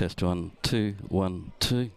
Test 1, 2, 1, 2.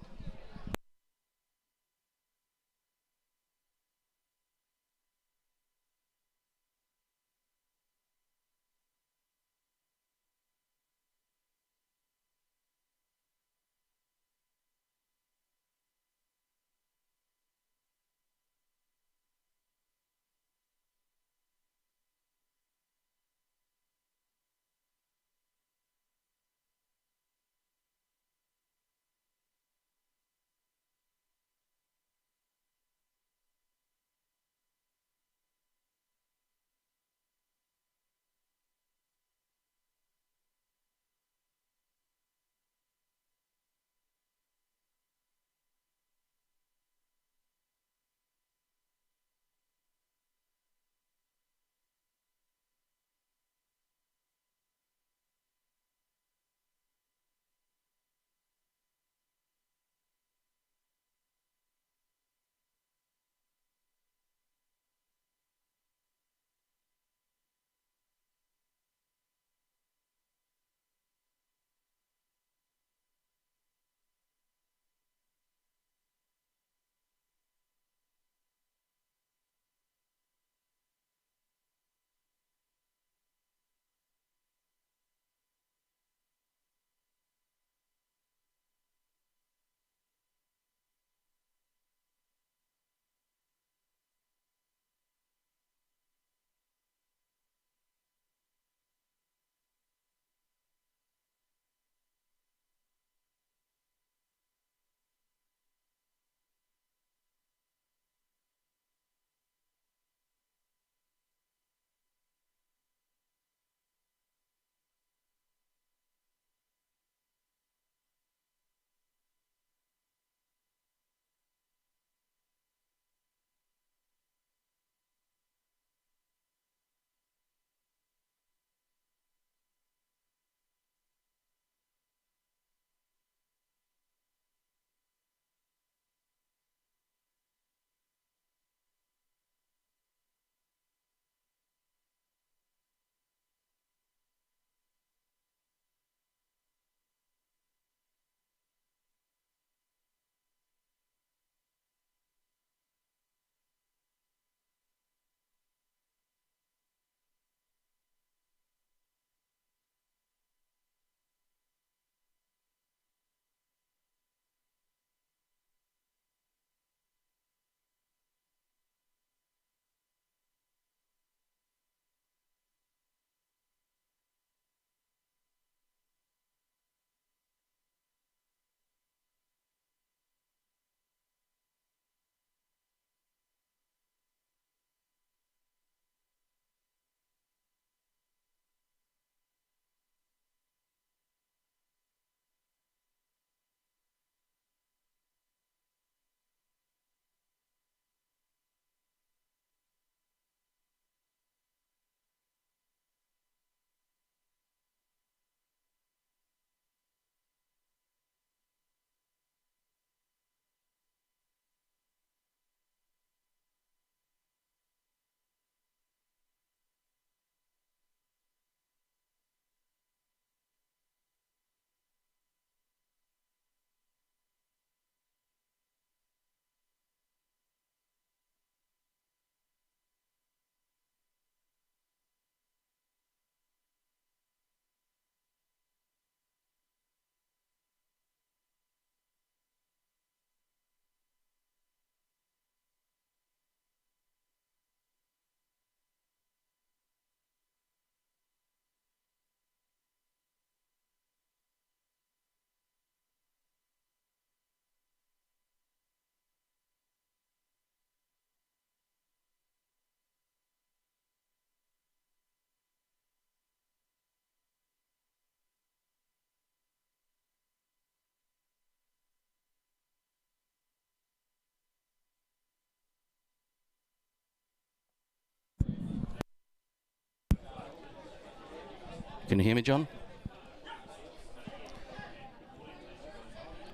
Can you hear me, John?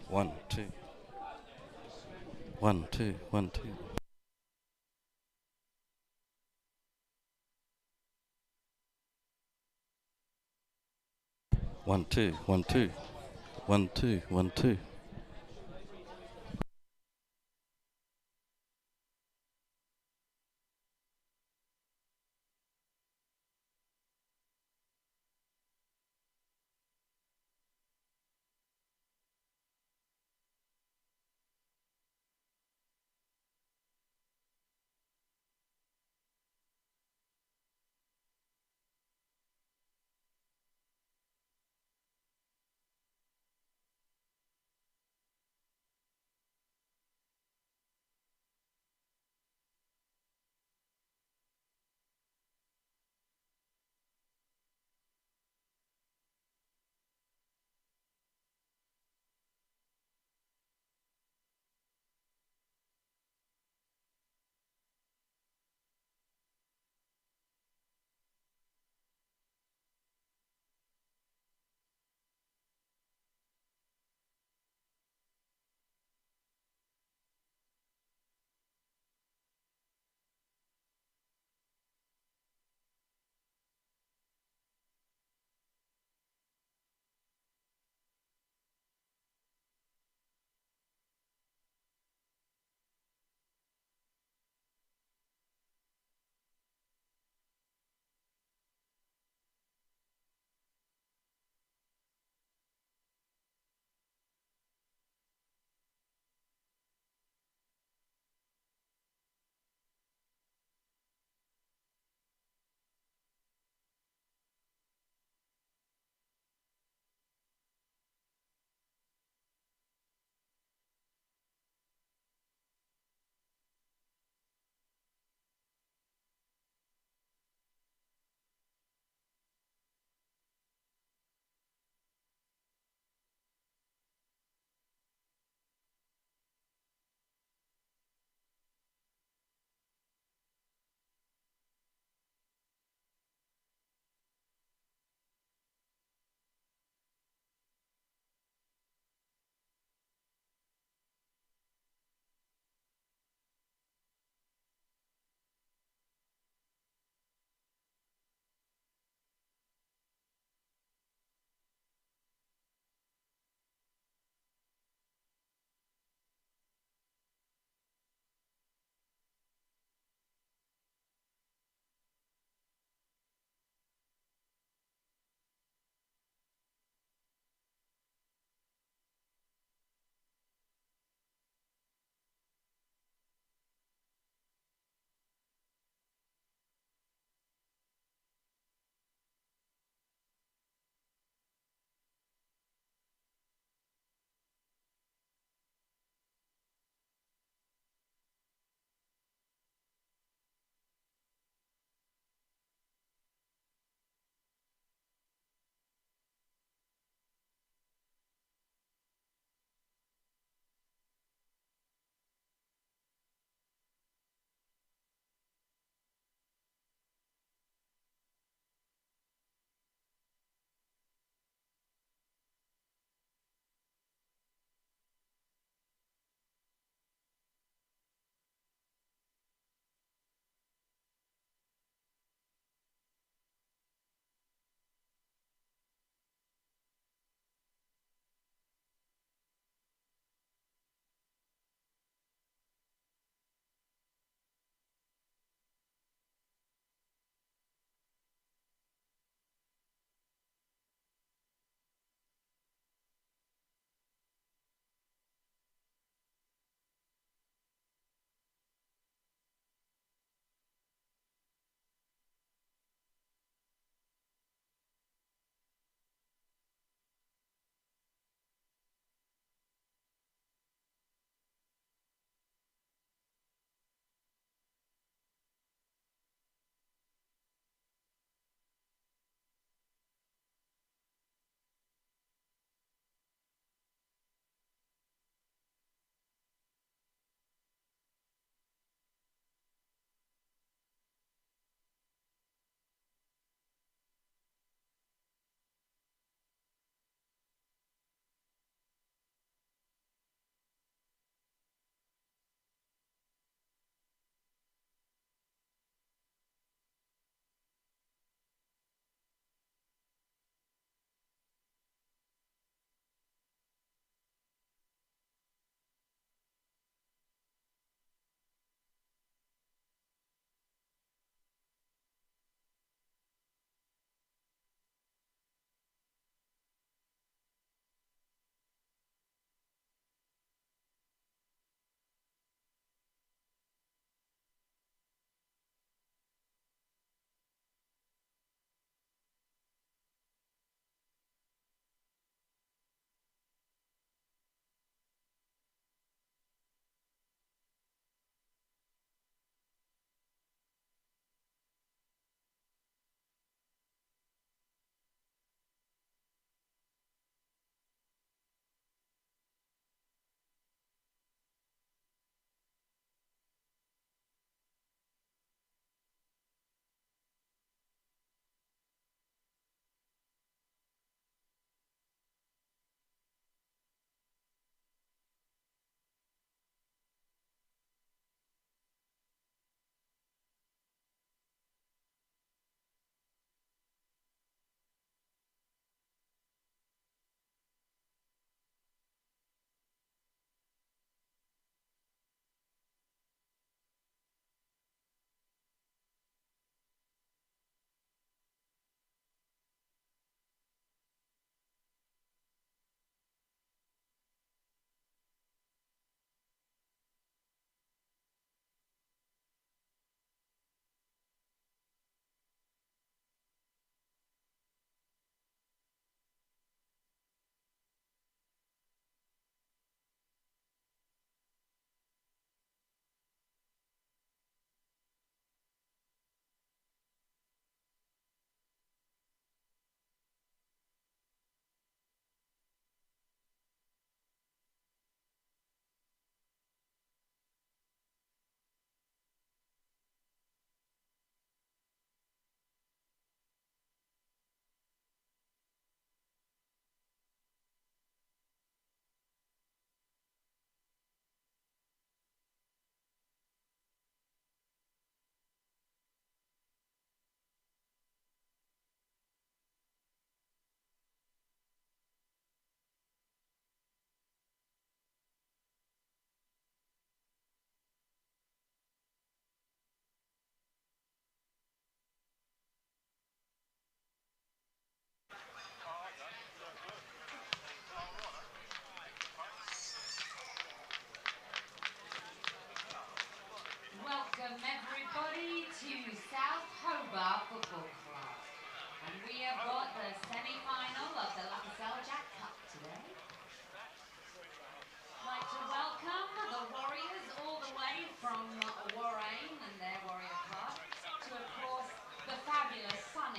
1, 2. 1, 2, 1, 2. 1, 2, 1, 2. 1 2 1 2.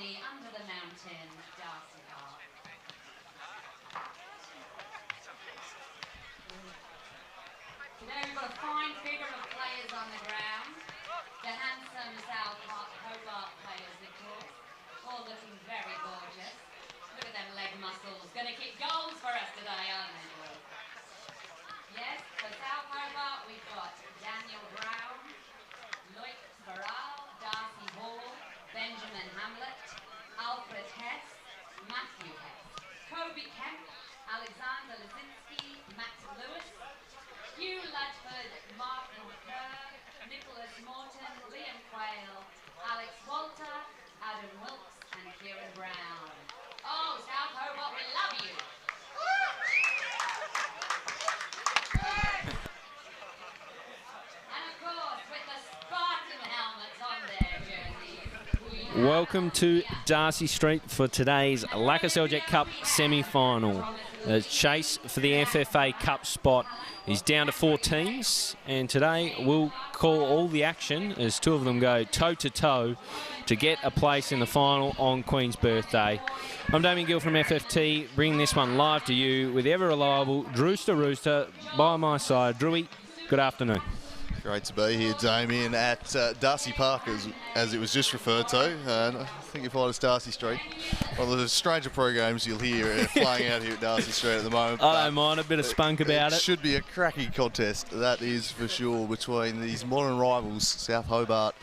the Under the Mountain Darcy Park. Today we've got a fine figure of players on the ground. The handsome South Hobart players, of course, all looking very gorgeous. Look at them leg muscles. Gonna kick goals for us today, aren't they, boys? Yes, for South Hobart we've got Daniel Brown, Loic Barral, Darcy Hall, Benjamin Hamlet, Alfred Hess, Matthew Hess, Kobe Kemp, Alexander Leszczynski, Matt Lewis, Hugh Ludford, Martin Kerr, Nicholas Morton, Liam Quayle, Alex Walter, Adam Wilkes, and Kieran Brown. Oh, South Hobart, we love you! And of course, with the Spartan helmets on their jerseys. Welcome to Darcy Street for today's Lakoseljac Cup semi-final. The chase for the FFA Cup spot is down to 4 teams, and today we'll call all the action as 2 of them go toe-to-toe to get a place in the final on Queen's birthday. I'm Damien Gill from FFT, bringing this one live to you with ever-reliable Drewster Rooster by my side. Drewy, good afternoon. Great to be here, Damien, at Darcy Park, as it was just referred to. And I think you find it's Darcy Street. One of the stranger programs you'll hear playing out here at Darcy Street at the moment. I don't mind a bit of spunk about it. It should be a cracking contest, that is for sure, between these modern rivals, South Hobart,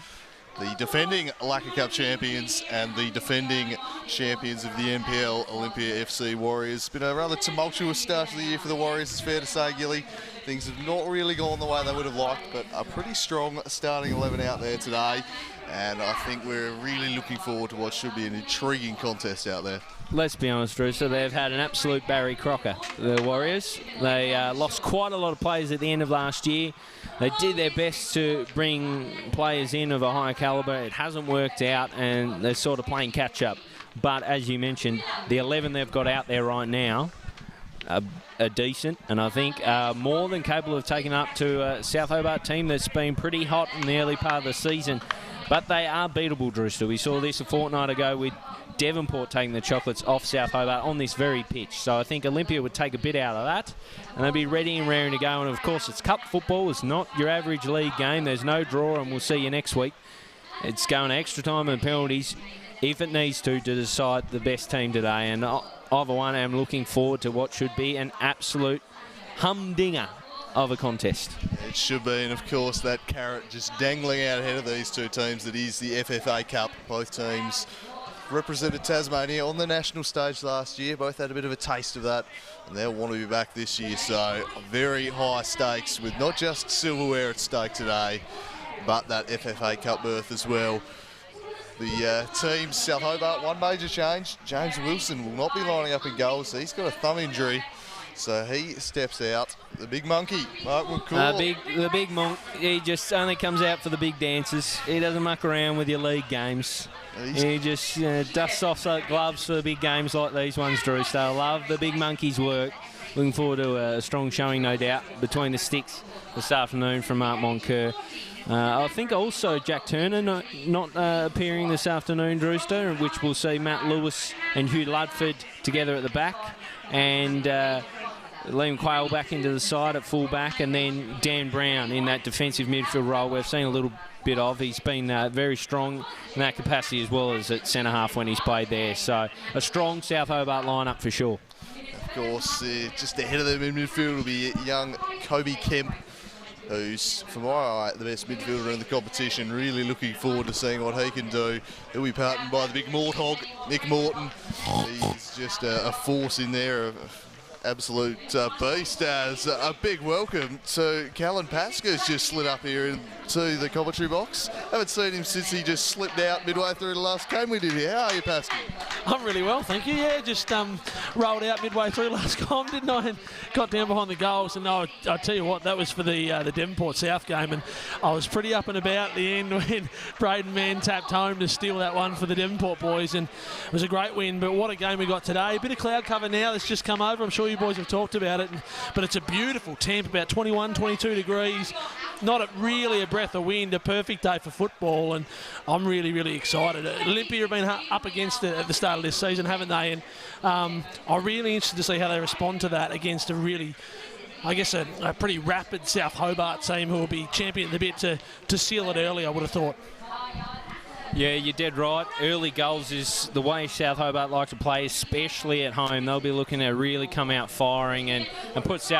the defending Laka Cup champions and the defending champions of the NPL, Olympia FC Warriors. It's been a rather tumultuous start to the year for the Warriors, it's fair to say, Gilly. Things have not really gone the way they would have liked, but a pretty strong starting 11 out there today. And I think we're really looking forward to what should be an intriguing contest out there. Let's be honest, Drewster, they've had an absolute Barry Crocker, the Warriors. They lost quite a lot of players at the end of last year. They did their best to bring players in of a higher calibre. It hasn't worked out, and they're sort of playing catch-up. But as you mentioned, the 11 they've got out there right now are decent, and I think more than capable of taking up to a South Hobart team that's been pretty hot in the early part of the season. But they are beatable, Drewster. We saw this a fortnight ago with Devonport taking the chocolates off South Hobart on this very pitch. So I think Olympia would take a bit out of that, and they'll be ready and raring to go. And of course, it's cup football. It's not your average league game. There's no draw, and we'll see you next week. It's going to extra time and penalties if it needs to decide the best team today. And either one, I'm looking forward to what should be an absolute humdinger of a contest. It should be, and of course that carrot just dangling out ahead of these 2 teams, that is the FFA Cup. Both teams represented Tasmania on the national stage last year, both had a bit of a taste of that, and they'll want to be back this year. So very high stakes, with not just silverware at stake today, but that FFA Cup berth as well. The team, South Hobart, one major change. James Wilson will not be lining up in goals. He's got a thumb injury, so he steps out. The big monkey, Mark McCall. The big monk, he just only comes out for the big dances. He doesn't muck around with your league games. He just dusts off gloves for the big games like these ones, Drew. So I love the big monkey's work. Looking forward to a strong showing, no doubt, between the sticks this afternoon from Mark Moncur. I think also Jack Turner not appearing this afternoon, Drewster, which we'll see Matt Lewis and Hugh Ludford together at the back, and Liam Quayle back into the side at full back, and then Dan Brown in that defensive midfield role we've seen a little bit of. He's been very strong in that capacity, as well as at centre half when he's played there. So a strong South Hobart lineup for sure. Of course, just ahead of them in midfield will be young Kobe Kemp, who's, for my eye, the best midfielder in the competition. Really looking forward to seeing what he can do. He'll be partnered by the big Morthog, Nick Morton. He's just a force in there, absolute beast. As a big welcome to Callan Pascoe's just slid up here into the commentary box. Haven't seen him since he just slipped out midway through the last game we did here. How are you, Pascoe? I'm really well, thank you. Yeah, just rolled out midway through last game, didn't I? And got down behind the goals. And I tell you what, that was for the Devonport South game. And I was pretty up and about at the end when Braden Mann tapped home to steal that one for the Devonport boys. And it was a great win. But what a game we got today. A bit of cloud cover now that's just come over. I'm sure you boys have talked about it, but it's a beautiful temp, about 21, 22 degrees. Not really a breath of wind, a perfect day for football, and I'm really, really excited. Olympia have been up against it at the start of this season, haven't they? And I'm really interested to see how they respond to that against a really, I guess, a pretty rapid South Hobart team who will be championing the bit to seal it early, I would have thought. Yeah, you're dead right. Early goals is the way South Hobart like to play, especially at home. They'll be looking to really come out firing and put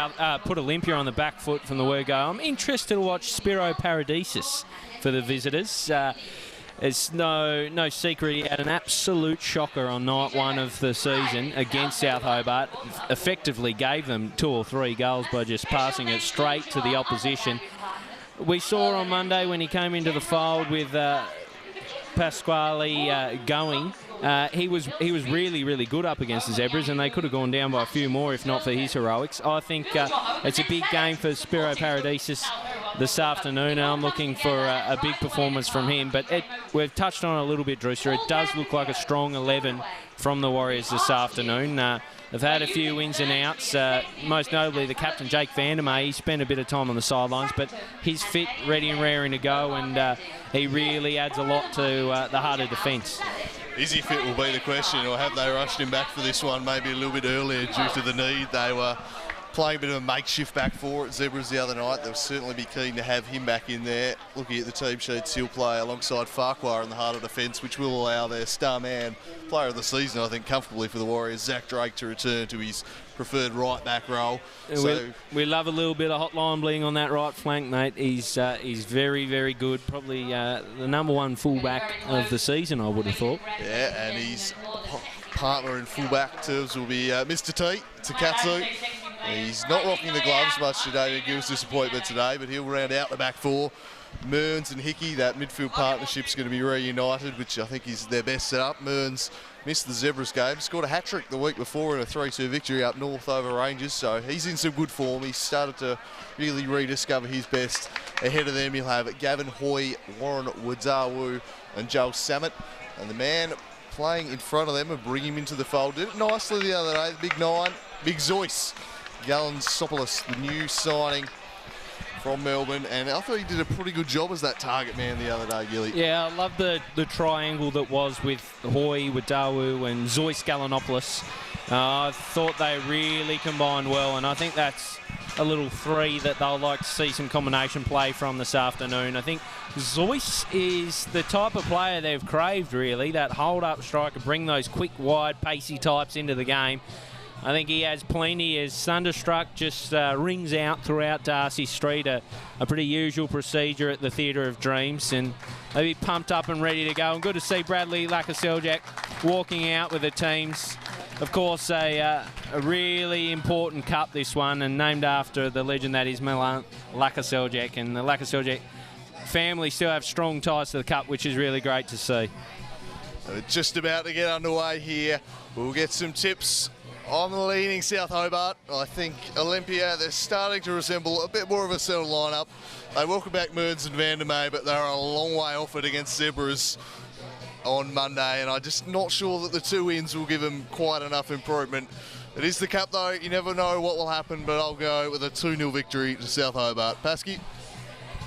Olympia on the back foot from the word go. I'm interested to watch Spiro Paradisus for the visitors. It's no secret he had an absolute shocker on night one of the season against South Hobart. Effectively gave them 2 or 3 goals by just passing it straight to the opposition. We saw on Monday when he came into the fold with Pasquale going. He was really, really good up against the Zebras, and they could have gone down by a few more if not for his heroics. I think it's a big game for Spiro Paradisus this afternoon, and I'm looking for a big performance from him. But we've touched on it a little bit, Drewster. It does look like a strong 11 from the Warriors this afternoon. They've had a few ins and outs, most notably the captain, Jake Vandermeer. He spent a bit of time on the sidelines, but he's fit, ready and raring to go, and he really adds a lot to the heart of defence. Is he fit will be the question, or have they rushed him back for this one maybe a little bit earlier due to the need? They were playing a bit of a makeshift back four at Zebras the other night. They'll certainly be keen to have him back in there. Looking at the team sheets, he'll play alongside Farquhar in the heart of defence, which will allow their star man, player of the season, I think, comfortably for the Warriors, Zach Drake, to return to his preferred right back role. We love a little bit of hotline bling on that right flank, mate. He's very, very good. Probably the #1 fullback of the season, I would have thought. Yeah, and his partner in fullback terms will be Mr. T, Takatsu. He's not rocking the gloves much today to give us disappointment today, but he'll round out the back four. Mearns and Hickey, that midfield partnership's going to be reunited, which I think is their best setup. Mearns missed the Zebras game, scored a hat-trick the week before in a 3-2 victory up north over Rangers, so he's in some good form. He's started to really rediscover his best. Ahead of them, you'll have Gavin Hoy, Warren Wadawu and Joel Samet, and the man playing in front of them and bring him into the fold. Did it nicely the other day, the big 9, Big Zoyce. Gallensopoulos, the new signing from Melbourne, and I thought he did a pretty good job as that target man the other day, Gilly. Yeah, I love the triangle that was with Hoy, Wadawu and Zoyce Gallinopoulos. I thought they really combined well, and I think that's a little 3 that they'll like to see some combination play from this afternoon. I think Zoyce is the type of player they've craved, really, that hold-up striker, bring those quick, wide, pacey types into the game. I think he has plenty as Thunderstruck just rings out throughout Darcy Street, a pretty usual procedure at the Theatre of Dreams, and they'll be pumped up and ready to go. And good to see Bradley Lakoseljac walking out with the teams. Of course, a really important cup, this one, and named after the legend that is Milan Lakoseljac, and the Lakoseljac family still have strong ties to the cup, which is really great to see. We're just about to get underway here. We'll get some tips. I'm leaning South Hobart. I think Olympia, they're starting to resemble a bit more of a settled lineup. They welcome back Mearns and Vandermeer, but they're a long way off it against Zebras on Monday, and I'm just not sure that the 2 wins will give them quite enough improvement. It is the Cup, though. You never know what will happen, but I'll go with a 2-0 victory to South Hobart. Pasky?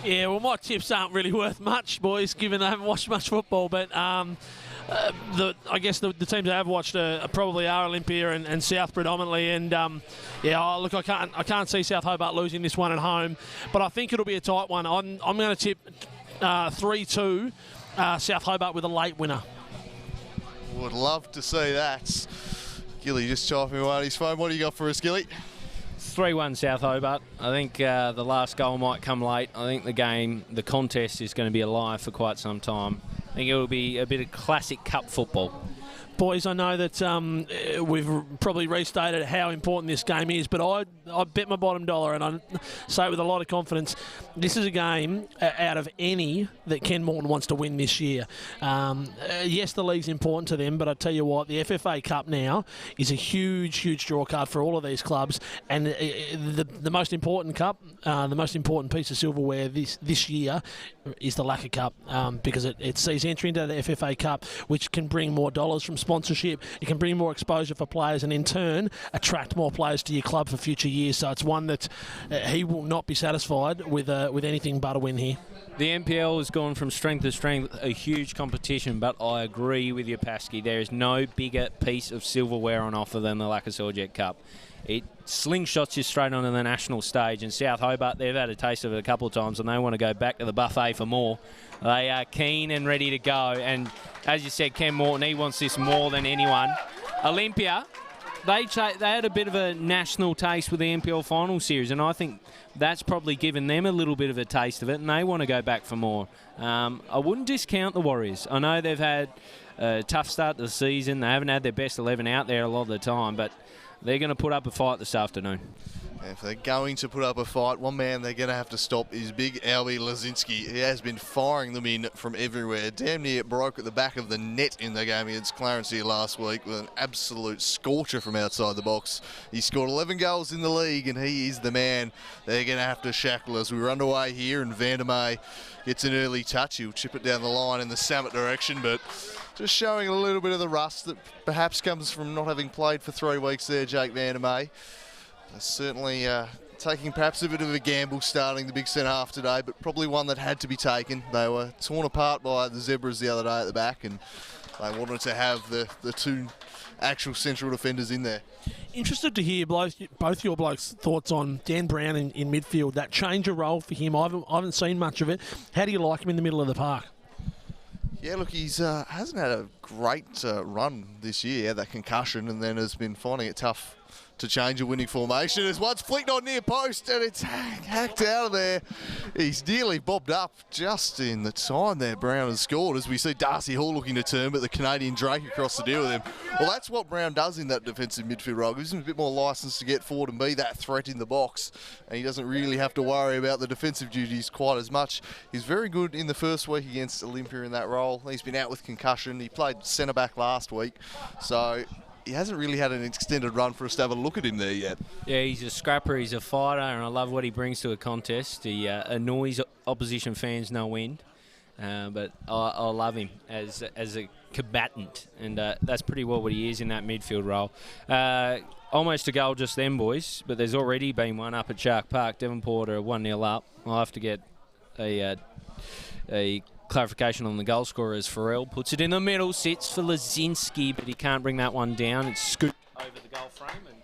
Yeah, well, my tips aren't really worth much, boys, given I haven't watched much football, but I guess the teams I have watched probably are Olympia and South predominantly, and look, I can't see South Hobart losing this one at home, but I think it'll be a tight one. I'm going to tip 3-2 South Hobart with a late winner. Would love to see that. Gilly just chiming away on his phone. What do you got for us, Gilly? 3-1 South Hobart. I think the last goal might come late. I think the contest is going to be alive for quite some time. I think it will be a bit of classic cup football. Boys, I know that we've probably restated how important this game is, but I bet my bottom dollar, and I say it with a lot of confidence, this is a game out of any that Ken Morton wants to win this year. Yes, the league's important to them, but I tell you what, the FFA Cup now is a huge, huge draw card for all of these clubs, and the most important cup, the most important piece of silverware this year is the Lacquer Cup, because it sees entry into the FFA Cup, which can bring more dollars from sponsorship. You can bring more exposure for players and in turn attract more players to your club for future years. So it's one that he will not be satisfied with anything but a win here. The NPL has gone from strength to strength, a huge competition, but I agree with you, Paskey. There is no bigger piece of silverware on offer than the Lakoseljac Cup. It slingshots you straight onto the national stage, and South Hobart, they've had a taste of it a couple of times and they want to go back to the buffet for more. They are keen and ready to go, and as you said, Ken Morton, he wants this more than anyone. Olympia, they had a bit of a national taste with the NPL final series, and I think that's probably given them a little bit of a taste of it, and they want to go back for more. I wouldn't discount the Warriors. I know they've had a tough start to the season. They haven't had their best 11 out there a lot of the time, but they're going to put up a fight this afternoon. If they're going to put up a fight, one man they're going to have to stop is big Albie Leszczynski. He has been firing them in from everywhere. Damn near broke at the back of the net in the game against Clarence here last week with an absolute scorcher from outside the box. He scored 11 goals in the league, and he is the man they're going to have to shackle as we're underway here, and Vandermeer gets an early touch. He'll chip it down the line in the Samet direction, but just showing a little bit of the rust that perhaps comes from not having played for 3 weeks there, Jake Vandermeer. Certainly taking perhaps a bit of a gamble starting the big centre half today, but probably one that had to be taken. They were torn apart by the Zebras the other day at the back, and they wanted to have the 2 actual central defenders in there. Interested to hear both your blokes' thoughts on Dan Brown in midfield, that change of role for him. I haven't seen much of it. How do you like him in the middle of the park? Yeah, look, he's hasn't had a great run this year. He had that concussion and then has been finding it tough to change a winning formation. As once flicked on near post and it's hacked out of there. He's nearly bobbed up just in the time there. Brown has scored as we see Darcy Hall looking to turn, but the Canadian Drake across the deal with him. Well, that's what Brown does in that defensive midfield role. Gives him a bit more licence to get forward and be that threat in the box, and he doesn't really have to worry about the defensive duties quite as much. He's very good in the first week against Olympia in that role. He's been out with concussion. He played centre back last week, so he hasn't really had an extended run for us to have a look at him there yet. Yeah, he's a scrapper, he's a fighter, and I love what he brings to a contest. He annoys opposition fans no end, but I love him as a combatant, and that's pretty well what he is in that midfield role. Almost a goal just then, boys, but there's already been one up at Shark Park. Devonport are 1-0 up. I'll have to get a clarification on the goal scorer as Farrell puts it in the middle, sits for Leszczynski, but he can't bring that one down. It's scooped over the goal frame, and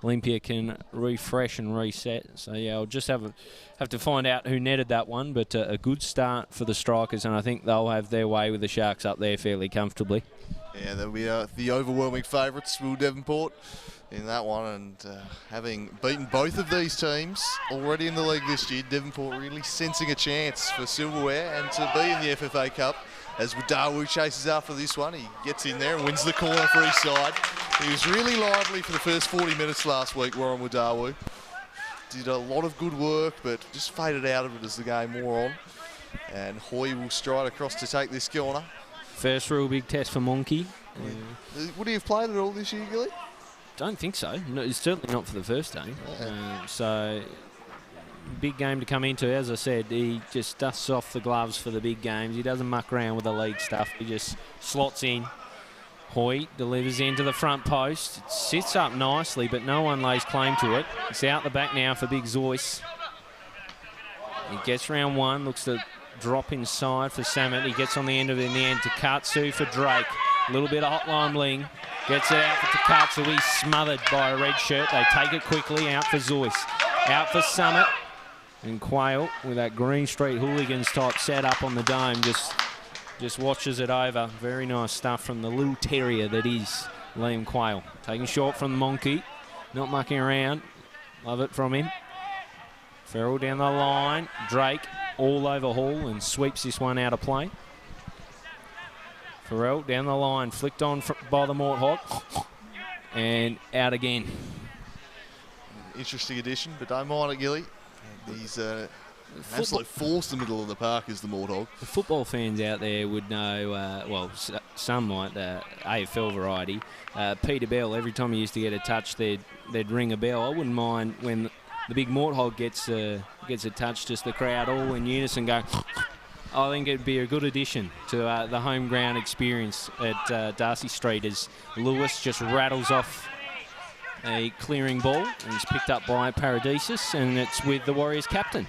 Olympia can refresh and reset. So yeah, I'll just have to find out who netted that one, but a good start for the Strikers, and I think they'll have their way with the Sharks up there fairly comfortably. Yeah, they'll be the overwhelming favourites, Will Devonport, in that one, and having beaten both of these teams already in the league this year, Devonport really sensing a chance for silverware and to be in the FFA Cup as Wadawu chases after this one. He gets in there and wins the corner for his side. He was really lively for the first 40 minutes last week, Warren Wadawu. Did a lot of good work, but just faded out of it as the game wore on. And Hoy will stride across to take this corner. First real big test for Monkey. Would he have played at all this year, Gilly? Don't think so. No, it's certainly not for the first game. So, big game to come into. As I said, he just dusts off the gloves for the big games. He doesn't muck around with the league stuff. He just slots in. Hoy delivers into the front post. It sits up nicely, but no one lays claim to it. It's out the back now for Big Zoyce. He gets round one, looks to drop inside for Samet. He gets on the end of it in the end to Katsu for Drake. A little bit of hotline bling. Gets it out for Takatsu. He's smothered by a red shirt. They take it quickly. Out for Zoyce. Out for Summit. And Quayle with that Green Street Hooligans type set up on the dome. Just watches it over. Very nice stuff from the little terrier that is Liam Quayle. Taking short from the Monkey. Not mucking around. Love it from him. Farrell down the line. Drake all over Hall and sweeps this one out of play. Farrell down the line, flicked on by the Morthog, and out again. Interesting addition, but don't mind it, Gilly. He's an absolute force in the middle of the park is the Morthog. The football fans out there would know, well, some might, AFL variety. Peter Bell, every time he used to get a touch, they'd ring a bell. I wouldn't mind when the big Morthog gets a touch, just the crowd all in unison go, I think it'd be a good addition to the home ground experience at Darcy Street as Lewis just rattles off a clearing ball and is picked up by Paradisus, and it's with the Warriors captain.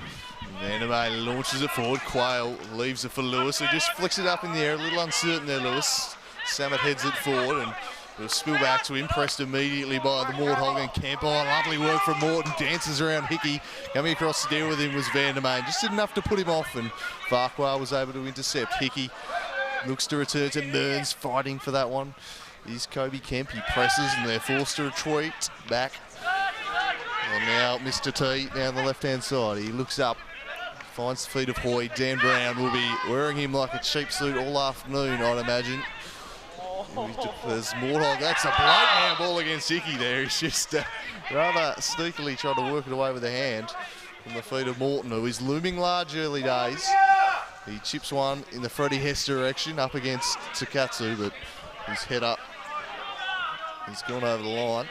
Vandermeer launches it forward. Quayle leaves it for Lewis, who just flicks it up in the air. A little uncertain there, Lewis. Samet heads it forward, and it'll spill back to him. Pressed immediately by the Morthog and Campo. Lovely work from Morton. Dances around Hickey. Coming across to deal with him was Vandermeer. Just did enough to put him off, and Farquhar was able to intercept. Hickey looks to return to Mearns, fighting for that one. Is Kobe Kemp. He presses, and they're forced to retreat back. And now Mr. T down the left-hand side. He looks up. Finds the feet of Hoy. Dan Brown will be wearing him like a cheap suit all afternoon, I'd imagine. There's Morthog. That's a blatant handball against Hickey there. He's just rather sneakily trying to work it away with a hand from the feet of Morton, who is looming large early days. He chips one in the Freddie Hess direction up against Takatsu, but his head up. He's gone over the line.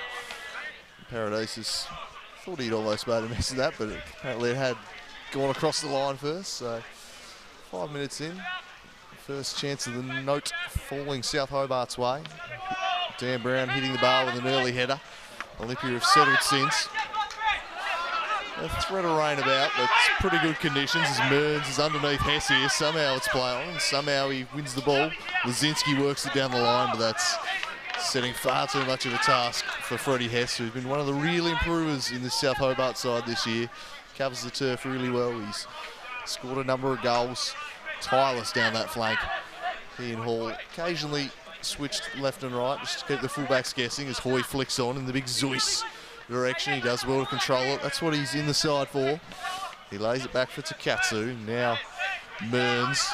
Paradisus thought he'd almost made a mess of that, but apparently it had gone across the line first. So 5 minutes in, first chance of the note falling South Hobart's way. Dan Brown hitting the bar with an early header. Olympia have settled since. A threat of rain about, but it's pretty good conditions as Mearns is underneath Hess here. Somehow it's play on, and somehow he wins the ball. Leszczynski works it down the line, but that's setting far too much of a task for Freddie Hess, who's been one of the real improvers in the South Hobart side this year. Covers the turf really well. He's scored a number of goals. Tireless down that flank. He and Hall occasionally switched left and right just to keep the fullbacks guessing as Hoy flicks on in the big Zeus direction. He does well to control it. That's what he's in the side for. He lays it back for Takatsu. Now Mearns.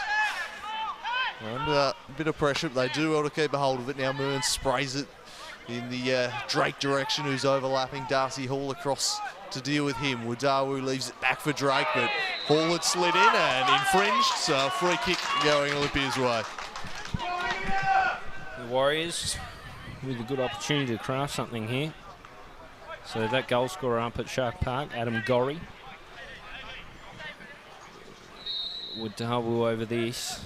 Under a bit of pressure, but they do well to keep a hold of it. Now Mearns sprays it in the Drake direction, who's overlapping Darcy Hall across to deal with him. Wadawu leaves it back for Drake, but Hall had slid in and infringed, so a free kick going Olympia's way. The Warriors with a good opportunity to craft something here. So that goal scorer up at Shark Park, Adam Gorry. Wadawu over this.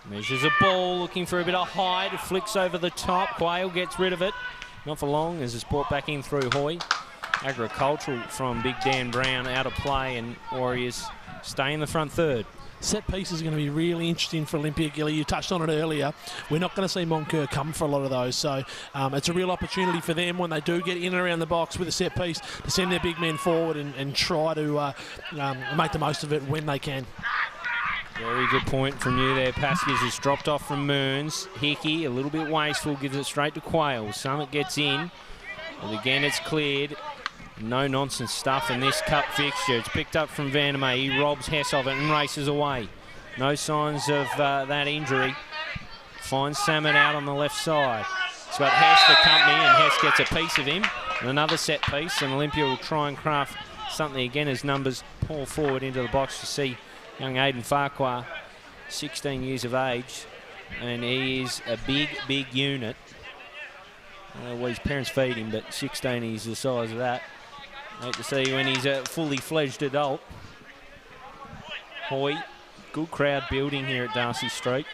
Measures a ball, looking for a bit of height, flicks over the top. Quayle gets rid of it. Not for long as it's brought back in through Hoy. Agricultural from Big Dan Brown out of play, and Warriors stay in the front third. Set pieces are going to be really interesting for Olympia, Gilly. You touched on it earlier. We're not going to see Moncur come for a lot of those, so it's a real opportunity for them when they do get in and around the box with a set piece to send their big men forward and try to make the most of it when they can. Very good point from you there, Pascas. Has dropped off from Mearns. Hickey, a little bit wasteful, gives it straight to Quayle. Summit gets in, and again it's cleared. No nonsense stuff in this cup fixture. It's picked up from Vandermeer. He robs Hess of it and races away. No signs of that injury. Finds Samet out on the left side. He's got Hess for company, and Hess gets a piece of him. And another set piece, and Olympia will try and craft something again as numbers pour forward into the box to see young Aidan Farquhar, 16 years of age, and he is a big, big unit. Well, his parents feed him, but 16, he's the size of that. Hate to see when he's a fully fledged adult. Hoy, good crowd building here at Darcy Street.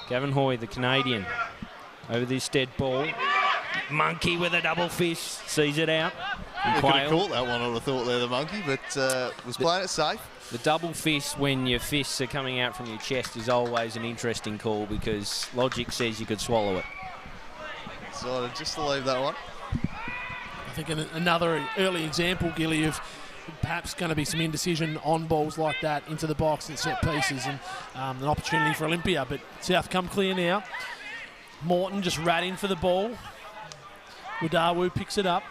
Gavin Hoy, the Canadian, over this dead ball. Monkey with a double fist, sees it out. You could have caught that one, I would have thought there, the monkey, but was playing it safe. The double fist when your fists are coming out from your chest is always an interesting call because logic says you could swallow it. So just to leave that one. I think another early example, Gilly, of perhaps going to be some indecision on balls like that into the box and set pieces, and an opportunity for Olympia. But South come clear now. Morton just ratting for the ball. Wadawu picks it up.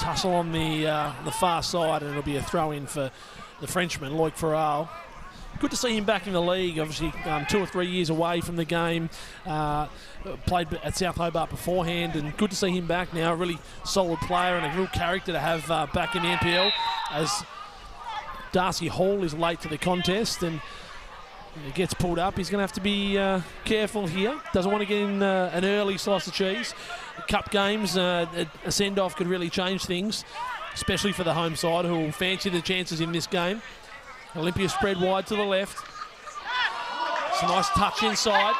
Tussle on the far side, and it'll be a throw-in for the Frenchman, Loic Farrell. Good to see him back in the league, obviously 2 or 3 years away from the game. Played at South Hobart beforehand, and good to see him back now. A really solid player and a real character to have back in the NPL, as Darcy Hall is late to the contest and it gets pulled up. He's going to have to be careful here. Doesn't want to get in an early slice of cheese. Cup games, a send-off could really change things, especially for the home side who will fancy the chances in this game. Olympia spread wide to the left. It's a nice touch inside.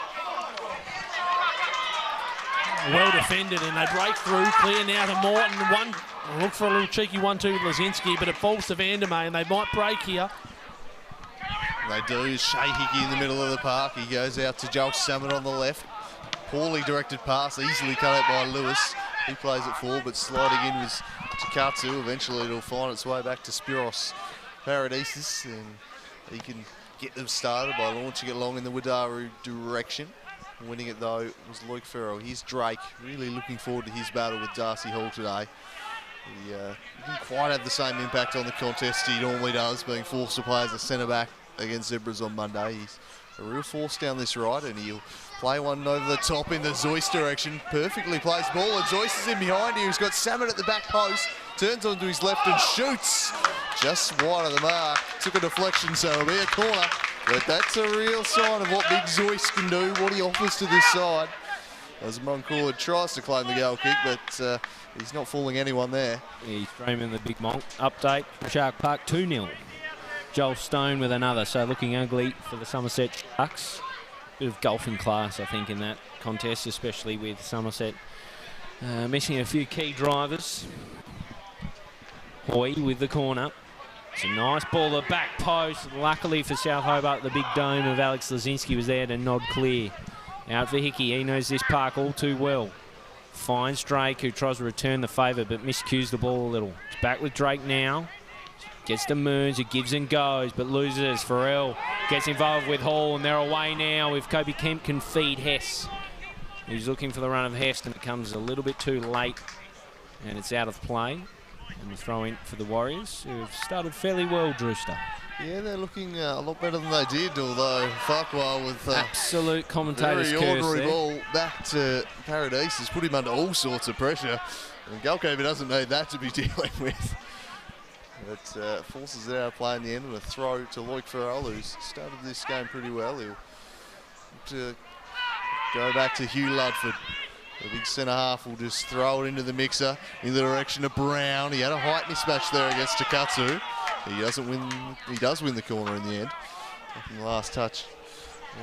Well defended, and they break through. Clear now to Morton. Look for a little cheeky 1-2 with Leszczynski, but it falls to Vandermeer, and they might break here. They do. Shea Hickey in the middle of the park. He goes out to Joel Salmon on the left. Poorly directed pass, easily cut out by Lewis. He plays it forward, but sliding in was Takatsu. Eventually it'll find its way back to Spiros Paradisus, and he can get them started by launching it long in the Wadaru direction. Winning it though was Luke Farrell. Here's Drake, really looking forward to his battle with Darcy Hall today. He didn't quite have the same impact on the contest he normally does, being forced to play as a centre-back against Zebras on Monday. He's a real force down this ride, and he'll play one over the top in the Zoyce direction. Perfectly placed ball, and Zoyce is in behind here. He's got Salmon at the back post, turns onto his left and shoots just wide of the mark. Took a deflection, so it'll be a corner. But that's a real sign of what big Zoyce can do, what he offers to this side. As Moncourt tries to claim the goal kick, but he's not fooling anyone there. He's streaming the big Monk. Update, Shark Park 2-0. Joel Stone with another, so looking ugly for the Somerset Sharks. Bit of golfing class, I think, in that contest, especially with Somerset missing a few key drivers. Hoy with the corner. It's a nice ball, the back post. Luckily for South Hobart, the big dome of Alex Leszczynski was there to nod clear. Out for Hickey, he knows this park all too well. Finds Drake, who tries to return the favour, but miscues the ball a little. It's back with Drake now. Gets to Mearns, who gives and goes, but loses. Farrell gets involved with Hall, and they're away now if Kobe Kemp can feed Hess. He's looking for the run of Hess, and it comes a little bit too late, and it's out of play. And the throw in for the Warriors, who have started fairly well, Drewster. Yeah, they're looking a lot better than they did, although Farquhar with absolute commentator's very curse ordinary there. ball back to Paradise has put him under all sorts of pressure. And the goalkeeper doesn't need that to be dealing with. But forces it out of play in the end, and a throw to Loic Farrell, who's started this game pretty well. He'll to go back to Hugh Ludford. The big centre-half will just throw it into the mixer in the direction of Brown. He had a height mismatch there against Takatsu. He does win the corner in the end. Taking the last touch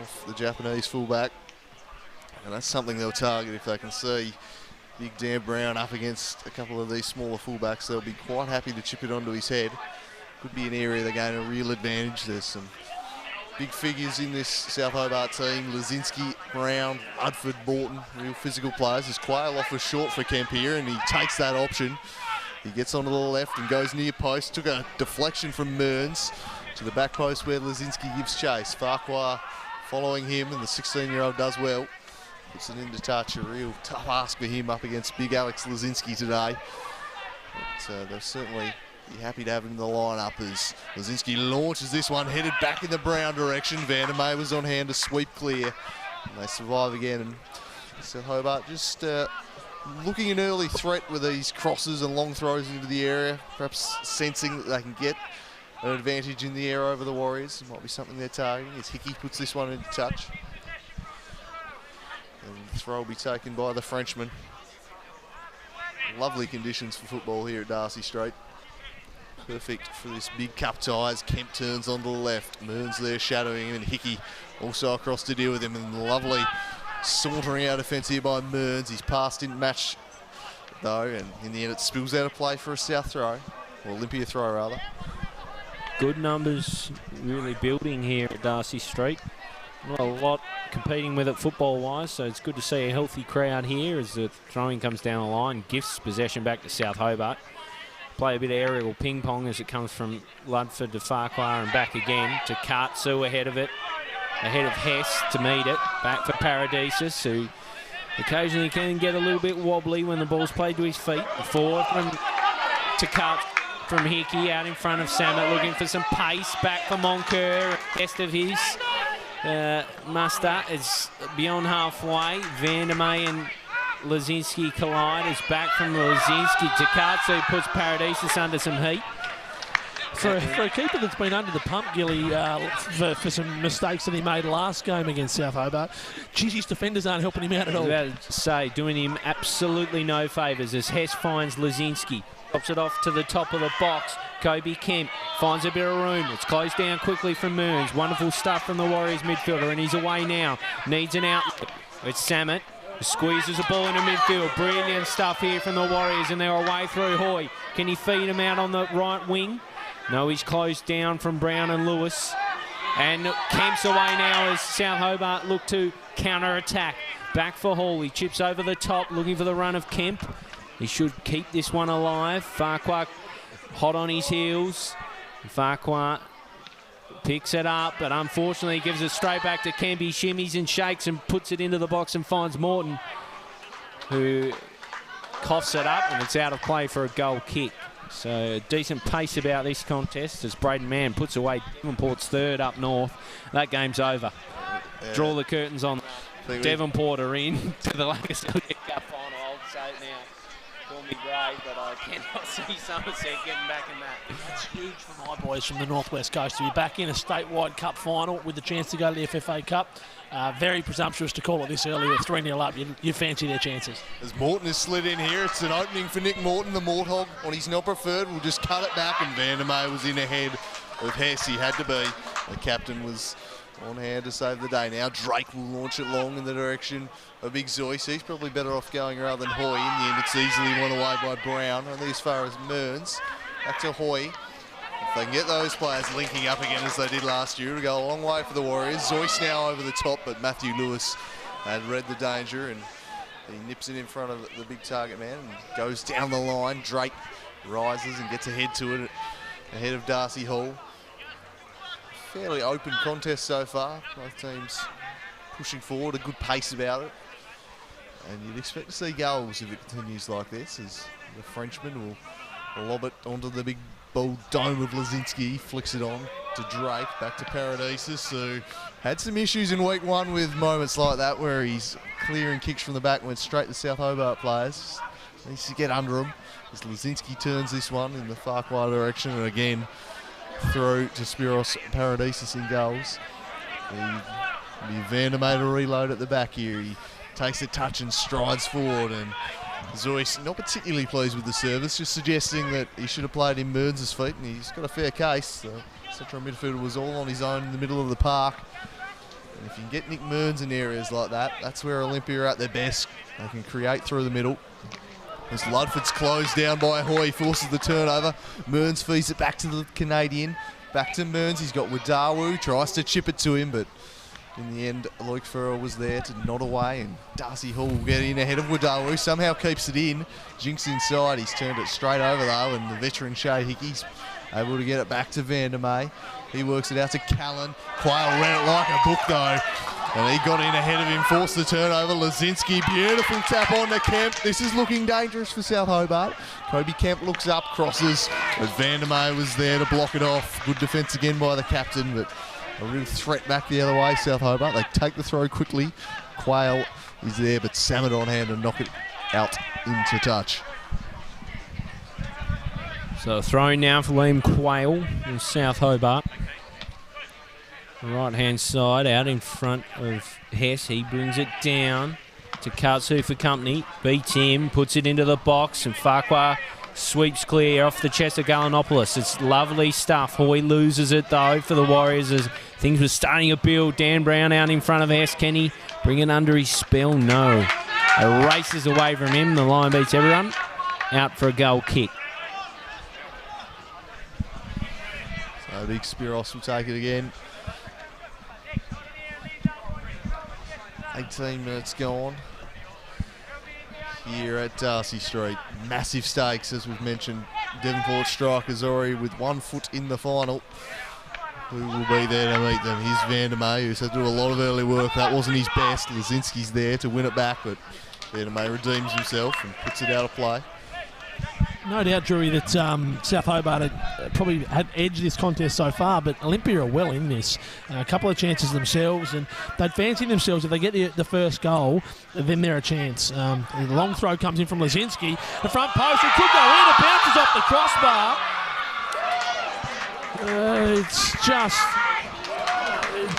off the Japanese fullback. And that's something they'll target if they can see big Dan Brown up against a couple of these smaller fullbacks. They'll be quite happy to chip it onto his head. Could be an area they gain a real advantage. There's some big figures in this South Hobart team. Leszczynski, Brown, Ludford, Borton, real physical players. His Quayle offers short for Kemp here, and he takes that option. He gets onto the left and goes near post. Took a deflection from Mearns to the back post where Leszczynski gives chase. Farquhar following him, and the 16-year-old does well. Puts it into touch. A real tough ask for him up against big Alex Leszczynski today. But they'll certainly be happy to have him in the lineup as Leszczynski launches this one, headed back in the Brown direction. Vandermeer was on hand to sweep clear, and they survive again. And South Hobart just looking an early threat with these crosses and long throws into the area, perhaps sensing that they can get an advantage in the air over the Warriors. It might be something they're targeting as Hickey puts this one into touch. And the throw will be taken by the Frenchman. Lovely conditions for football here at Darcy Street. Perfect for this big cup tie as Kemp turns onto the left. Mearns there shadowing him, and Hickey also across to deal with him. And lovely sauntering out offence here by Mearns. His pass didn't match though, and in the end it spills out of play for a South throw, or Olympia throw rather. Good numbers really building here at Darcy Street. Not a lot competing with it football-wise, so it's good to see a healthy crowd here as the throwing comes down the line. Gifts possession back to South Hobart. Play a bit of aerial ping-pong as it comes from Ludford to Farquhar and back again to Kartsu ahead of it. Ahead of Hess to meet it. Back for Paradisus, who occasionally can get a little bit wobbly when the ball's played to his feet. Forward to Kartsu from Hickey out in front of Samet, looking for some pace. Back for Moncur. Best of his. Muster is beyond halfway. Vandermeer and Leszczynski collide. It's back from Leszczynski to Kartsu, puts Paradisus under some heat. For a keeper that's been under the pump, Gilly, for some mistakes that he made last game against South Hobart, geez, his defenders aren't helping him out at all. I was about to say, doing him absolutely no favours as Hess finds Leszczynski. Drops it off to the top of the box. Kobe Kemp finds a bit of room. It's closed down quickly from Mearns. Wonderful stuff from the Warriors midfielder, and he's away now. Needs an outlet. It's Samet. Squeezes the ball into midfield. Brilliant stuff here from the Warriors, and they're away through Hoy. Can he feed him out on the right wing? No, he's closed down from Brown and Lewis. And Kemp's away now as South Hobart look to counter-attack. Back for Hall. He chips over the top, looking for the run of Kemp. He should keep this one alive. Farquhar hot on his heels. Farquhar picks it up, but unfortunately gives it straight back to Kemp. He shimmies and shakes and puts it into the box and finds Morton, who coughs it up, and it's out of play for a goal kick. So a decent pace about this contest as Braden Mann puts away Devonport's third up north. That game's over. Yeah. Draw the curtains on Devonport are in to the Lakoseljac Cup final. I'll say it now. Call me brave, but I cannot see Somerset getting back in that. That's huge for my boys from the Northwest Coast to be back in a statewide cup final with the chance to go to the FFA Cup. Very presumptuous to call it this early with 3-0 up. You fancy their chances. As Morton has slid in here, it's an opening for Nick Morton, the Morthog, on his not preferred. We'll just cut it back, and Vandermeer was in ahead of Hess. He had to be. The captain was on hand to save the day. Now Drake will launch it long in the direction of Big Zoyce. He's probably better off going rather than Hoy. In the end, it's easily won away by Brown, only as far as Mearns. Back to Hoy. If they can get those players linking up again as they did last year, it'll go a long way for the Warriors. Zoyce now over the top, but Matthew Lewis had read the danger, and he nips it in front of the big target man and goes down the line. Drake rises and gets ahead to it, ahead of Darcy Hall. Fairly open contest so far. Both teams pushing forward, a good pace about it. And you'd expect to see goals if it continues like this, as the Frenchman will lob it onto the big bold dome of Leszczynski. Flicks it on to Drake, back to Paradisus, who had some issues in week one with moments like that where he's clearing kicks from the back and went straight to South Hobart players. Needs to get under him as Leszczynski turns this one in the Farquhar direction, and again through to Spiros Paradisus in goals. The Vandermeer to reload at the back here. He takes a touch and strides forward, and Zoyce not particularly pleased with the service, just suggesting that he should have played in Mearns' feet, and he's got a fair case. The central midfielder was all on his own in the middle of the park. And if you can get Nick Mearns in areas like that, that's where Olympia are at their best. They can create through the middle. As Ludford's closed down by Hoy, forces the turnover. Mearns feeds it back to the Canadian. Back to Mearns, he's got Wadawu, tries to chip it to him, but in the end, Loic Farrell was there to nod away, and Darcy Hall will get in ahead of Wadawu, somehow keeps it in. Jinx inside, he's turned it straight over though, and the veteran Shay Hickey's able to get it back to Vandermeer. He works it out to Callan. Quayle read it like a book though, and he got in ahead of him, forced the turnover. Leszczynski, beautiful tap on to Kemp. This is looking dangerous for South Hobart. Kobe Kemp looks up, crosses, but Vandermeer was there to block it off. Good defence again by the captain, but a real threat back the other way, South Hobart. They take the throw quickly. Quayle is there, but Samet on hand and knock it out into touch. So throwing now for Liam Quayle in South Hobart. Right hand side out in front of Hess. He brings it down to Katsu for company. Beats him, puts it into the box, and Farquhar sweeps clear off the chest of Galanopoulos. It's lovely stuff. Hoy loses it though for the Warriors as things were starting to build. Dan Brown out in front of Hess. Can he bring it under his spell? No. It races away from him. The line beats everyone. Out for a goal kick. So big Spiros will take it again. 18 minutes gone here at Darcy Street. Massive stakes, as we've mentioned. Devonport strikers already with 1 foot in the final. Who will be there to meet them? Here's Vandermeer, who's had to do a lot of early work. That wasn't his best. Leszczynski's there to win it back, but Vandermeer redeems himself and puts it out of play. No doubt, Drury, that South Hobart had probably had edged this contest so far, but Olympia are well in this. A couple of chances themselves, and they'd fancy themselves. If they get the first goal, then they're a chance. The long throw comes in from Leszczynski. The front post, it could go in. It bounces off the crossbar. It's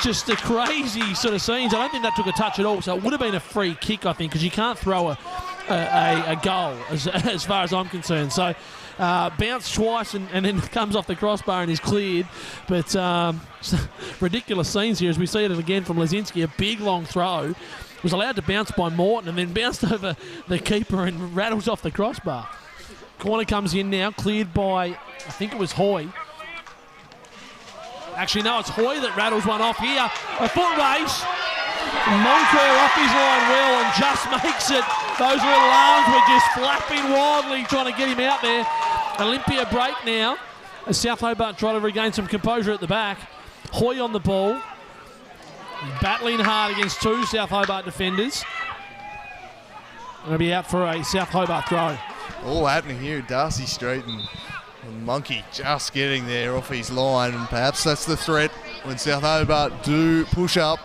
just a crazy sort of scenes. I don't think that took a touch at all, so it would have been a free kick, I think, because you can't throw a goal as far as I'm concerned. So bounced twice and then comes off the crossbar and is cleared. But ridiculous scenes here as we see it again from Leszczynski. A big long throw. Was allowed to bounce by Morton and then bounced over the keeper and rattles off the crossbar. Corner comes in now, cleared by, I think it was Hoy. Actually, no, it's Hoy that rattles one off here. A foot race. Moncur off his line well and just makes it. Those little arms were just flapping wildly trying to get him out there. Olympia break now as South Hobart try to regain some composure at the back. Hoy on the ball. Battling hard against two South Hobart defenders. Going to be out for a South Hobart throw. All happening here at Darcy Street, and Monkey just getting there off his line, and perhaps that's the threat when South Hobart do push up.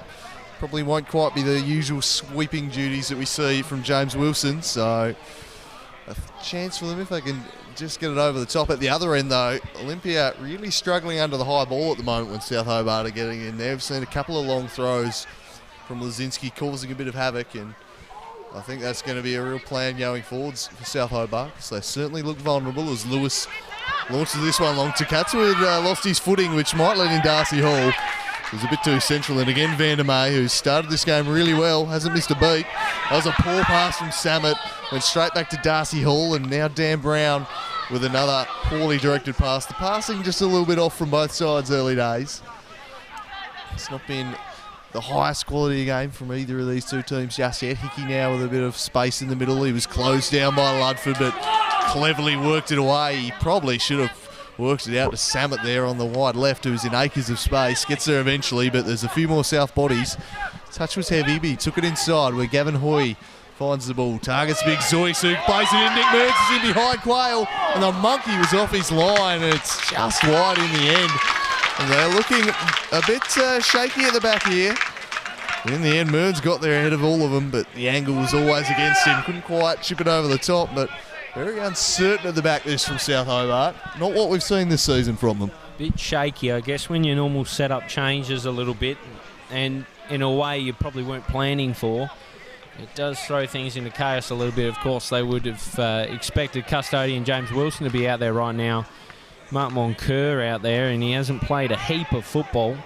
Probably won't quite be the usual sweeping duties that we see from James Wilson, so a chance for them if they can just get it over the top. At the other end though, Olympia really struggling under the high ball at the moment when South Hobart are getting in there. We've seen a couple of long throws from Leszczynski causing a bit of havoc, and I think that's going to be a real plan going forwards for South Hobart, because they certainly look vulnerable as Lewis launches this one long. Takatsu had lost his footing, which might let in Darcy Hall. It was a bit too central, and again Van der May, who started this game really well, hasn't missed a beat. That was a poor pass from Samet, went straight back to Darcy Hall, and now Dan Brown with another poorly directed pass. The passing just a little bit off from both sides early days. It's not been the highest quality game from either of these two teams just yet. Hickey now with a bit of space in the middle. He was closed down by Ludford, but cleverly worked it away. He probably should have worked it out to Samet there on the wide left, who's in acres of space. Gets there eventually, but there's a few more South bodies. Touch was heavy, but he took it inside where Gavin Hoy finds the ball. Targets big Zoisuk, plays it in. Nick Mearns is in behind Quayle, and the Monkey was off his line, and it's just wide in the end. And they're looking a bit shaky at the back here. In the end, Mearns got there ahead of all of them, but the angle was always against him. Couldn't quite chip it over the top, but very uncertain at the back this from South Hobart. Not what we've seen this season from them. Bit shaky, I guess, when your normal setup changes a little bit, and in a way you probably weren't planning for. It does throw things into chaos a little bit. Of course, they would have expected custodian James Wilson to be out there right now. Mark Moncur out there, and he hasn't played a heap of football.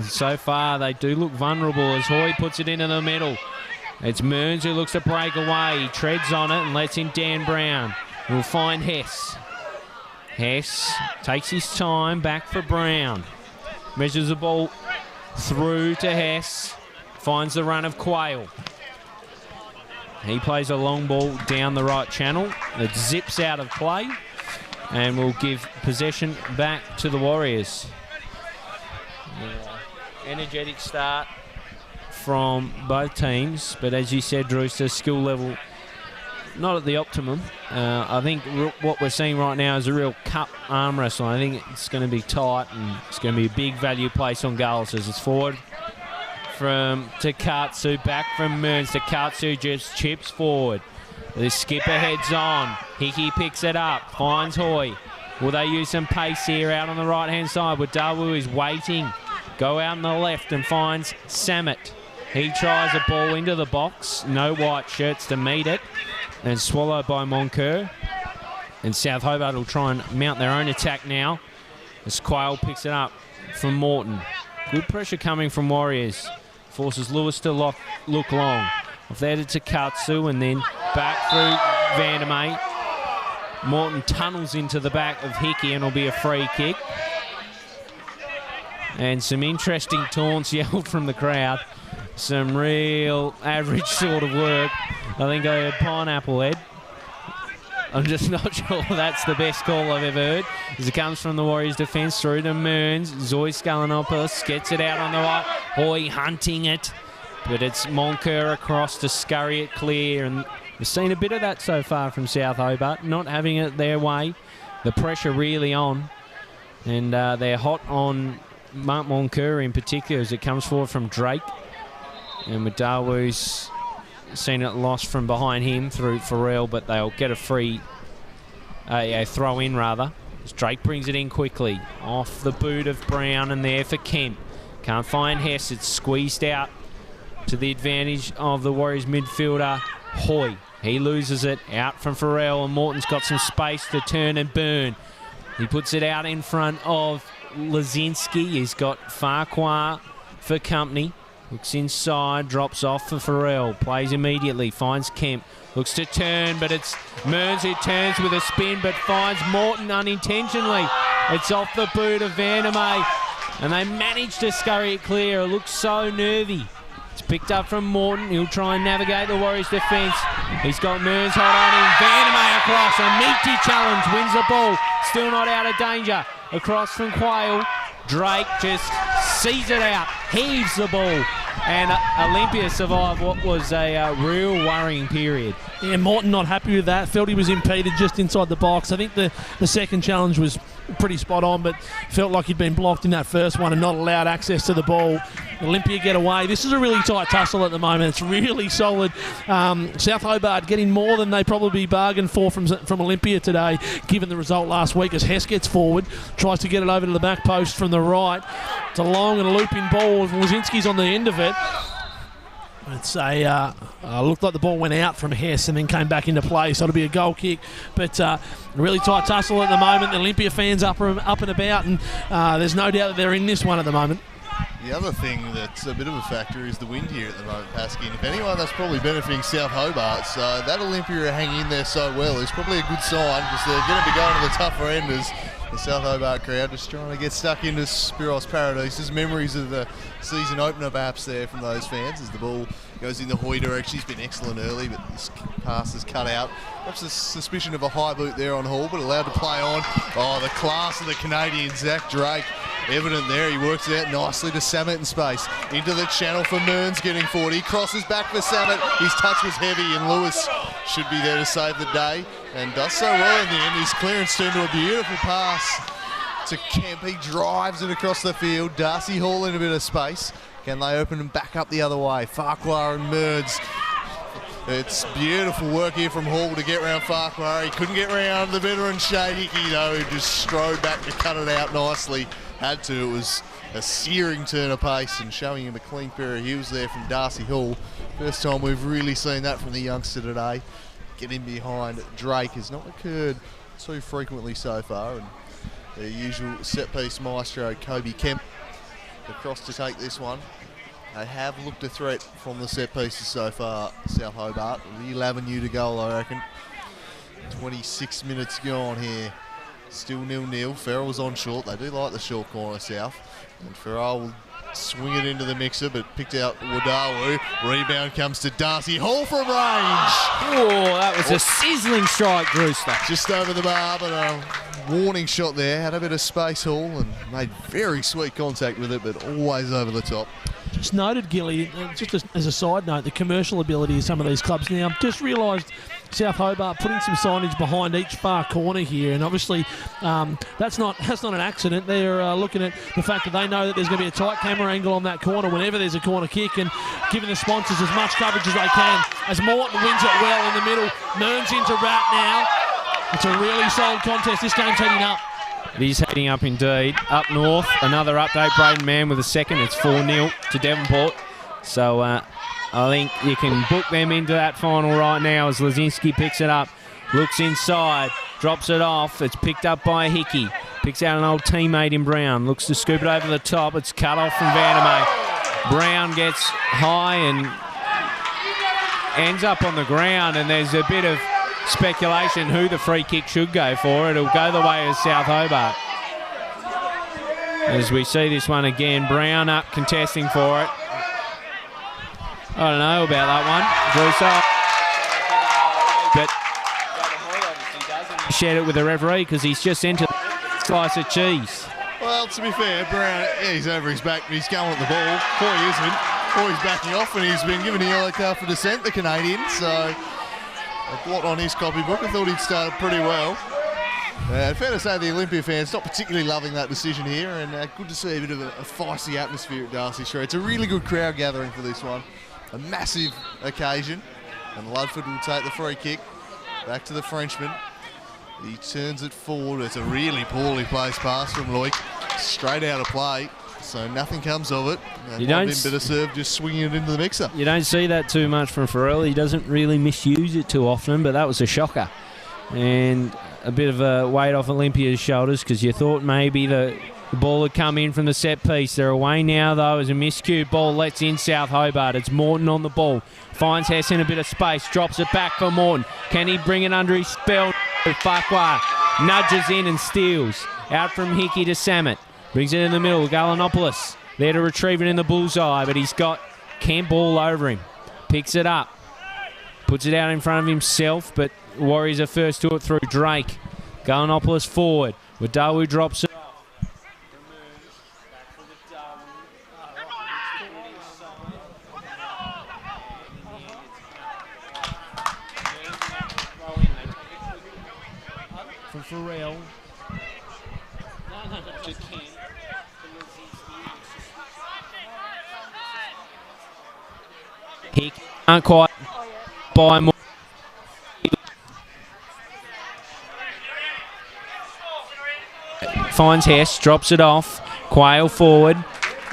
So far, they do look vulnerable as Hoy puts it into the middle. It's Mearns who looks to break away. He treads on it and lets in Dan Brown. We'll find Hess. Hess takes his time, back for Brown. Measures the ball through to Hess. Finds the run of Quayle. He plays a long ball down the right channel. It zips out of play and will give possession back to the Warriors. Energetic start from both teams, but as you said, Drewster, skill level not at the optimum. I think what we're seeing right now is a real cup arm wrestle. I think it's going to be tight, and it's going to be a big value place on goals as it's forward from Takatsu, back from Mearns. Takatsu just chips forward. The skipper heads on. Hickey picks it up, finds Hoy. Will they use some pace here out on the right-hand side? Wadawu is waiting. Go out on the left and finds Samet. He tries a ball into the box. No white shirts to meet it. And swallowed by Moncur. And South Hobart will try and mount their own attack now as Quayle picks it up from Morton. Good pressure coming from Warriors. Forces Lewis to look long. Off there to Takatsu and then back through Van der May. Morton tunnels into the back of Hickey and it'll be a free kick. And some interesting taunts yelled from the crowd. Some real average sort of work. I think I heard Pineapple Head. I'm just not sure that's the best call I've ever heard. As it comes from the Warriors defence through to Mearns. Zoe Scalanopoulos gets it out on the right. Hoy hunting it. But it's Moncur across to scurry it clear. And we've seen a bit of that so far from South Hobart. Not having it their way. The pressure really on. And they're hot on Mark Moncur in particular as it comes forward from Drake. And Madawu's seen it lost from behind him through Farrell, but they'll get a free, a throw in rather. As Drake brings it in quickly. Off the boot of Brown and there for Kemp. Can't find Hess. It's squeezed out to the advantage of the Warriors midfielder, Hoy. He loses it out from Farrell, and Morton's got some space to turn and burn. He puts it out in front of Leszczynski. He's got Farquhar for company. Looks inside, drops off for Farrell. Plays immediately, finds Kemp. Looks to turn, but it's Mearns who turns with a spin, but finds Morton unintentionally. It's off the boot of Vandermeer, and they manage to scurry it clear. It looks so nervy. It's picked up from Morton. He'll try and navigate the Warriors' defence. He's got Mearns hold on him. Vandermeer across. A meaty challenge. Wins the ball. Still not out of danger. Across from Quayle. Drake just sees it out. Heaves the ball. And Olympia survived what was a real worrying period. Yeah, Morton not happy with that. Felt he was impeded just inside the box. I think the second challenge was pretty spot on, but felt like he'd been blocked in that first one and not allowed access to the ball. Olympia get away. This is a really tight tussle at the moment. It's really solid. South Hobart getting more than they probably bargained for from Olympia today, given the result last week, as Hess gets forward, tries to get it over to the back post from the right. It's a long and looping ball. Leszczynski's on the end of it. It's looked like the ball went out from Hess and then came back into play, so it'll be a goal kick. But a really tight tussle at the moment. The Olympia fans up and about, and there's no doubt that they're in this one at the moment. The other thing that's a bit of a factor is the wind here at the moment, Pasky. And if anyone, that's probably benefiting South Hobart. So that Olympia hanging in there so well is probably a good sign, because they're going to be going to the tougher end as the South Hobart crowd just trying to get stuck into Spiros Paradise. There's memories of the season opener perhaps there from those fans as the ball goes in the Hoy direction. He's been excellent early, but this pass is cut out. Perhaps a suspicion of a high boot there on Hall, but allowed to play on. Oh, the class of the Canadian, Zach Drake. Evident there, he works it out nicely to Samet in space. Into the channel for Mearns getting forward. He crosses back for Samet. His touch was heavy, and Lewis should be there to save the day, and does so well in the end. His clearance turned to a beautiful pass to Kemp. He drives it across the field. Darcy Hall in a bit of space. Can they open and back up the other way? Farquhar and Mearns. It's beautiful work here from Hall to get round Farquhar. He couldn't get round the veteran Shade Hickey though, who just strode back to cut it out nicely. Had to. It was a searing turn of pace and showing him a clean pair of heels there from Darcy Hall. First time we've really seen that from the youngster today. Getting behind Drake has not occurred too frequently so far. And the usual set-piece maestro, Kobe Kemp, across to take this one. They have looked a threat from the set pieces so far, South Hobart. Real avenue to goal, I reckon. 26 minutes gone here. Still 0-0. Farrell's on short. They do like the short corner, South. And Farrell will swing it into the mixer, but picked out Wadawu. Rebound comes to Darcy Hall from range. Oh, that was a sizzling strike, Brewster. Just over the bar, but a warning shot there. Had a bit of space, Hall, and made very sweet contact with it, but always over the top. Just noted, Gilly, just as a side note, the commercial ability of some of these clubs now. I've just realised South Hobart putting some signage behind each far corner here, and obviously that's not an accident. They're looking at the fact that they know that there's going to be a tight camera angle on that corner whenever there's a corner kick, and giving the sponsors as much coverage as they can. As Morton wins it well in the middle, Mearns into Rat now. It's a really solid contest. This game's heading up. It is heading up indeed. Up north, another update. Braden Mann with a second. It's 4-0 to Devonport. So I think you can book them into that final right now as Leszczynski picks it up. Looks inside, drops it off. It's picked up by Hickey. Picks out an old teammate in Brown. Looks to scoop it over the top. It's cut off from Vandermeer. Brown gets high and ends up on the ground, and there's a bit of speculation who the free kick should go for. It'll go the way of South Hobart. As we see this one again, Brown up contesting for it. I don't know about that one, but shared it with the referee because he's just entered a slice of cheese. Well, to be fair, Brown, he's over his back, but he's going at the ball. Hoy isn't. Hoy's backing off, and he's been given a yellow card for dissent, the Canadian, so a blot on his copybook. I thought he'd started pretty well. Fair to say the Olympia fans not particularly loving that decision here, and good to see a bit of a feisty atmosphere at Darcy Street. It's a really good crowd gathering for this one. A massive occasion, and Ludford will take the free kick back to the Frenchman. He turns it forward. It's a really poorly placed pass from Loic. Straight out of play. So nothing comes of it. You don't bit of serve, just swinging it into the mixer. You don't see that too much from Farrell. He doesn't really misuse it too often, but that was a shocker. And a bit of a weight off Olympia's shoulders because you thought maybe the ball had come in from the set piece. They're away now, though, as a miscued ball lets in South Hobart. It's Morton on the ball. Finds Hess in a bit of space. Drops it back for Morton. Can he bring it under his spell? Farquhar nudges in and steals. Out from Hickey to Samet. Brings it in the middle. Galanopoulos there to retrieve it in the bullseye, but he's got Kemp all over him. Picks it up. Puts it out in front of himself, but Warriors are first to it through Drake. Galanopoulos forward. Wadawu drops it. From Farrell. To Kemp. He can't quite buy more. Finds Hess, drops it off. Quayle forward,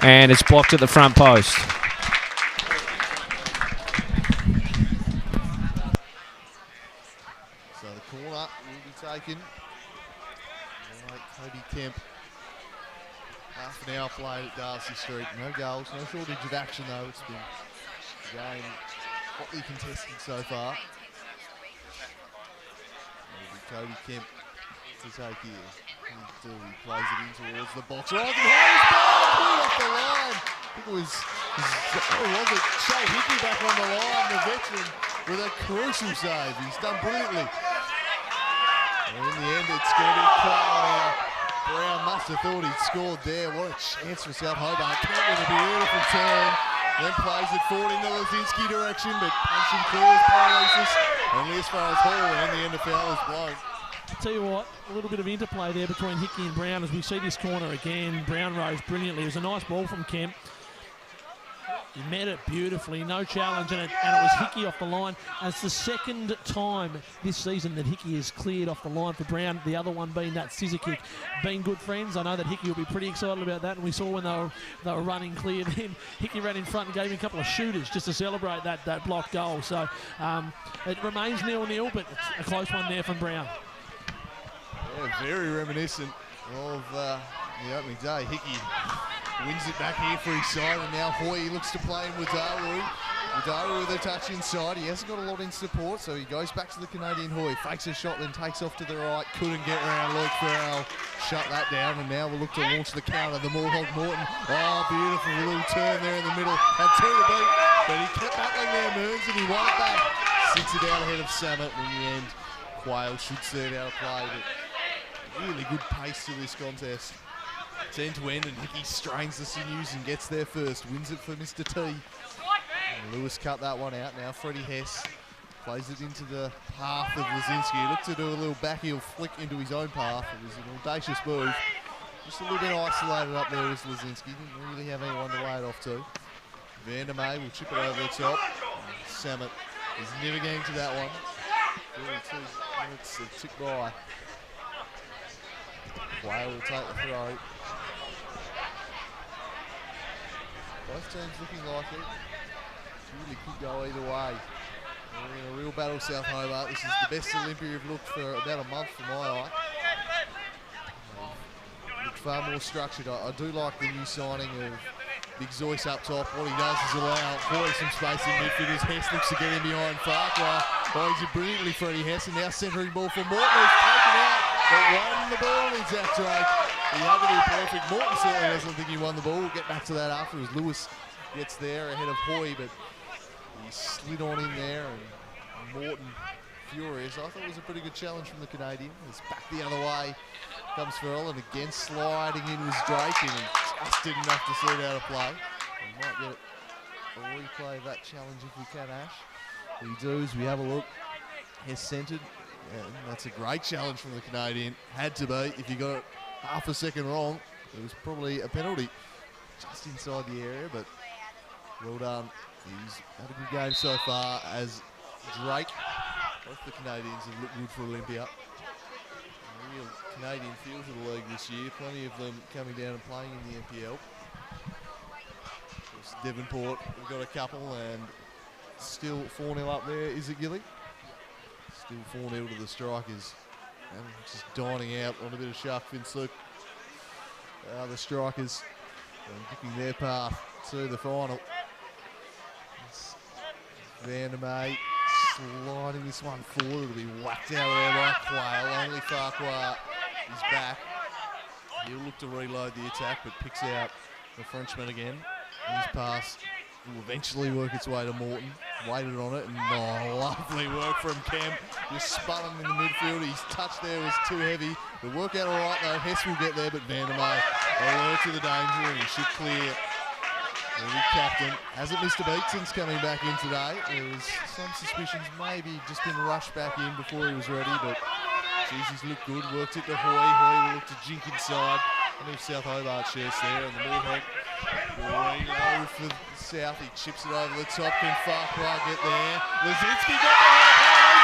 and it's blocked at the front post. So the corner will be taken. Cody Kemp. Half an hour played at Darcy Street. No goals, no shortage of action though. It's been a game hotly contested so far. Cody Kemp to take here. He plays it in towards the box. Right behind his ball, off the line. I think it was Shay Hickey back on the line, the veteran, with a crucial save. He's done brilliantly. And in the end, it's going to be Quayle. Brown must have thought he'd scored there. What a chance for South Hobart. Kemp with a beautiful turn. Then plays it forward in the Leszczynski direction, but punching clears paralysis. Only as far as Hall, and in the end, a foul is blown. Tell you what, a little bit of interplay there between Hickey and Brown as we see this corner again. Brown rose brilliantly. It was a nice ball from Kemp. He met it beautifully, no challenge, and it was Hickey off the line. And it's the second time this season that Hickey has cleared off the line for Brown, the other one being that scissor kick. Being good friends, I know that Hickey will be pretty excited about that, and we saw when they were running clear, then Hickey ran in front and gave him a couple of shooters just to celebrate that blocked goal. So it remains 0-0, but it's a close one there from Brown. Yeah, very reminiscent of the opening day. Hickey wins it back here for his side, and now Hoy looks to play in Wadawu. Wadawu with a touch inside. He hasn't got a lot in support, so he goes back to the Canadian Hoy. Fakes a shot, then takes off to the right. Couldn't get around Luke Farrell. Shut that down, and now we'll look to launch the counter. The Morhog Morton. Oh, beautiful little turn there in the middle. Had two to beat, but he kept battling there, Mearns, and he won it back. Sits it out ahead of Samet. In the end, Quayle should serve out of play, but really good pace to this contest. It's end to end, and Hickey strains the sinews and gets there first. Wins it for Mr. T. And Lewis cut that one out. Now Freddie Hess plays it into the path of Leszczynski. He looked to do a little backheel flick into his own path. It was an audacious move. Just a little bit isolated up there was Leszczynski. Didn't really have anyone to lay it off to. Vandermeer will chip it over the top. Samet is never getting to that one. 32 minutes to tick by. Quayle will take the throw. Both teams looking like it. Really could go either way. We're in a real battle, South Hobart. This is the best Olympia you've looked for about a month from my eye. Looked far more structured. I do like the new signing of Big Zoyce up top. What he does is allow Hoy some space in midfield. Hess looks to get in behind Farquhar. Oh, he's brilliantly Freddie Hess, and now centering ball for Morton, who's taken out. But won the ball in Zach Drake. He had to be perfect. Morton certainly doesn't think he won the ball. We'll get back to that afterwards. Lewis gets there ahead of Hoy, but he slid on in there, and Morton furious. I thought it was a pretty good challenge from the Canadian. It's back the other way. Comes Farrell, and again sliding in was Drake, and he just did enough to see it out of play. We might get a replay of that challenge if we can, Ash. We do as we have a look. Hess centred. And that's a great challenge from the Canadian. Had to be. If you got it half a second wrong, it was probably a penalty. Just inside the area, but well done. He's had a good game so far as Drake. Both the Canadians have looked good for Olympia. Plenty of Canadian fields of the league this year. Plenty of them coming down and playing in the NPL. Devonport, we've got a couple, and still 4-0 up there, is it, Gilly? Still 4-0 to the Strikers. And just dining out on a bit of shark fin slip. The Strikers picking their path to the final. Vandermeer sliding this one forward. It'll be whacked out of there by Quayle. Only Farquhar is back. He'll look to reload the attack, but picks out the Frenchman again. His pass will eventually work its way to Morton. Waited on it, and lovely work from Kemp. Just spun him in the midfield. His touch there was too heavy. It'll work out all right though. Hess will get there, but Vandermeer alert to the danger, and he should clear. The captain hasn't missed a beat since coming back in today. There was some suspicions maybe just been rushed back in before he was ready, but geez, he's looked good. Worked it to Hoy. Hoy will look to jink inside. And if South Hobart shares there, and the Moorhead low for South. He chips it over the top. Can Farquhar get there? Leszczynski got the hole.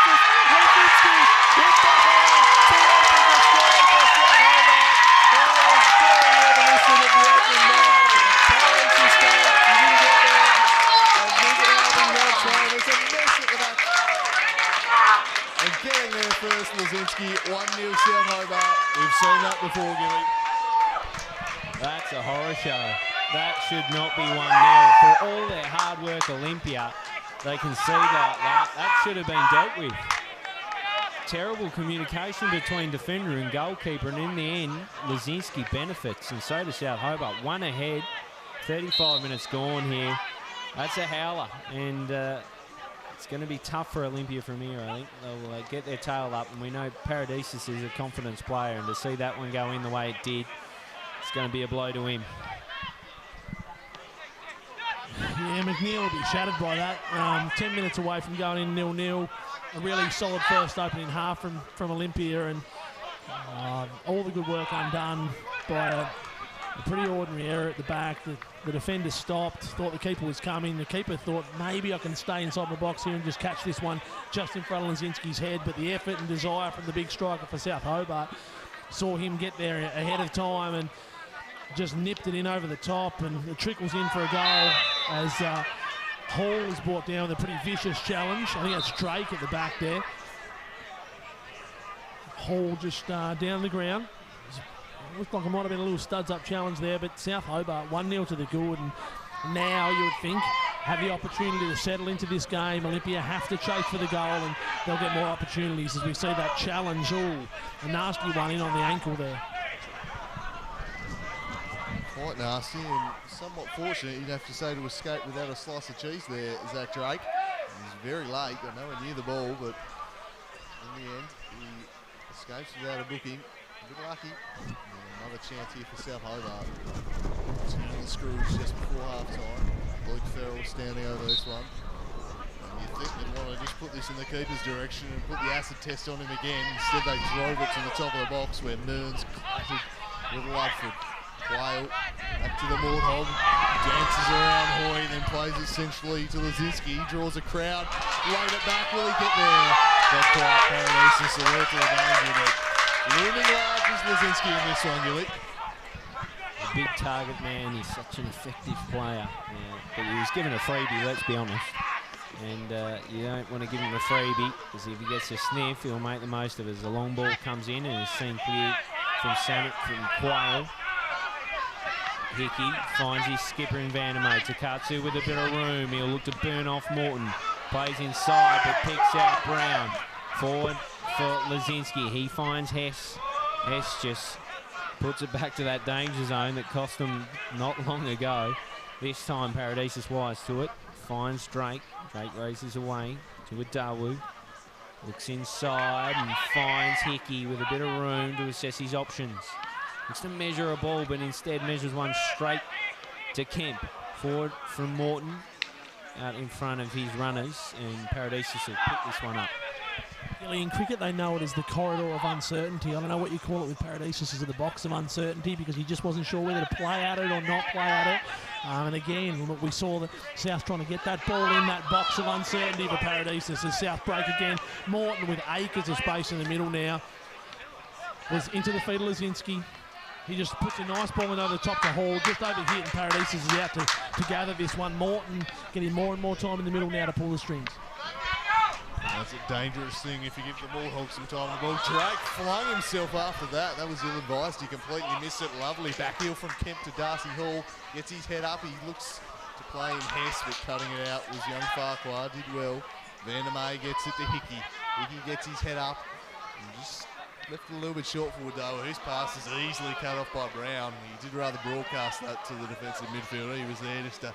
Leszczynski hit the hole to open the score for South Hobart. That was very reminiscent of the opening night. There's a mess at the back. And getting there first, Leszczynski, 1-0 South Hobart. We've seen that before, Gilly. That's a horror show. That should not be 1-0. For all their hard work, Olympia, they can see that should have been dealt with. Terrible communication between defender and goalkeeper, and in the end, Leszczynski benefits, and so does South Hobart. One ahead, 35 minutes gone here. That's a howler, and it's going to be tough for Olympia from here, I think. They'll get their tail up, and we know Paradisus is a confidence player, and to see that one go in the way it did, it's going to be a blow to him. Yeah, McNeil will be shattered by that. 10 minutes away from going in 0-0. A really solid first opening half from Olympia, and all the good work undone by a pretty ordinary error at the back. The defender stopped, thought the keeper was coming. The keeper thought maybe I can stay inside my box here and just catch this one just in front of Leszczynski's head, but the effort and desire from the big striker for South Hobart saw him get there ahead of time and just nipped it in over the top, and it trickles in for a goal as Hall is brought down with a pretty vicious challenge. I think that's Drake at the back there. Hall just down the ground. Looked like it might have been a little studs-up challenge there, but South Hobart 1-0 to the good, and now you would think have the opportunity to settle into this game. Olympia have to chase for the goal, and they'll get more opportunities as we see that challenge. Ooh, a nasty one in on the ankle there. Quite nasty and somewhat fortunate, you'd have to say, to escape without a slice of cheese there, Zach Drake. He's very late, got nowhere near the ball, but in the end, he escapes without a booking. A bit lucky. And another chance here for South Hobart. Turning the screws just before half-time. Luke Farrell standing over this one. And you think they'd want to just put this in the keeper's direction and put the acid test on him again. Instead, they drove it to the top of the box where Mearns clattered with Ludford. Quayle back to the Morthog, dances around Hoy, then plays it centrally to Leszczynski, draws a crowd, load it back, will he get there? Not quite. Paradisus alert to the danger, but looming large is Leszczynski in this one, Gilly. A big target man, he's such an effective player, but he was given a freebie, let's be honest. And you don't want to give him a freebie, because if he gets a sniff, he'll make the most of it. As the long ball comes in and is seen clear from Quayle. Hickey finds his skipper in Vandermeer. Takatsu with a bit of room. He'll look to burn off Morton. Plays inside but picks out Brown. Forward for Leszczynski. He finds Hess. Hess just puts it back to that danger zone that cost him not long ago. This time Paradisus wise to it. Finds Drake. Drake races away to Adawu. Looks inside and finds Hickey with a bit of room to assess his options. Looks to measure a ball, but instead measures one straight to Kemp. Forward from Morton, out in front of his runners, and Paradisus will pick this one up. In cricket, they know it as the corridor of uncertainty. I don't know what you call it with Paradisus, is it the box of uncertainty, because he just wasn't sure whether to play at it or not play at it. And again, look, we saw that South trying to get that ball in that box of uncertainty for Paradisus as South break again. Morton with acres of space in the middle now. was into the feet of Leszczynski. He just puts a nice ball in over the top to Hall, just over here, and Paradises is out to gather this one. Morton getting more and more time in the middle now to pull the strings. That's a dangerous thing if you give the Bulldogs some time on the ball. Drake flung himself after that. That was ill-advised. He completely missed it. Lovely back heel from Kemp to Darcy Hall. Gets his head up. He looks to play in Hess, but cutting it out was young Farquhar. Did well. Vandermeer gets it to Hickey. Hickey gets his head up and just left it a little bit short for Waddell, whose pass is easily cut off by Brown. He did rather broadcast that to the defensive midfielder. He was there just to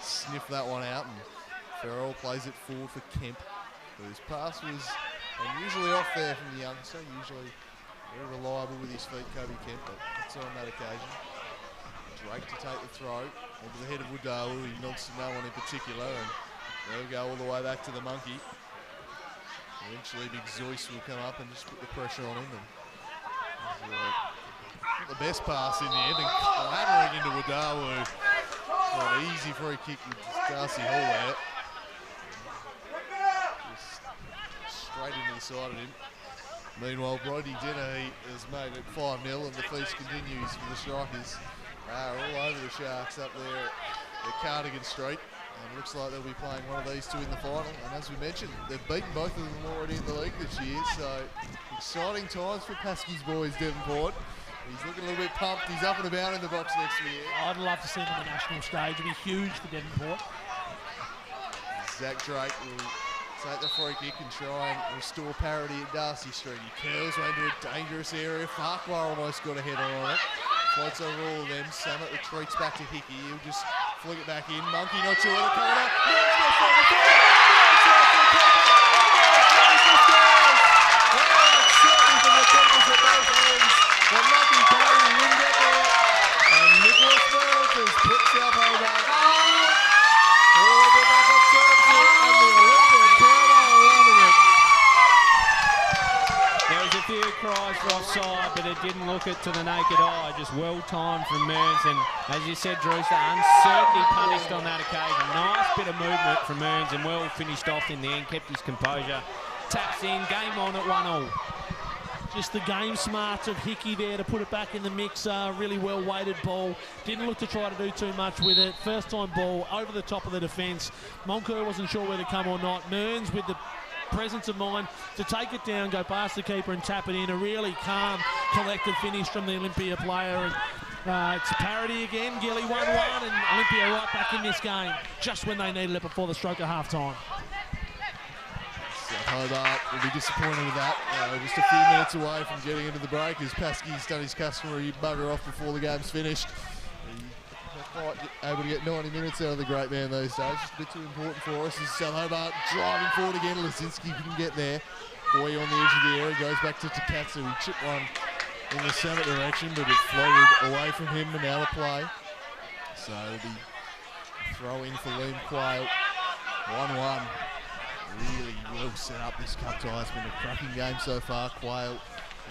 sniff that one out, and Farrell plays it forward for Kemp, whose pass was unusually off there from the youngster. Usually very reliable with his feet, Kobe Kemp, but it's on that occasion. Drake to take the throw onto the head of Waddell. He nods to no one in particular, and there we go all the way back to the monkey. Eventually Big Zeus will come up and just put the pressure on him. And the best pass in the end and clattering into Wadawu. An easy free kick with Darcy Hall there. Just straight into the side of him. Meanwhile, Brody Dennehy has made it 5-0 and the feast continues for the Strikers. All over the Sharks up there at Cardigan Street. And it looks like they'll be playing one of these two in the final. And as we mentioned, they've beaten both of them already in the league this year. So exciting times for Paskey's boys, Devonport. He's looking a little bit pumped. He's up and about in the box next year. I'd love to see him on the national stage. It'd be huge for Devonport. Zach Drake will take the free kick and try and restore parity at Darcy Street. He curls into a dangerous area. Farquhar almost got a header on it. Floats over all of them. Samet retreats back to Hickey. He'll just flick it back in. Monkey not sure where they're coming up. Certainly from the keepers at both ends. The Monkey came, he wouldn't get there. And Nicholas Mearns has put South Hobart all the way back on terms here, and the Olympia crowd are loving it. There was a few cries for offside, but it didn't look it to the naked eye. Just well timed from Mearns, and as you said, Drewster, uncertainty punished on that occasion. Nice bit of movement from Mearns, and well finished off in the end. Kept his composure. Taps in, game on at 1-1. Just the game smarts of Hickey there to put it back in the mix. Really well weighted ball. Didn't look to try to do too much with it. First time ball over the top of the defence. Moncur wasn't sure whether to come or not. Mearns with the presence of mind to take it down, go past the keeper and tap it in. A really calm, collected finish from the Olympia player. And it's parity again. Gilly 1-1 and Olympia right back in this game just when they needed it before the stroke of half time. Hobart will be disappointed with that. Just a few minutes away from getting into the break as Paskey's done his customary bugger off before the game's finished. He's not quite able to get 90 minutes out of the great man these days. Just a bit too important for us. As South Hobart driving forward again. Leszczynski couldn't get there. Boy on the edge of the area. Goes back to Takatsu. He chipped one in the Samet direction, but it floated away from him and out of play. So it'll be a throw in for Liam Quayle. 1-1. Really well set up this cup tie. It's been a cracking game so far. Quayle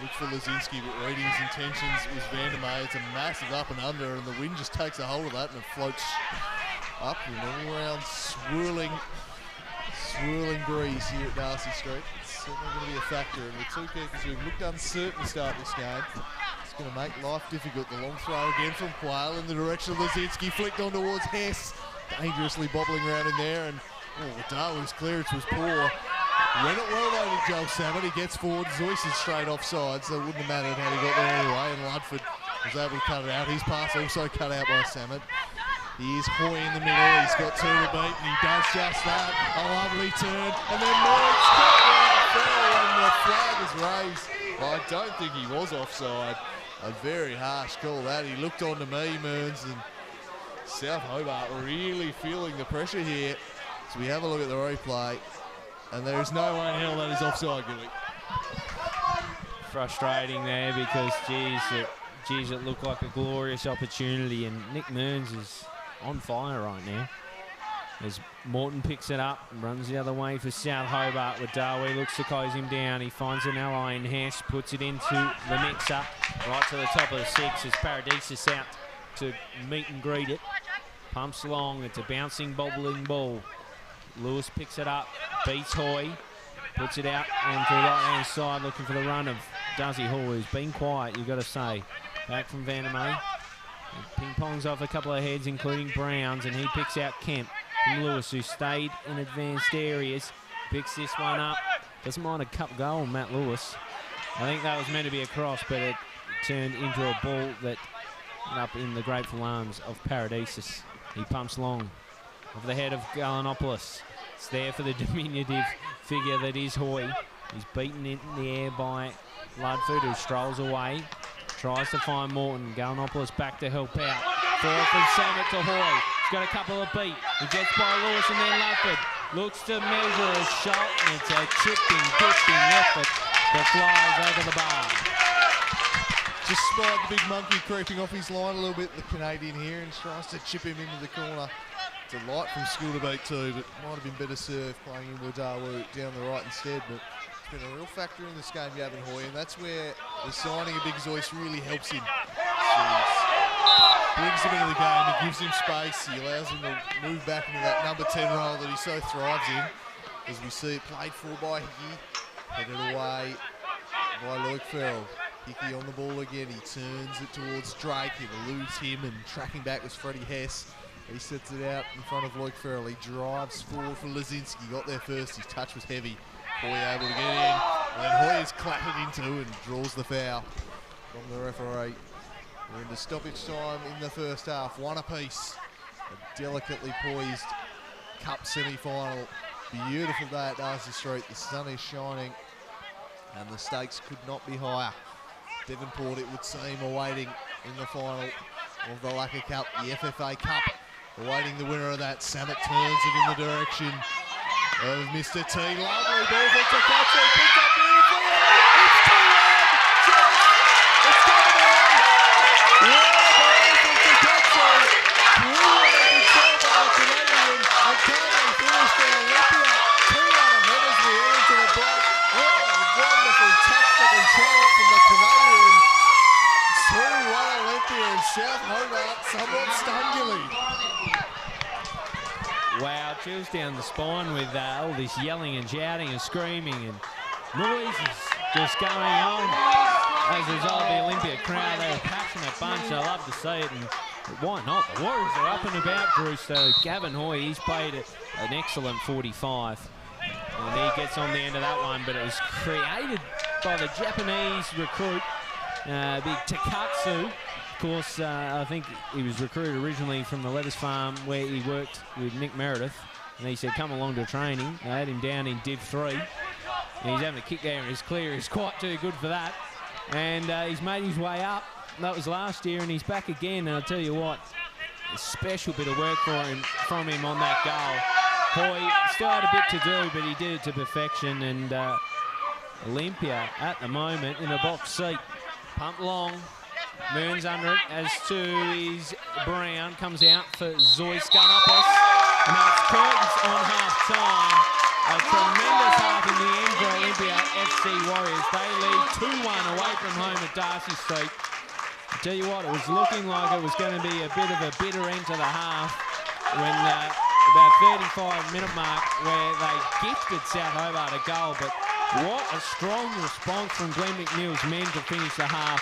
looked for Leszczynski, but reading his intentions was Vandermeer. It's a massive up and under, and the wind just takes a hold of that and it floats up in an all-round swirling breeze here at Darcy Street. It's certainly going to be a factor, and the two keepers who've looked uncertain to start this game, it's going to make life difficult. The long throw again from Quayle in the direction of Leszczynski, flicked on towards Hess, dangerously bobbling around in there, and Darwin's clearance was poor. Went it well though to Joel Samet. He gets forward. Zeus is straight offside, so it wouldn't have mattered how he got there anyway. And Ludford was able to cut it out. His pass also cut out by Samet. Here's Hoy in the middle. He's got two to beat, and he does just that. A lovely turn, and then Mearns cut out fair, and the flag is raised. I don't think he was offside. A very harsh call that. He looked on to me, Mearns, and South Hobart really feeling the pressure here. So we have a look at the replay, and there is no way in hell that is offside, Gilly. Frustrating there because, geez, it looked like a glorious opportunity, and Nick Mearns is on fire right now. As Morton picks it up and runs the other way for South Hobart, with Darwin looks to close him down. He finds an ally in Hess, puts it into the mix-up, right to the top of the six as Paradises out to meet and greet it. Pumps along, it's a bouncing, bobbling ball. Lewis picks it up, beats Hoy, puts it out onto the right-hand side looking for the run of Darcy Hall, who's been quiet, you've got to say. Back from Vandermeer. Ping-pongs off a couple of heads, including Browns, and he picks out Kemp from Lewis, who stayed in advanced areas. Picks this one up. Doesn't mind a cup goal, Matt Lewis. I think that was meant to be a cross, but it turned into a ball that went up in the grateful arms of Paradisus. He pumps long over the head of Galanopoulos. It's there for the diminutive figure that is Hoy. He's beaten in the air by Ludford, who strolls away. Tries to find Morton. Galanopoulos back to help out. Forward from Samet to Hoy. He's got a couple of beat. He gets by Lewis and then Ludford. Looks to measure a shot, and it's a chipping, dipping effort that flies over the bar. Just spied the big monkey creeping off his line a little bit, the Canadian here, and tries to chip him into the corner. It's a light from school debate too, but might have been better served playing in Wadawu down the right instead. But it's been a real factor in this game, Gavin Hoy, and that's where the signing of Big Zoyce really helps him. Brings him into the game, he gives him space, he allows him to move back into that number 10 role that he so thrives in. As we see it played for by Hickey, headed away by Loic Farrell. Hickey on the ball again, he turns it towards Drake, it eludes him, and tracking back was Freddie Hess. He sets it out in front of Loic Farrell. He drives forward for Leszczynski, got there first, his touch was heavy. Hoy able to get in, and then Hoy is clattered into and draws the foul from the referee. We're into stoppage time in the first half, one apiece. A delicately poised cup semi-final. Beautiful day at Darcy Street, the sun is shining and the stakes could not be higher. Devonport, it would seem, awaiting in the final of the Laka Cup, the FFA Cup. Awaiting the winner of that. Samet turns it in the direction of Mr. T. Lovely ball for Takatsu, picked up beautifully. It's 2-1. It's coming in. What a ball for Takatsu. Brilliant control by the Canadian. And Canadian finished their Olympia 2-1 ahead as we head into the break. What a wonderful touch to control it from the Canadian. 2-1 Olympia in South Hobart, somewhat stunningly. Wow, chills down the spine with all this yelling and shouting and screaming and noises just going on. As a result of the Olympia crowd, they're a passionate bunch. I love to see it, and why not? The Warriors are up and about, Drew. So Gavin Hoy, he's played an excellent 45. And he gets on the end of that one, but it was created by the Japanese recruit, big Takatsu. Of course, I think he was recruited originally from the lettuce farm where he worked with Nick Meredith. And he said, come along to training. They had him down in Div 3. And he's having a kick there and he's clear. He's quite too good for that. And he's made his way up. That was last year and he's back again. And I'll tell you what, a special bit of work from him on that goal. Hoy still had a bit to do, but he did it to perfection. And Olympia at the moment in a box seat. Pump long. Mearns under it, as to his Brown, comes out for Zoyce Galanopoulos. And now it's curtains on half-time. A tremendous half in the end for Olympia FC Warriors. They lead 2-1 away from home at Darcy Street. I tell you what, it was looking like it was going to be a bit of a bitter end to the half when about 35-minute mark where they gifted South Hobart a goal. But what a strong response from Glenn McNeil's men to finish the half.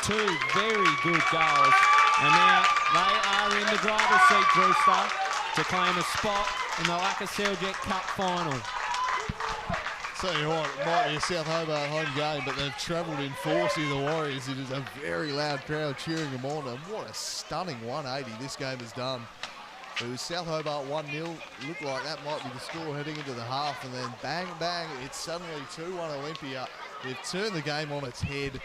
Two very good goals, and now they are in the driver's seat, Brewster, to claim a spot in the Lakoseljac Cup final. Tell you what, it might be a South Hobart home game, but they've travelled in force here, the Warriors. It is a very loud crowd cheering them on, and what a stunning 180 this game has done. It was South Hobart 1-0, looked like that might be the score heading into the half, and then bang, bang, it's suddenly 2-1 Olympia. They've turned the game on its head.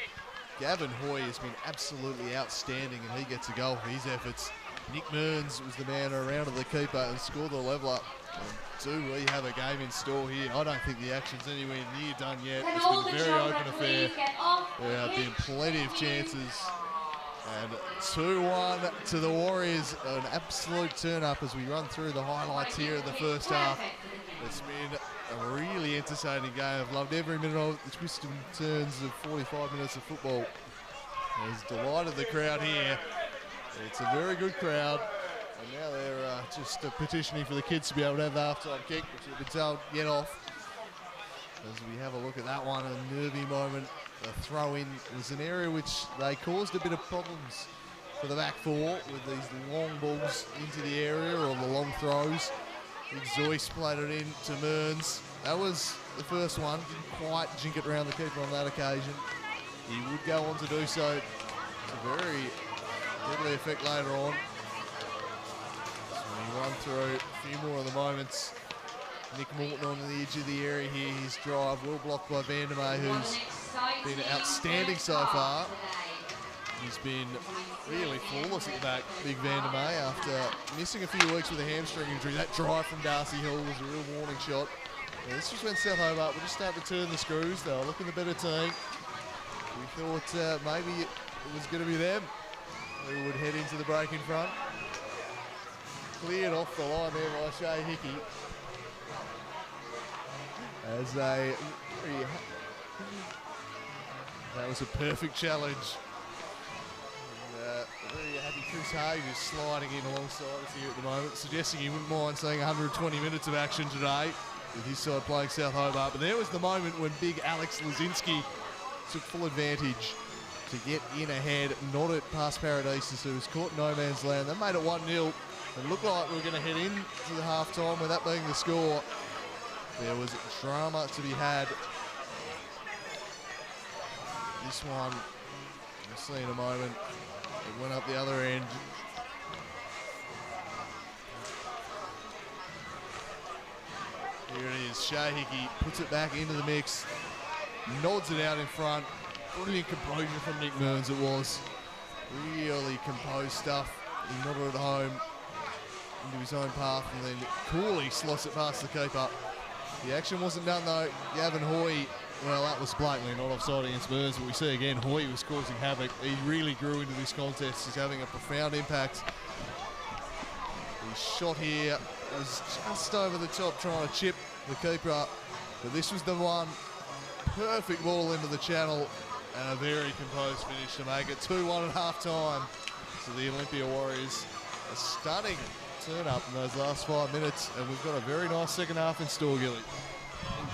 Gavin Hoy has been absolutely outstanding and he gets a goal for his efforts. Nick Mearns was the man around to the keeper and scored the leveller. Do we have a game in store here? I don't think the action's anywhere near done yet. It's been a very open affair. There have been plenty of chances. And 2-1 to the Warriors. An absolute turn-up as we run through the highlights here in the first half. It's been a really entertaining game. I've loved every minute of the twists and turns of 45 minutes of football. Has delighted the crowd here. It's a very good crowd. And now they're just petitioning for the kids to be able to have the half-time kick, which they've been told, get off. As we have a look at that one, a nervy moment. The throw-in was an area which they caused a bit of problems for the back four with these long balls into the area or the long throws. Big Zoyce played it in to Mearns. That was the first one. Didn't quite jink it around the keeper on that occasion. He would go on to do so to very deadly effect later on. So we run through a few more of the moments. Nick Morton on the edge of the area here. His drive well blocked by Vandermeer, who's been outstanding so far. He's been really flawless at the back, Big Vandermeer, after missing a few weeks with a hamstring injury. That drive from Darcy Hill was a real warning shot. Yeah, this was when South Hobart were just starting to turn the screws. They were looking the better team. We thought maybe it was going to be them who would head into the break in front. Cleared off the line there by Shea Hickey. As that was a perfect challenge. Very happy Chris Hay just sliding in alongside us here at the moment, suggesting he wouldn't mind seeing 120 minutes of action today with his side playing South Hobart. But there was the moment when big Alex Leszczynski took full advantage to get in ahead, not it past Paradisus, who was caught in no man's land. They made it 1-0. It looked like we were going to head into the half-time with that being the score. There was drama to be had. This one, we'll see in a moment. It went up the other end. Here it is. Shea Hickey puts it back into the mix. Nods it out in front. Brilliant composure from Nick Mearns it was. Really composed stuff. He nodded it home into his own path and then coolly slots it past the keeper. The action wasn't done though. Gavin Hoy, well, that was blatantly not offside against Mearns, but we see again Hoy was causing havoc. He really grew into this contest. He's having a profound impact. His shot here was just over the top trying to chip the keeper up, but this was the one. Perfect ball into the channel and a very composed finish to make it 2-1 at half-time. So the Olympia Warriors, a stunning turn up in those last 5 minutes, and we've got a very nice second half in store, Gilly.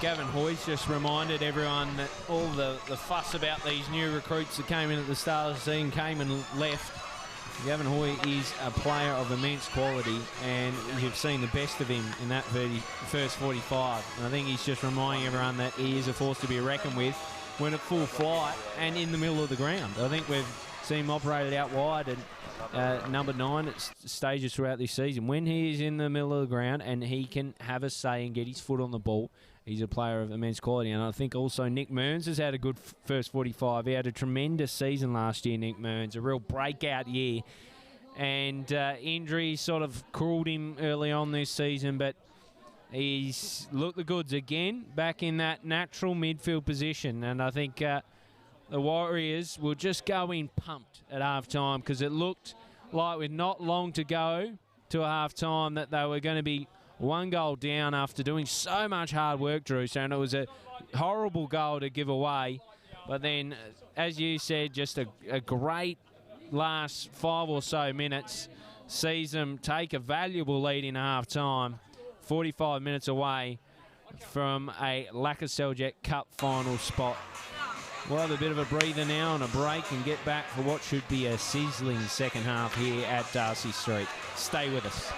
Gavin Hoy's just reminded everyone that all the fuss about these new recruits that came in at the start of the season came and left. Gavin Hoy is a player of immense quality, and you've seen the best of him in that first 45. And I think he's just reminding everyone that he is a force to be reckoned with when at full flight and in the middle of the ground. I think we've seen him operated out wide and number 9 at stages throughout this season. When he is in the middle of the ground and he can have a say and get his foot on the ball, he's a player of immense quality. And I think also Nick Mearns has had a good first 45. He had a tremendous season last year, Nick Mearns, a real breakout year. And injuries sort of cruelled him early on this season, but he's looked the goods again, back in that natural midfield position. And I think the Warriors will just go in pumped at half-time, because it looked like with not long to go to a half-time that they were going to be 1 goal down after doing so much hard work, Drew. So and it was a horrible goal to give away. But then, as you said, just a great last 5 or so minutes sees them take a valuable lead in half-time, 45 minutes away from a Lakoseljac Cup final spot. We'll have a bit of a breather now and a break and get back for what should be a sizzling second half here at Darcy Street. Stay with us.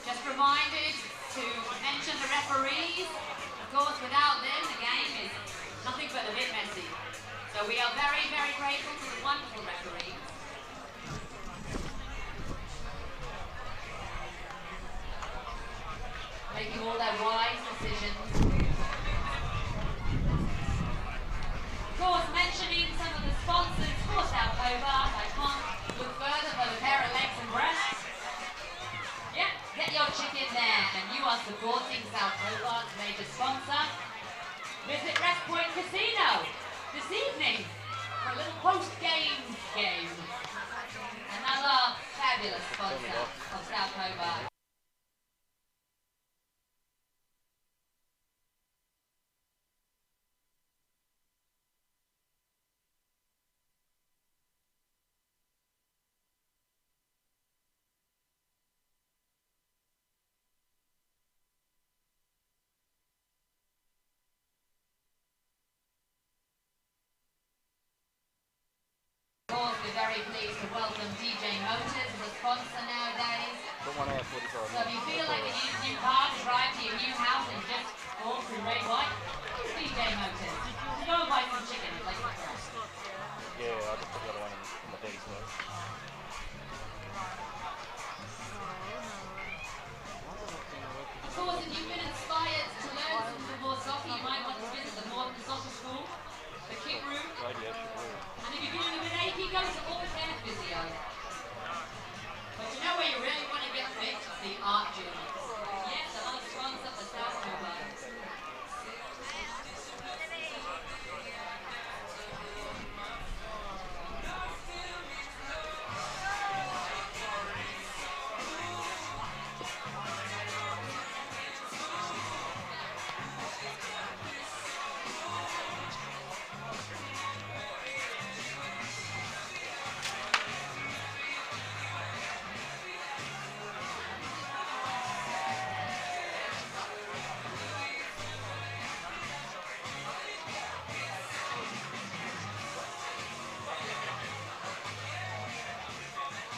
Just reminded to mention the referees. Of course, without them, the game is nothing but a bit messy. So we are very, very grateful to the wonderful referees. Making all their wise decisions. Of course, mentioning some of the sponsors for South Hobart. I can't look further for the pair of legs and breasts. Yeah, get your chicken there, and you are supporting South Hobart's major sponsor. Visit Rest Point Casino this evening for a little post-game game. Another fabulous sponsor of South Hobart. to welcome DJ Motors as a sponsor nowadays. So if you feel like you need a new car to drive to your new house and just fall through red white, use DJ Motors. So go and buy some chicken at Lake Forest. Yeah, I just put the other one in the base there. Of course, if you've been inspired to learn some more soccer, you might want to visit the Morton Soccer School, the kit room. Right, yeah, sure. And if you're feeling a bit achy, go to all care physio. But you know where you really want to get fit? The art gym. Yes, another sponsor for South Hobart.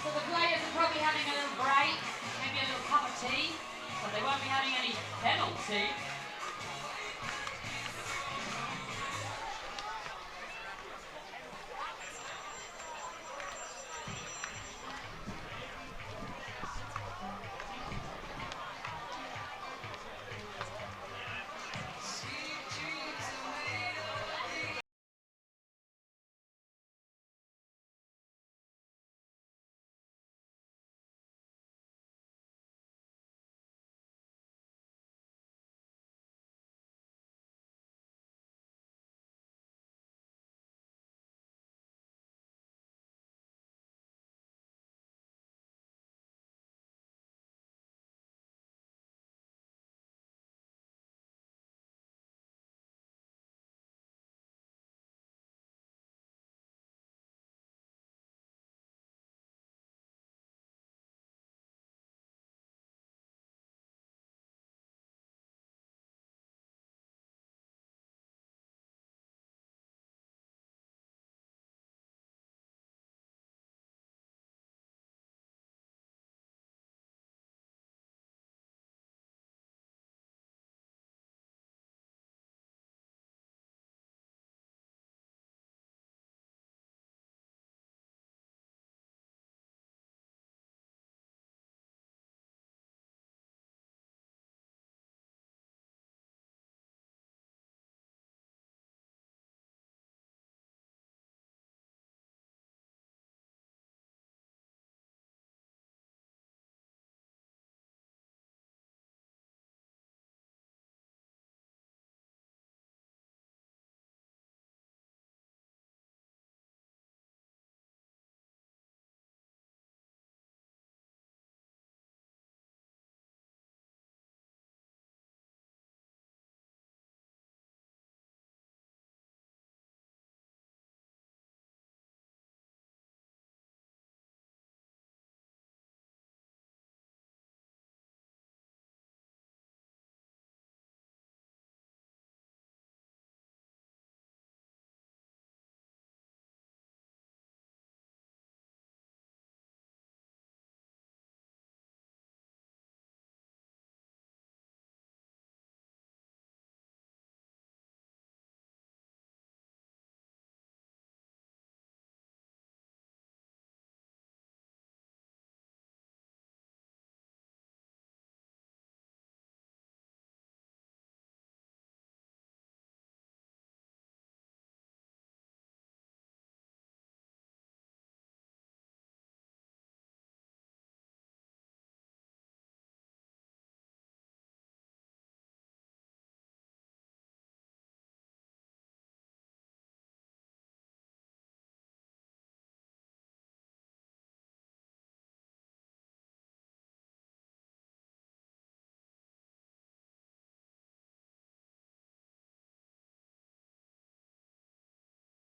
So the players are probably having a little break, maybe a little cup of tea, but they won't be having any penalty.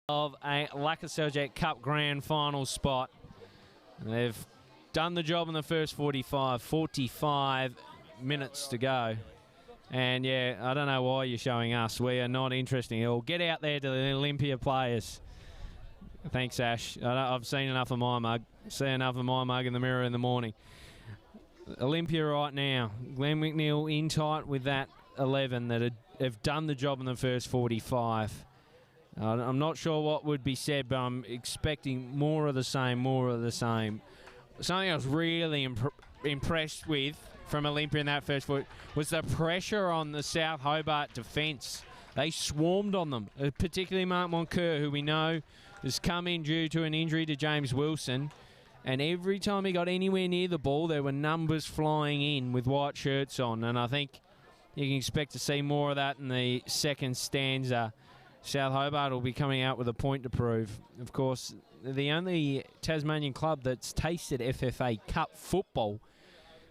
Of a Lakoseljac Cup Grand Final spot. They've done the job in the first 45 minutes to go. And yeah, I don't know why you're showing us. We are not interesting at all. Get out there to the Olympia players. Thanks, Ash. I've seen enough of my mug. See enough of my mug in the mirror in the morning. Olympia right now. Glenn McNeil in tight with that 11 that have done the job in the first 45. I'm not sure what would be said, but I'm expecting more of the same, more of the same. Something I was really impressed with from Olympia in that first foot was the pressure on the South Hobart defence. They swarmed on them, particularly Mark Moncur, who we know has come in due to an injury to James Wilson. And every time he got anywhere near the ball, there were numbers flying in with white shirts on. And I think you can expect to see more of that in the second stanza. South Hobart will be coming out with a point to prove. Of course, the only Tasmanian club that's tasted FFA Cup football.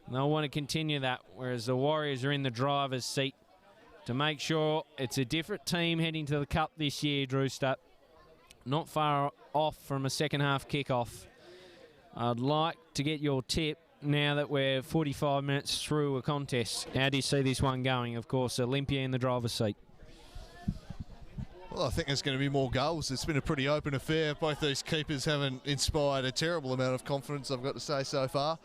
And they'll want to continue that, whereas the Warriors are in the driver's seat to make sure it's a different team heading to the Cup this year, Drewster. Not far off from a second half kickoff. I'd like to get your tip now that we're 45 minutes through a contest. How do you see this one going? Of course, Olympia in the driver's seat. Well, I think there's going to be more goals. It's been a pretty open affair. Both these keepers haven't inspired a terrible amount of confidence, I've got to say, so far.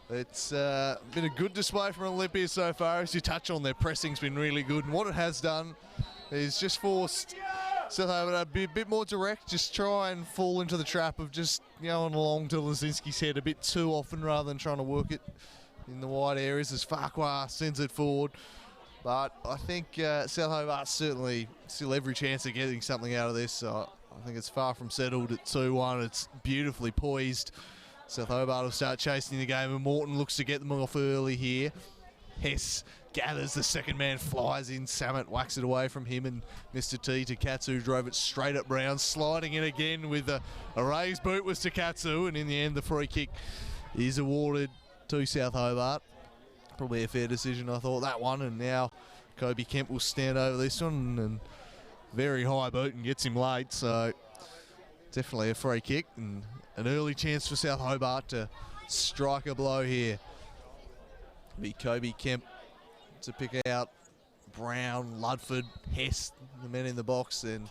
It's been a good display from Olympia so far. As you touch on, their pressing's been really good. And what it has done is just forced South Hobart to be a bit more direct, just try and fall into the trap of just going along to Leszczynski's head a bit too often rather than trying to work it in the wide areas as Farquhar sends it forward. But I think South Hobart certainly still every chance of getting something out of this. So I think it's far from settled at 2-1. It's beautifully poised. South Hobart will start chasing the game, and Morton looks to get them off early here. Hess gathers, the second man flies in. Samet whacks it away from him and Mr. T to Katsu, drove it straight at Brown, sliding it again with a raised boot was to Katsu, and in the end the free kick is awarded to South Hobart. Probably a fair decision, I thought, that one, and now Kobe Kemp will stand over this one, and very high boot and gets him late, so definitely a free kick and an early chance for South Hobart to strike a blow here. Be Kobe Kemp to pick out Brown, Ludford, Hess, the men in the box, and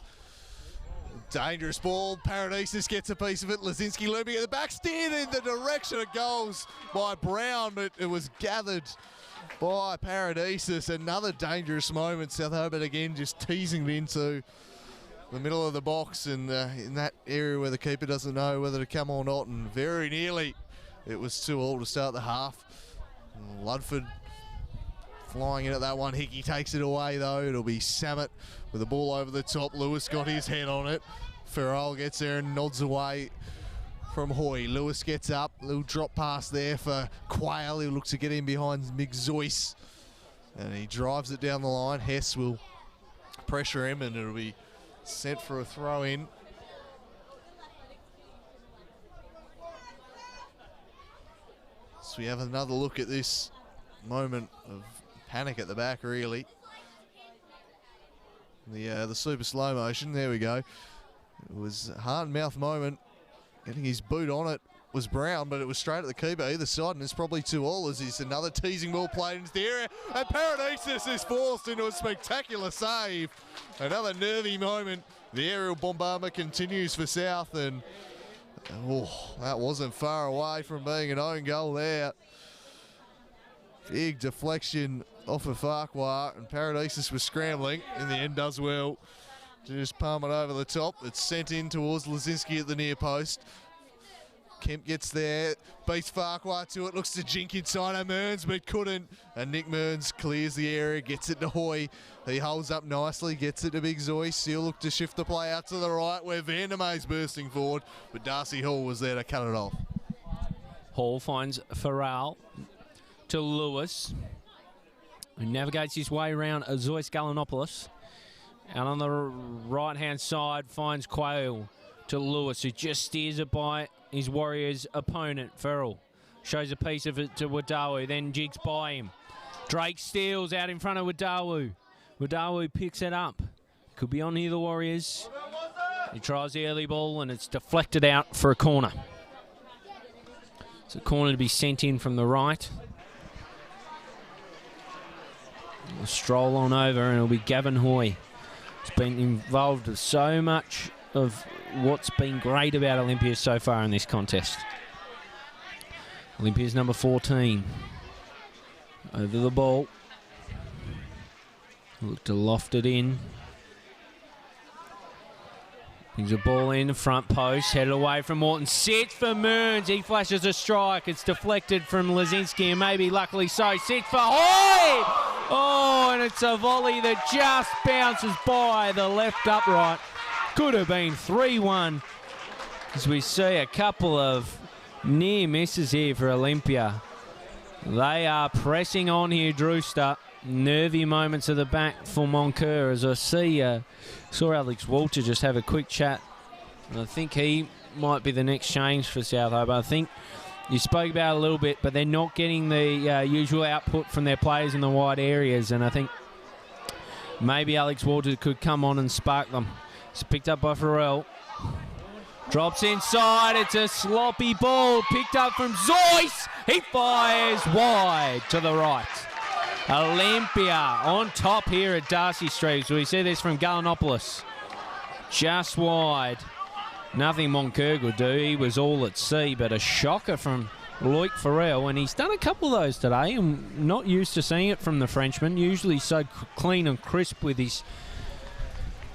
dangerous ball. Paradisus gets a piece of it. Leszczynski looming at the back, steered in the direction of goals by Brown, but it was gathered by Paradisus. Another dangerous moment. South Hobart again just teasing it into the middle of the box, and in that area where the keeper doesn't know whether to come or not, and very nearly it was 2-2 to start the half. Ludford flying in at that one. Hickey takes it away though. It'll be Samet with the ball over the top. Lewis got his head on it. Farrell gets there and nods away from Hoy. Lewis gets up. Little drop pass there for Quayle. He looks to get in behind Mick Zoyce, and he drives it down the line. Hess will pressure him, and it'll be sent for a throw in. So we have another look at this moment of panic at the back, really. The super slow motion, there we go. It was a heart and mouth moment. Getting his boot on it was Brown, but it was straight at the keeper either side, and it's probably 2-2 as he's another teasing ball played into the area, and Paradisus is forced into a spectacular save. Another nervy moment. The aerial bombardment continues for South, and that wasn't far away from being an own goal there. Big deflection off of Farquhar, and Paradisus was scrambling. In the end, does well to just palm it over the top. It's sent in towards Leszczynski at the near post. Kemp gets there, beats Farquhar to it, looks to jink inside of Mearns, but couldn't. And Nick Mearns clears the area, gets it to Hoy. He holds up nicely, gets it to Big Zoyce. He'll look to shift the play out to the right where Vandermeer's bursting forward, but Darcy Hall was there to cut it off. Hall finds Farrell to Lewis, who navigates his way around Zoyce Galanopoulos. Out on the right-hand side, finds Quayle to Lewis, who just steers it by his Warriors' opponent, Farrell. Shows a piece of it to Wadawu, then jigs by him. Drake steals out in front of Wadawu. Wadawu picks it up. Could be on here, the Warriors. He tries the early ball, and it's deflected out for a corner. It's a corner to be sent in from the right. We'll stroll on over, and it'll be Gavin Hoy. He's been involved with so much of what's been great about Olympia so far in this contest. Olympia's number 14. Over the ball. Look to loft it in. Brings the ball in the front post, headed away from Morton. Sits for Mearns. He flashes a strike. It's deflected from Leszczynski, and maybe luckily so. Sits for Hoy! Oh, and it's a volley that just bounces by the left upright. Could have been 3-1. As we see a couple of near misses here for Olympia. They are pressing on here, Drewster. Nervy moments at the back for Moncur, as I saw Alex Walter just have a quick chat. And I think he might be the next change for South Hobart. I think you spoke about it a little bit, but they're not getting the usual output from their players in the wide areas, and I think maybe Alex Walter could come on and spark them. It's picked up by Farrell. Drops inside. It's a sloppy ball picked up from Zoyce. He fires wide to the right. Olympia on top here at Darcy Street. So we see this from Gallinopoulos. Just wide. Nothing Moncur would do. He was all at sea, but a shocker from Loic Farrell, and he's done a couple of those today. I'm not used to seeing it from the Frenchman. Usually so clean and crisp with his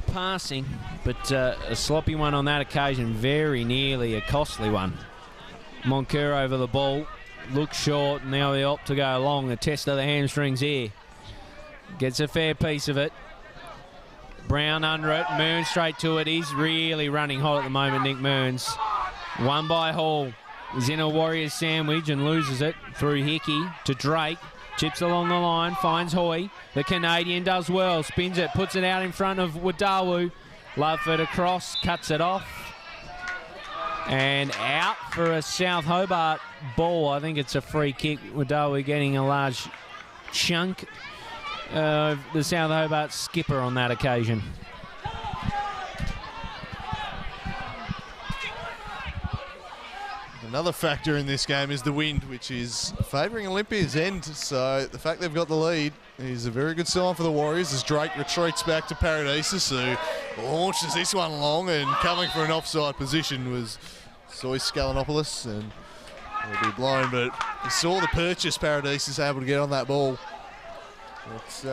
passing, but a sloppy one on that occasion. Very nearly a costly one. Moncur over the ball. Looks short, and now they opt to go long. The test of the hamstrings here. Gets a fair piece of it. Brown under it. Mearns straight to it. He's really running hot at the moment, Nick Mearns. One by Hall. He's in a Warriors sandwich and loses it through Hickey to Drake. Chips along the line, finds Hoy. The Canadian does well. Spins it, puts it out in front of Wadawu. Loveford across, cuts it off. And out for a South Hobart ball. I think it's a free kick. Wadawu getting a large chunk of the South Hobart skipper on that occasion. Another factor in this game is the wind, which is favouring Olympia's end. So the fact they've got the lead is a very good sign for the Warriors as Drake retreats back to Paradisus, who launches this one long, and coming for an offside position was Zoyce Gallinopoulos, and it'll be blown, but you saw the purchase Paradisus able to get on that ball. It's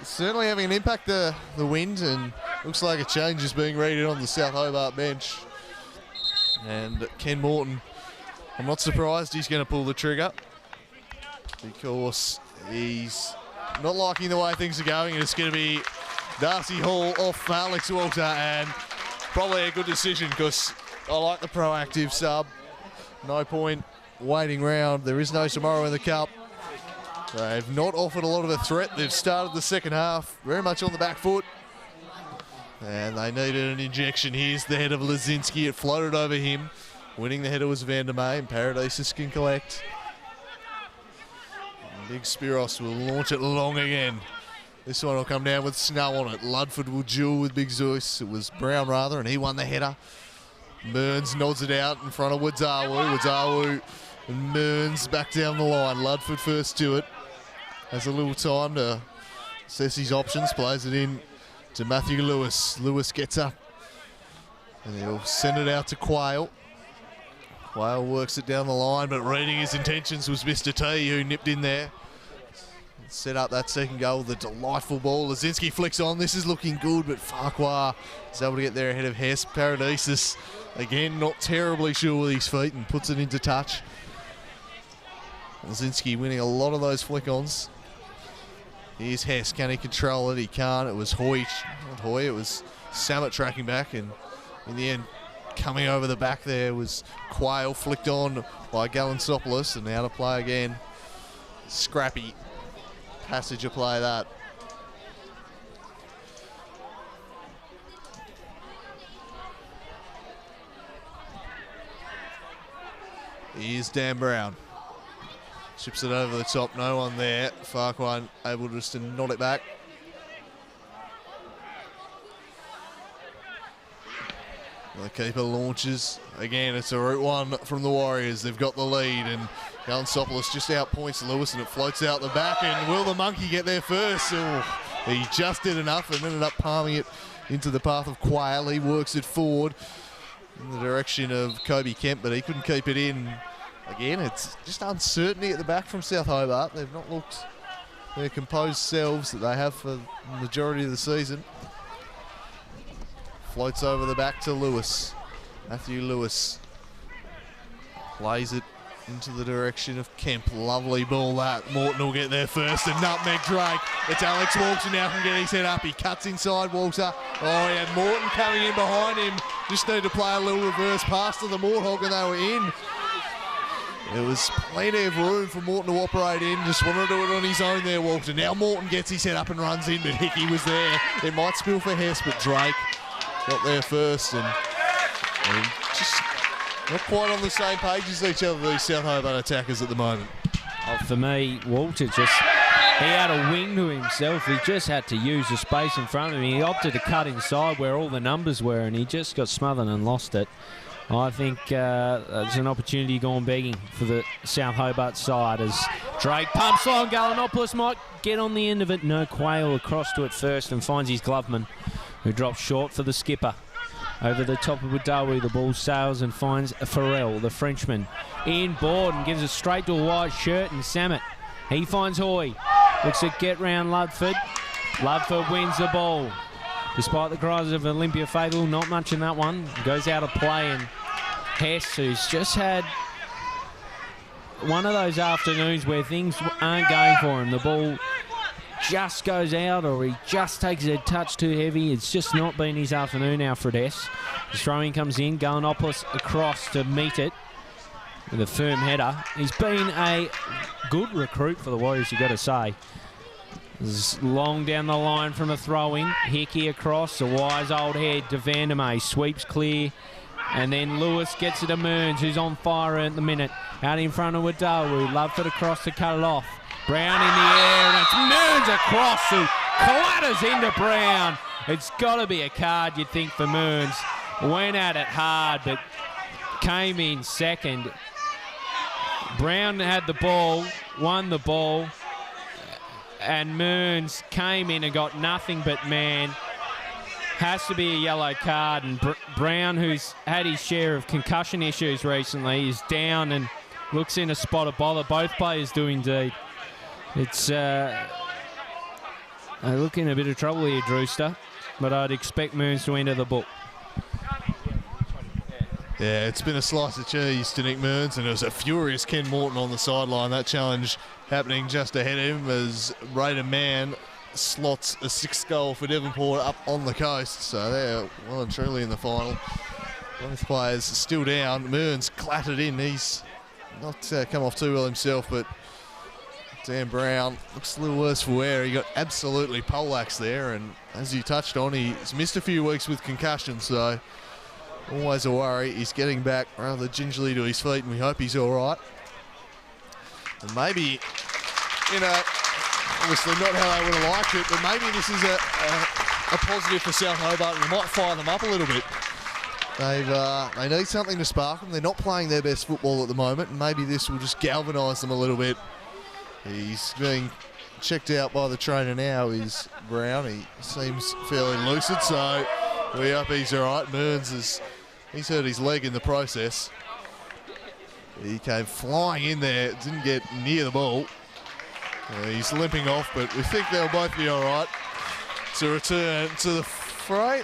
certainly having an impact, the wind, and looks like a change is being rated on the South Hobart bench. And Ken Morton, I'm not surprised he's going to pull the trigger, because he's not liking the way things are going, and it's going to be Darcy Hall off Alex Walter, and probably a good decision because I like the proactive sub. No point waiting round. There is no tomorrow in the Cup. They've not offered a lot of a threat. They've started the second half very much on the back foot, and they needed an injection. Here's the head of Leszczynski. It floated over him. Winning the header was Van der May, and Paradisus can collect. And Big Spiros will launch it long again. This one will come down with snow on it. Ludford will duel with Big Zoyce. It was Brown rather, and he won the header. Mearns nods it out in front of Wadawu. Wadawu and Mearns back down the line. Ludford first to it. Has a little time to assess his options. Plays it in to Matthew Lewis. Lewis gets up, and he'll send it out to Quayle. Quayle works it down the line, but reading his intentions was Mr. T, who nipped in there. Set up that second goal with a delightful ball. Leszczynski flicks on. This is looking good, but Farquhar is able to get there ahead of Hess. Paradisus, again, not terribly sure with his feet, and puts it into touch. Leszczynski winning a lot of those flick-ons. Here's Hess. Can he control it? He can't. It was Hoy. Not Hoy. It was Samet tracking back, and in the end, coming over the back there was Quayle, flicked on by Gallinsopoulos, and now to play again. Scrappy passage of play that. Here's Dan Brown. Chips it over the top, no one there. Farquhar able just to nod it back. The keeper launches. Again, it's a route one from the Warriors. They've got the lead, and Gallinsopoulos just outpoints Lewis, and it floats out the back. And will the monkey get there first? Oh, he just did enough and ended up palming it into the path of Quayle. He works it forward. in the direction of Kobe Kemp, but he couldn't keep it in. Again, it's just uncertainty at the back from South Hobart. They've not looked their composed selves that they have for the majority of the season. Floats over the back to Lewis. Matthew Lewis plays it into the direction of Kemp. Lovely ball that. Morton will get there first and nutmeg Drake. It's Alex Walter now can get his head up. He cuts inside Walter. Oh, he had Morton coming in behind him. Just need to play a little reverse pass to the Morthog and they were in. There was plenty of room for Morton to operate in. Just wanted to do it on his own there, Walter. Now Morton gets his head up and runs in, but Hickey was there. It might spill for Hess, but Drake got there first and just not quite on the same page as each other, these South Hobart attackers at the moment. Oh, for me, Walter he had a wing to himself. He just had to use the space in front of him. He opted to cut inside where all the numbers were, and he just got smothered and lost it. I think there's an opportunity gone begging for the South Hobart side as Drake pumps on. Gallinopoulos might get on the end of it. No, Quayle across to it first and finds his gloveman, who drops short for the skipper. Over the top of Budawi, the ball sails and finds Farrell, the Frenchman, in board and gives it straight to a wide shirt and Samet. He finds Hoy, looks at get round Ludford. Ludford wins the ball. Despite the cries of Olympia fatal, not much in that one. Goes out of play and Hess, who's just had one of those afternoons where things aren't going for him. The ball just goes out or he just takes it a touch too heavy. It's just not been his afternoon, Alfred Hess. The throwing comes in, Gallinopoulos across to meet it with a firm header. He's been a good recruit for the Warriors, you've got to say. This is long down the line from a throw-in. Hickey across, a wise old head to Vandermeer. Sweeps clear. And then Lewis gets it to Mearns, who's on fire at the minute. Out in front of Wadawu. Ludford across to cut it off. Brown in the air, and it's Mearns across who clatters into Brown. It's got to be a card, you'd think, for Mearns. Went at it hard, but came in second. Brown had the ball, won the ball, and Mearns came in and got nothing but man. Has to be a yellow card, and Brown, who's had his share of concussion issues recently, is down and looks in a spot of bother. Both players do indeed. It's they're looking in a bit of trouble here, Drewster, but I'd expect Mearns to enter the book. Yeah, it's been a slice of cheese to Nick Mearns, and it was a furious Ken Morton on the sideline. That challenge happening just ahead of him as Raider Mann slots a sixth goal for Devonport up on the coast. So they're well and truly in the final. Both players still down. Mearns clattered in. He's not come off too well himself, but Dan Brown looks a little worse for wear. He got absolutely poleaxed there, and as you touched on, he's missed a few weeks with concussion, so always a worry. He's getting back rather gingerly to his feet, and we hope he's all right. And maybe, obviously not how they would have liked it, but maybe this is a positive for South Hobart. We might fire them up a little bit. They need something to spark them. They're not playing their best football at the moment, and maybe this will just galvanise them a little bit. He's being checked out by the trainer now, is Brown. He seems fairly lucid, so we hope he's all right. Mearns he's hurt his leg in the process. He came flying in there, didn't get near the ball. He's limping off, but we think they'll both be all right to return to the fray.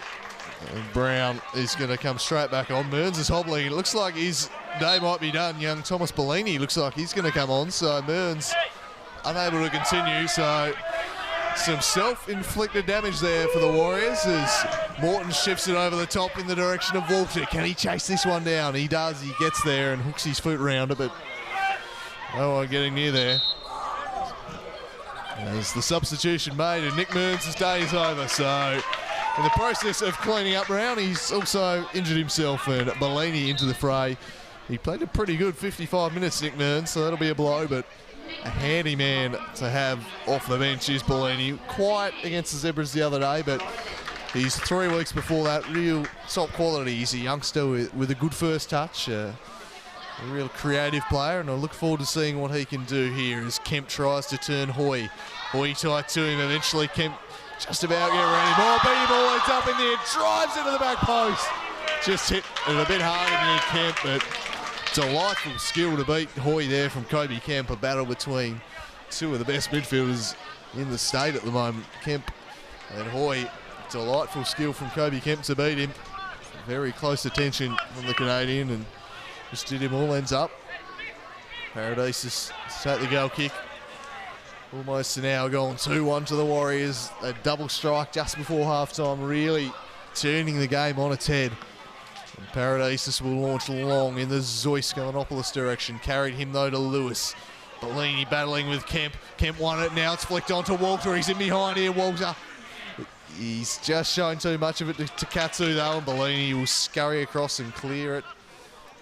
And Brown is going to come straight back on. Mearns is hobbling. It looks like his day might be done. Young Thomas Bellini looks like he's going to come on, so Mearns unable to continue, so some self-inflicted damage there for the Warriors as Morton shifts it over the top in the direction of Walter. Can he chase this one down? He does. He gets there and hooks his foot around it, but no one getting near there. As the substitution made and Nick Mearns' day is over, so in the process of cleaning up Brown, he's also injured himself, and Bellini into the fray. He played a pretty good 55 minutes, Nick Mearns, so that'll be a blow, but a handy man to have off the bench is Bellini. Quiet against the Zebras the other day, but he's 3 weeks before that. Real top quality. He's a youngster with a good first touch, a real creative player, and I look forward to seeing what he can do here as Kemp tries to turn Hoy. Hoy tight to him eventually. Kemp just about get ready. Beatty ball, it's up in there, drives into the back post. just hit it a bit harder than Kemp, but delightful skill to beat Hoy there from Kobe Kemp. A battle between two of the best midfielders in the state at the moment, Kemp and Hoy. Delightful skill from Kobe Kemp to beat him. Very close attention from the Canadian and just did him all ends up. Paradisus to take the goal kick. Almost an hour gone, 2-1 to the Warriors. A double strike just before half-time, really turning the game on its head. And Paradisus will launch long in the Zeus-Galanopolis direction. Carried him though to Lewis. Bellini battling with Kemp. Kemp won it, now it's flicked on to Walter. He's in behind here, Walter. He's just shown too much of it to Katsu though, and Bellini will scurry across and clear it.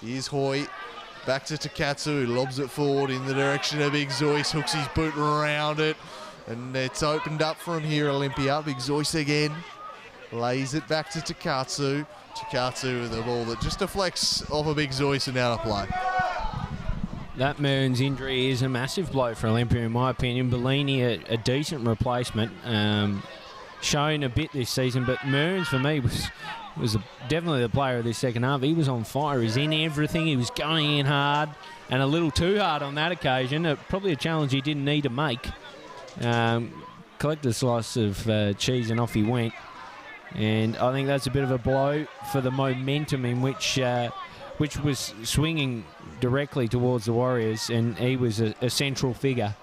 Here's Hoy. Back to Takatsu, lobs it forward in the direction of Big Zeus, hooks his boot around it, and it's opened up from here, Olympia. Big Zeus again, lays it back to Takatsu. Takatsu with the ball that just deflects off a Big Zeus and out of play. That Mearns injury is a massive blow for Olympia, in my opinion. Bellini, a decent replacement, shown a bit this season, but Mearns, for me, was definitely the player of this second half. He was on fire. He was in everything. He was going in hard and a little too hard on that occasion. Probably a challenge he didn't need to make. Collected a slice of cheese and off he went. And I think that's a bit of a blow for the momentum in which was swinging directly towards the Warriors, and he was a central figure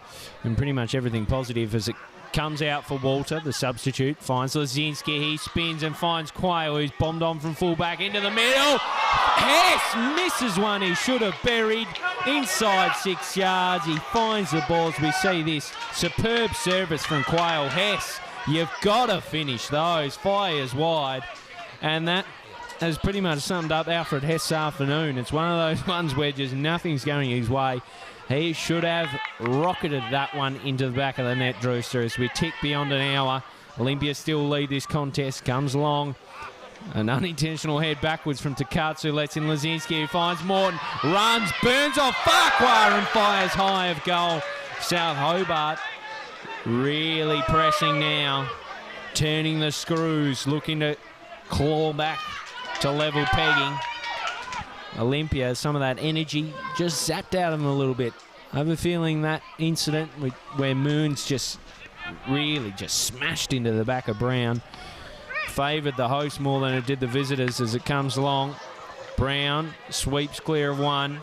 and pretty much everything positive as it comes out for Walter, the substitute, finds Leszczynski, he spins and finds Quayle, who's bombed on from full-back into the middle. Hess misses one he should have buried inside 6 yards. He finds the balls. We see this superb service from Quayle. Hess, you've got to finish those. Fires wide. And that has pretty much summed up Alfred Hess' afternoon. It's one of those ones where just nothing's going his way. He should have rocketed that one into the back of the net, Drewster, as we tick beyond an hour. Olympia still lead this contest. Comes along. An unintentional head backwards from Takatsu. Lets in Leszczynski, who finds Morton. Runs, burns off Farquhar and fires high of goal. South Hobart really pressing now. Turning the screws, looking to claw back to level pegging. Olympia, some of that energy just zapped out of him a little bit. I have a feeling that incident where Mearns just really just smashed into the back of Brown favoured the host more than it did the visitors as it comes along. Brown sweeps clear of one.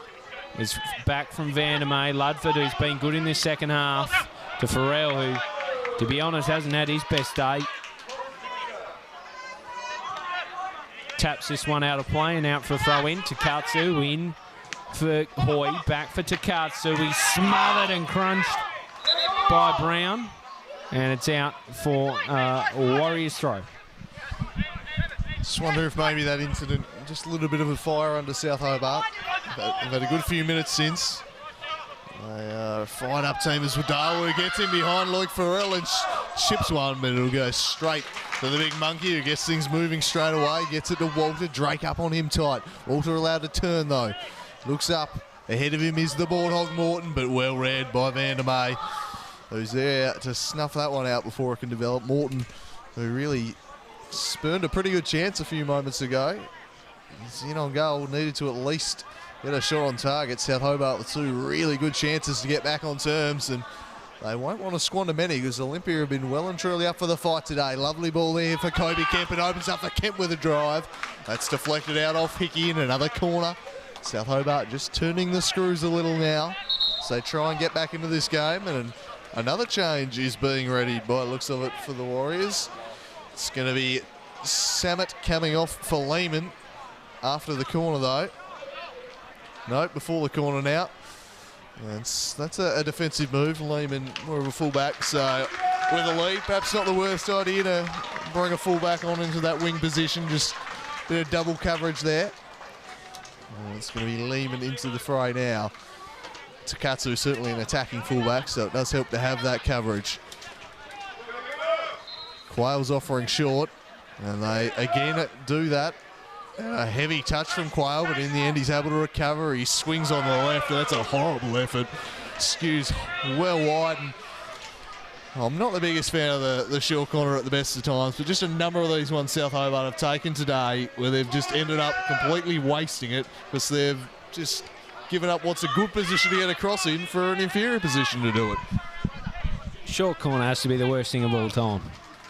It's back from Vandermeer. Ludford, who's been good in this second half, to Farrell, who, to be honest, hasn't had his best day. Taps this one out of play and out for a throw in. Takatsu in for Hoy. Back for Takatsu. He's smothered and crunched by Brown. And it's out for Warriors throw. Just wonder if maybe that incident, just a little bit of a fire under South Hobart. They've had a good few minutes since. They fired up team as Wadawa, who gets in behind Luke Farrell and chips one, but it'll go straight to the big monkey, who gets things moving straight away. Gets it to Walter. Drake up on him tight. Walter allowed to turn though. Looks up. Ahead of him is the board hog Morton, but well read by Vandermeer, who's there to snuff that one out before it can develop. Morton, who really spurned a pretty good chance a few moments ago. He's in on goal. Needed to at least get a shot on target. South Hobart with two really good chances to get back on terms, and they won't want to squander many because Olympia have been well and truly up for the fight today. Lovely ball there for Kobe Kemp. It opens up for Kemp with a drive. That's deflected out off Hickey in another corner. South Hobart just turning the screws a little now as they try and get back into this game, and another change is being readied by the looks of it for the Warriors. It's going to be Samet coming off for Lehman after the corner though. No, before the corner now. That's a defensive move. Lehman more of a fullback, so with a lead, perhaps not the worst idea to bring a fullback on into that wing position. Just a bit of double coverage there. It's going to be Lehman into the fray now. Takatsu is certainly an attacking fullback, so it does help to have that coverage. Quayle's offering short, and they again do that. A heavy touch from Quayle, but in the end he's able to recover. He swings on the left. That's a horrible effort. Skews well wide. And I'm not the biggest fan of the short corner at the best of times, but just a number of these ones South Hobart have taken today where they've just ended up completely wasting it because they've just given up what's a good position to get across in for an inferior position to do it. Short corner has to be the worst thing of all time.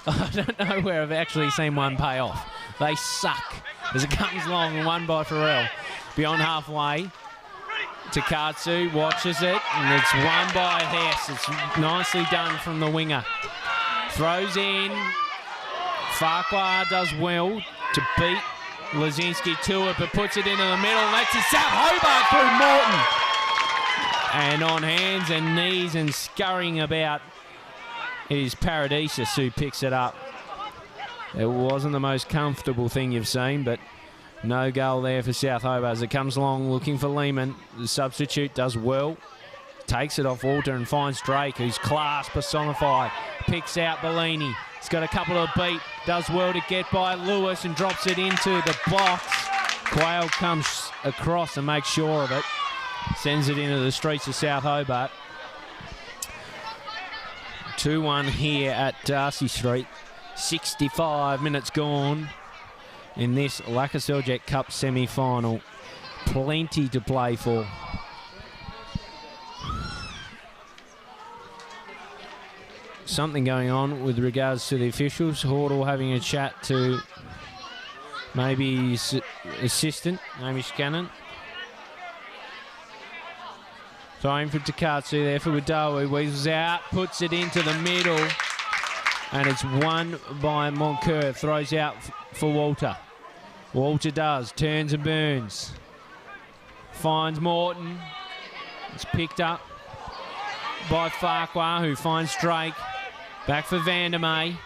I don't know where I've actually seen one pay off. They suck as it comes along and won by Farrell. Beyond halfway, Takatsu watches it and it's won by Hess. It's nicely done from the winger. Throws in. Farquhar does well to beat Leszczynski to it, but puts it into the middle and that's it. South Hobart through Morton. And on hands and knees and scurrying about, it is Paradisus who picks it up. It wasn't the most comfortable thing you've seen, but no goal there for South Hobart as it comes along looking for Lehman. The substitute does well. Takes it off Walter and finds Drake, who's class personified. Picks out Bellini. He's got a couple of beat. Does well to get by Lewis and drops it into the box. Quayle comes across and makes sure of it. Sends it into the streets of South Hobart. 2-1 here at Darcy Street. 65 minutes gone in this Lakoseljac Cup semi-final. Plenty to play for. Something going on with regards to the officials. Hordle having a chat to maybe his assistant, Hamish Cannon. Throwing for Takatsu there for Wadawu. Weasels out, puts it into the middle. And it's won by Moncur. Throws out for Walter. Walter does. Turns and burns. Finds Morton. It's picked up by Farquhar, who finds Drake. Back for Vandermeer.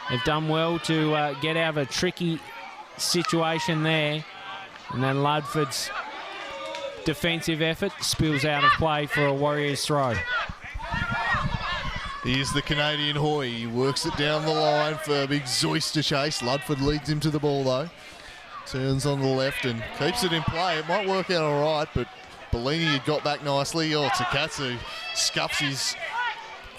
They've done well to get out of a tricky situation there. And then Ludford's defensive effort spills out of play for a Warriors throw. Here's the Canadian Hoy. He works it down the line for a big Zeus to chase. Ludford leads him to the ball though. Turns on the left and keeps it in play. It might work out all right, but Bellini had got back nicely. Oh, Takatsu scuffs his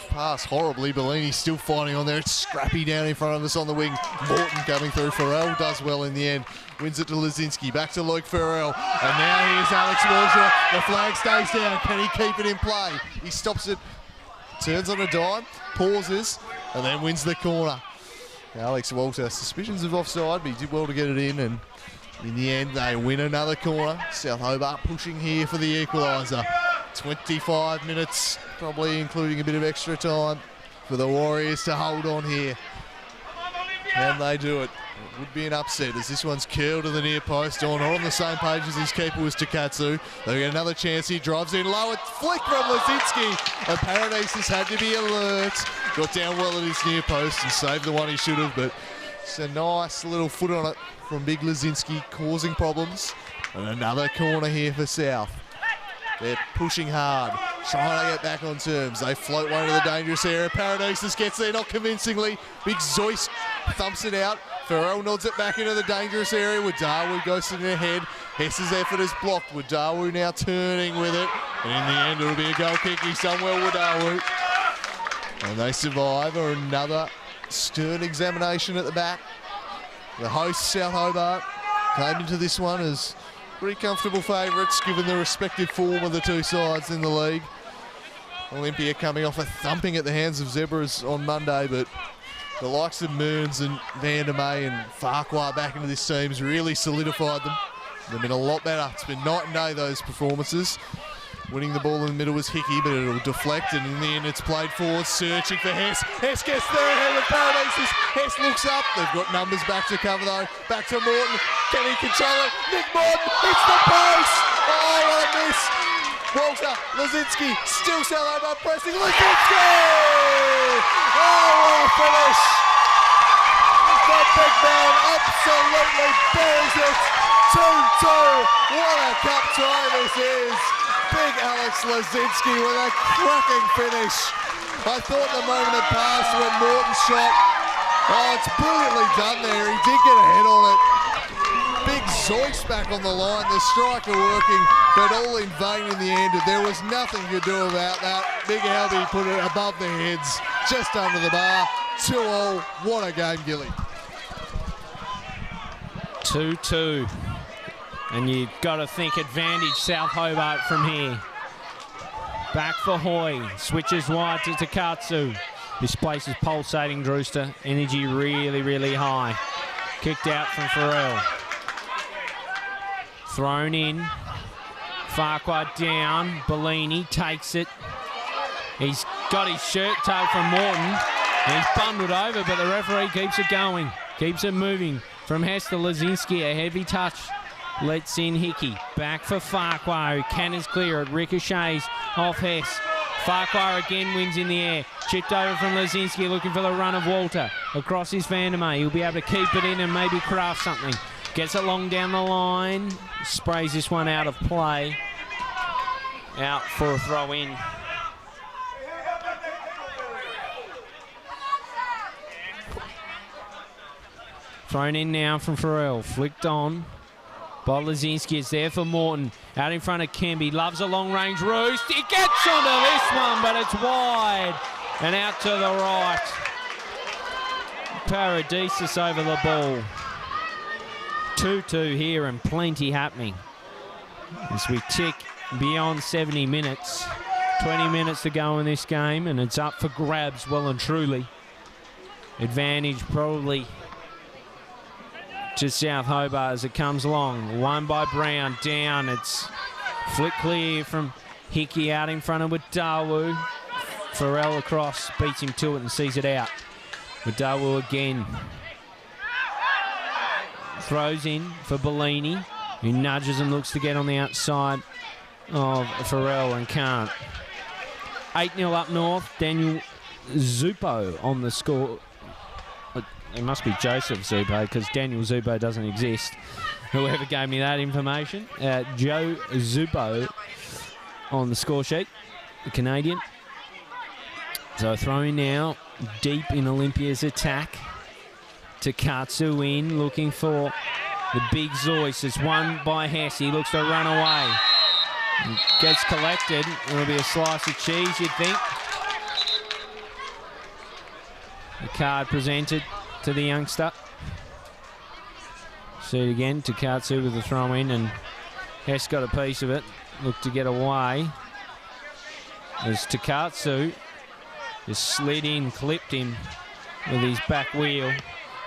pass horribly. Bellini still fighting on there. It's scrappy down in front of us on the wing. Morton coming through. Farrell does well in the end. Wins it to Leszczynski. Back to Luke Farrell. And now here's Alex Walter. The flag stays down. Can he keep it in play? He stops it. Turns on a dime, pauses, and then wins the corner. Alex Walter, suspicions of offside, but he did well to get it in, and in the end, they win another corner. South Hobart pushing here for the equaliser. 25 minutes, probably including a bit of extra time for the Warriors to hold on here. Can they do it? It would be an upset as this one's curled to the near post. Not on the same page as his keeper was Takatsu. They get another chance. He drives in low. It's flick from Leszczynski. And Paradisus had to be alert. Got down well at his near post and saved the one he should have. But it's a nice little foot on it from big Leszczynski, causing problems. And another corner here for South. They're pushing hard, trying to get back on terms. They float one to the dangerous area. Paradisus gets there, not convincingly. Big Zeus thumps it out. Farrell nods it back into the dangerous area. Wadawu goes to their head. Hess's effort is blocked. Wadawu now turning with it. And in the end, it'll be a goal kick. He's done well, Wadawu. And they survive. Or another stern examination at the back. The hosts, South Hobart, came into this one as pretty comfortable favourites given the respective form of the two sides in the league. Olympia coming off a thumping at the hands of Zebras on Monday, but the likes of Mearns and Vandermeer and Farquhar back into this team's really solidified them. They've been a lot better. It's been night and day, those performances. Winning the ball in the middle was Hickey, but it'll deflect, and in the end it's played forward, searching for Hess. Hess gets there ahead of Paradisus. Hess looks up. They've got numbers back to cover though. Back to Morton. Can he control it? Nick Morton hits the post. Oh, what a miss. Walter, Leszczynski, still South Hobart pressing. Leszczynski! Oh, what a finish. The big man absolutely buries it. 2-2. What a cup tie this is. Big Alex Leszczynski with a cracking finish. I thought the moment had passed when Morton shot. Oh, it's brilliantly done there. He did get a head on it. Big Zeus back on the line. The striker working but all in vain in the end. There was nothing you could do about that. Big Albie put it above their heads, just under the bar. 2-all. What a game, Gilly. 2-2. And you've got to think advantage South Hobart from here. Back for Hoy. Switches wide to Takatsu. This place is pulsating, Drewster. Energy really, really high. Kicked out from Farrell. Thrown in. Farquhar down. Bellini takes it. He's got his shirt tugged from Morton. He's bundled over, but the referee keeps it going. Keeps it moving. From Hess to Leszczynski, a heavy touch. Lets in Hickey. Back for Farquhar, who cannons clear. It ricochets off Hess. Farquhar again wins in the air. Chipped over from Leszczynski, looking for the run of Walter. Across his Vandermeer. He'll be able to keep it in and maybe craft something. Gets it long down the line. Sprays this one out of play. Out for a throw in. Thrown in now from Farrell. Flicked on. Leszczynski is there for Morton. Out in front of Kemby. Loves a long-range roost. He gets onto this one, but it's wide. And out to the right. Paradisus over the ball. 2-2 here and plenty happening. As we tick beyond 70 minutes. 20 minutes to go in this game, and it's up for grabs well and truly. Advantage probably to South Hobart as it comes along. Won by Brown, down. It's flick clear from Hickey out in front of Wadawu. Farrell across, beats him to it and sees it out. Wadawu again. Throws in for Bellini, who nudges and looks to get on the outside of Farrell and can't. 8-0 up north. Daniel Zupo on the score. It must be Joseph Zupo because Daniel Zupo doesn't exist. Whoever gave me that information. Joe Zupo on the score sheet, the Canadian. So throwing now deep in Olympia's attack. Takatsu in, looking for the big Zoyce. It's won by Hess. He looks to run away. Gets collected. It'll be a slice of cheese, you'd think. The card presented to the youngster. See it again, Takatsu with the throw in, and Hess got a piece of it. Looked to get away. As Takatsu just slid in, clipped him with his back wheel.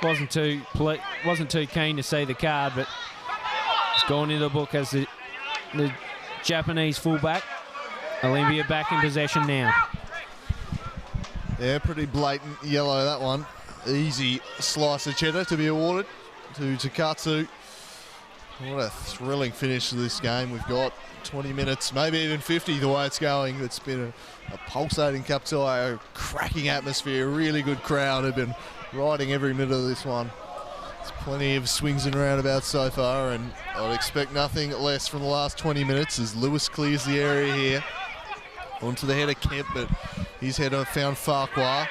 Wasn't too keen to see the card, but it's gone in the book as the Japanese fullback. Olympia back in possession now. Yeah, pretty blatant yellow, that one. Easy slice of cheddar to be awarded to Takatsu. What a thrilling finish to this game we've got. 20 minutes, maybe even 50 the way it's going. It's been a pulsating cup tie, a cracking atmosphere, really good crowd have been riding every minute of this one. There's plenty of swings and roundabouts so far, and I'd expect nothing less from the last 20 minutes as Lewis clears the area here. Onto the head of Kemp, but his header found Farquhar.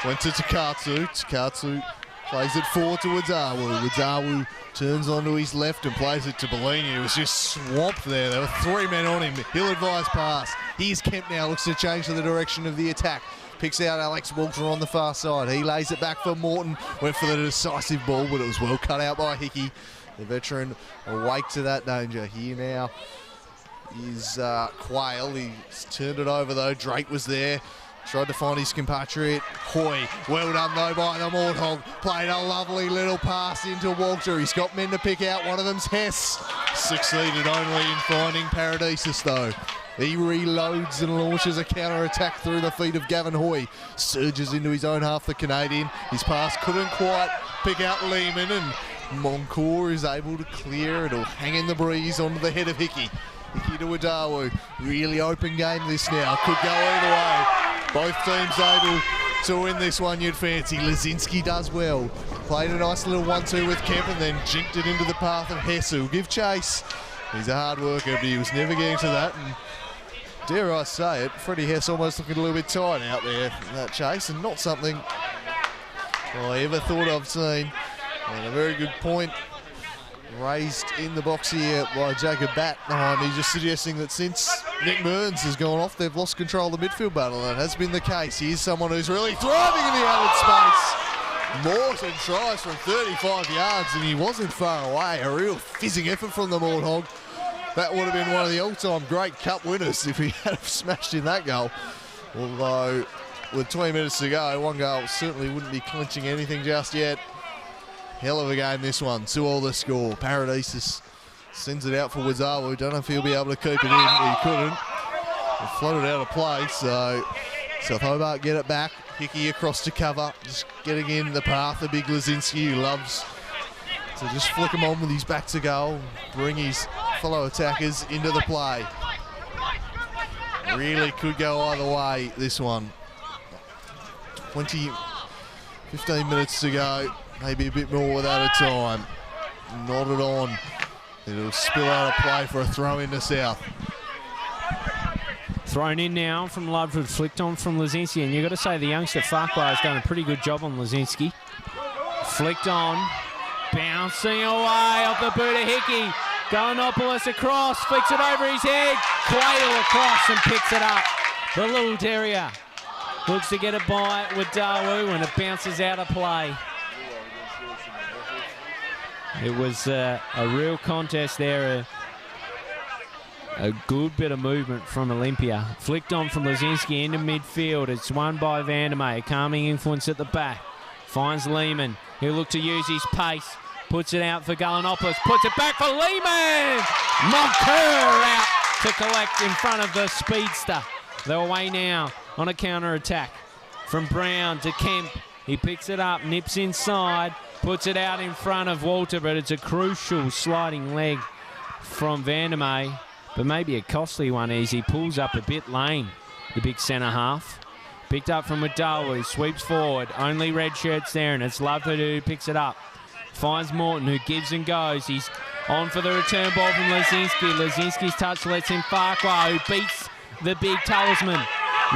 Went to Takatsu. Takatsu plays it forward to Wadawu. Wadawu turns onto his left and plays it to Bellini, who was just swamped there. There were 3 men on him. Ill-advised pass. Here's Kemp now, looks to change to the direction of the attack. Picks out Alex Walter on the far side. He lays it back for Morton. Went for the decisive ball, but it was well cut out by Hickey. The veteran awake to that danger. Here now is Quayle. He's turned it over though. Drake was there. Tried to find his compatriot, Hoy. Well done though by the Warthog. Played a lovely little pass into Walter. He's got men to pick out. One of them's Hess. Succeeded only in finding Paradisus though. He reloads and launches a counter-attack through the feet of Gavin Hoy. Surges into his own half, the Canadian. His pass couldn't quite pick out Lehman, and Moncourt is able to clear. It'll hang in the breeze onto the head of Hickey. Hickey to Wadawu. Really open game this now. Could go either way. Both teams able to win this one, you'd fancy. Leszczynski does well. Played a nice little 1-2 with Kemp and then jinked it into the path of Hess, who'll give chase. He's a hard worker, but he was never getting to that. And dare I say it, Freddie Hess almost looking a little bit tight out there in that chase, and not something I ever thought I've seen. And a very good point Raised in the box here by Jacob Batt behind me, just suggesting that since Nick Mearns has gone off, they've lost control of the midfield battle, and it has been the case. Here's someone who's really thriving in the added space. Morton tries from 35 yards, and he wasn't far away. A real fizzing effort from the Warthog. That would have been one of the all-time great cup winners if he had smashed in that goal. Although, with 20 minutes to go, one goal certainly wouldn't be clinching anything just yet. Hell of a game this one, 2-all the score. Paradisus sends it out for Wazawa. Don't know if he'll be able to keep it in. He couldn't. It floated out of play, so South Hobart get it back. Hickey across to cover, just getting in the path of big Leszczynski, who loves to just flick him on with his back to goal, bring his fellow attackers into the play. Really could go either way, this one. 15 minutes to go. Maybe a bit more without a time. Nodded on. It'll spill out of play for a throw into South. Thrown in now from Ludford, flicked on from Leszczynski, and you've got to say the youngster Farquhar has done a pretty good job on Leszczynski. Flicked on, bouncing away off the boot of Hickey. Gallinopoulos across, flicks it over his head, Quayle across and picks it up. The little terrier looks to get it by with Dawu, and it bounces out of play. It was a real contest there, a good bit of movement from Olympia. Flicked on from Leszczynski into midfield. It's won by Vandermeer. Calming influence at the back. Finds Lehman. He'll look to use his pace. Puts it out for Gallinopoulos. Puts it back for Lehman. Moncur out to collect in front of the speedster. They're away now on a counter-attack. From Brown to Kemp. He picks it up, nips inside. Puts it out in front of Walter, but it's a crucial sliding leg from Vandermeer, but maybe a costly one as he pulls up a bit lame, the big centre half. Picked up from Madawa, sweeps forward, only red shirts there, and it's Ludford who picks it up. Finds Morton, who gives and goes. He's on for the return ball from Leszczynski. Leszczynski's touch lets in Farquhar, who beats the big talisman.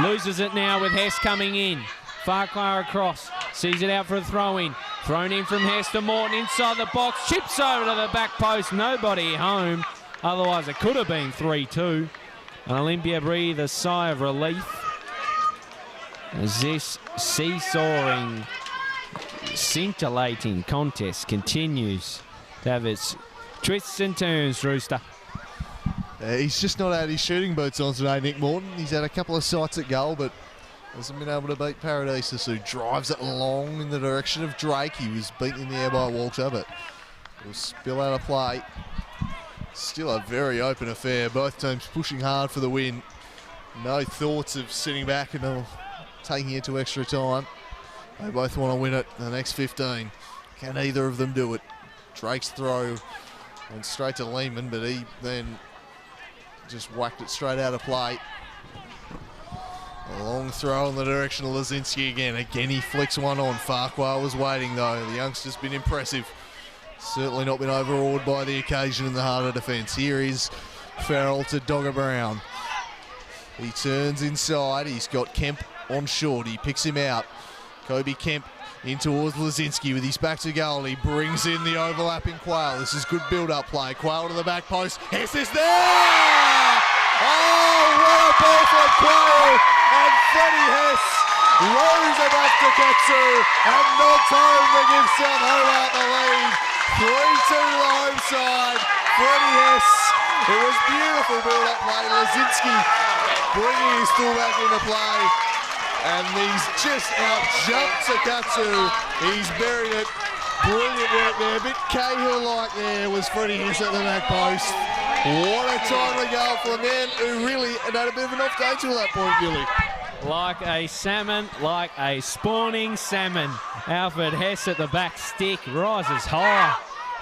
Loses it now with Hess coming in. Farquhar across, sees it out for a throw-in. Thrown in from Hess to Morton inside the box, chips over to the back post, nobody home. Otherwise it could have been 3-2. And Olympia breathe a sigh of relief as this seesawing, scintillating contest continues to have its twists and turns, Rooster. He's just not had his shooting boots on today, Nick Morton. He's had a couple of sights at goal, but hasn't been able to beat Paradisus, who drives it long in the direction of Drake. He was beaten in the air by Walter, but it'll spill out of play. Still a very open affair. Both teams pushing hard for the win. No thoughts of sitting back and taking it to extra time. They both want to win it in the next 15. Can either of them do it? Drake's throw went straight to Lehman, but he then just whacked it straight out of play. A long throw in the direction of Leszczynski again. Again, he flicks one on. Farquhar was waiting, though. The youngster's been impressive. Certainly not been overawed by the occasion in the heart of defence. Here is Farrell to Dogger Brown. He turns inside. He's got Kemp on short. He picks him out. Kobe Kemp in towards Leszczynski with his back to goal. He brings in the overlapping Quayle. This is good build-up play. Quayle to the back post. Hess is there! Oh, what a ball for Quayle! And Freddie Hess rolls it back to Katsu and nods home to give South Hobart the lead. 3-2 to the home side. Freddie Hess. It was beautiful build-up play. Leszczynski bringing his fullback into play. And he's just out-jumped Sakatsu. He's buried it. Brilliant work there. A bit Cahill-like there was Freddie Hess at the back post. What a timely goal for a man who really had a bit of an off day till that point, Billy. Like a salmon, like a spawning salmon. Alfred Hess at the back stick rises higher.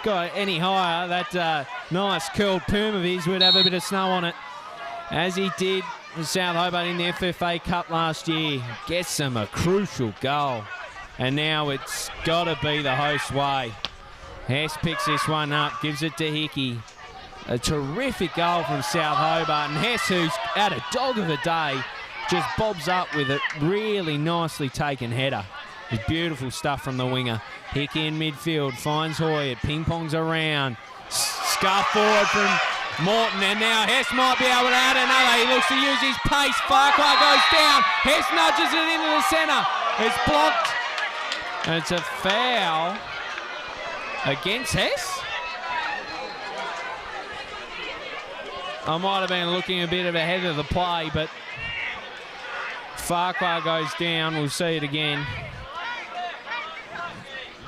Got any higher, that nice curled perm of his would have a bit of snow on it. As he did with South Hobart in the FFA Cup last year. Gets them a crucial goal. And now it's got to be the host's way. Hess picks this one up, gives it to Hickey. A terrific goal from South Hobart. And Hess, who's had a dog of a day, just bobs up with a really nicely taken header. It's beautiful stuff from the winger. Hickey in midfield, finds Hoyt, ping-pongs around. Scuff forward from Morton, and now Hess might be able to add another. He looks to use his pace. Farquhar goes down. Hess nudges it into the centre. It's blocked. And it's a foul against Hess. I might have been looking a bit ahead of the play, but Farquhar goes down. We'll see it again.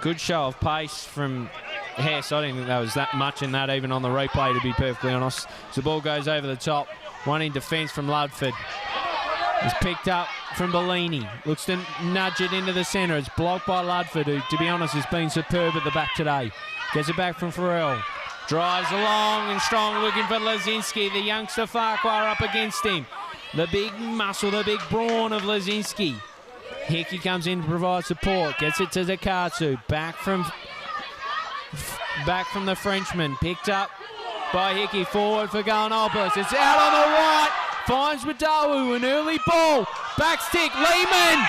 Good show of pace from Hess. I didn't think there was that much in that, even on the replay, to be perfectly honest. So the ball goes over the top. One in defence from Ludford. It's picked up from Bellini. Looks to nudge it into the centre. It's blocked by Ludford, who, to be honest, has been superb at the back today. Gets it back from Farrell. Drives along and strong, looking for Leszczynski. The youngster Farquhar up against him. The big muscle, the big brawn of Leszczynski. Hickey comes in to provide support. Gets it to Zakatsu. Back from the Frenchman. Picked up by Hickey. Forward for Garnopoulos. It's out on the right. Finds Madawu. An early ball. Back stick. Lehman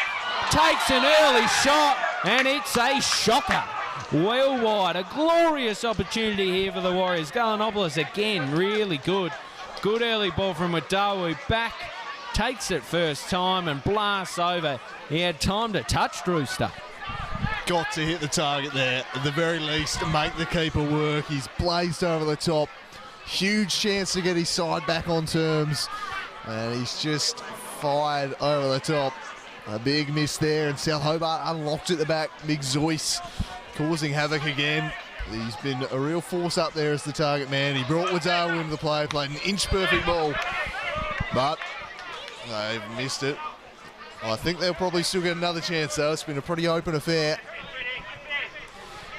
takes an early shot. And it's a shocker. Well wide. A glorious opportunity here for the Warriors. Garnopoulos again. Really good. Good early ball from Madawu. Back. Takes it first time and blasts over. He had time to touch Drewster. Got to hit the target there, at the very least, to make the keeper work. He's blazed over the top. Huge chance to get his side back on terms. And he's just fired over the top. A big miss there, and South Hobart unlocked at the back. Big Zoyce causing havoc again. He's been a real force up there as the target man. He brought Waddell into the play, played an inch-perfect ball. But they've missed it. I think they'll probably still get another chance, though. It's been a pretty open affair.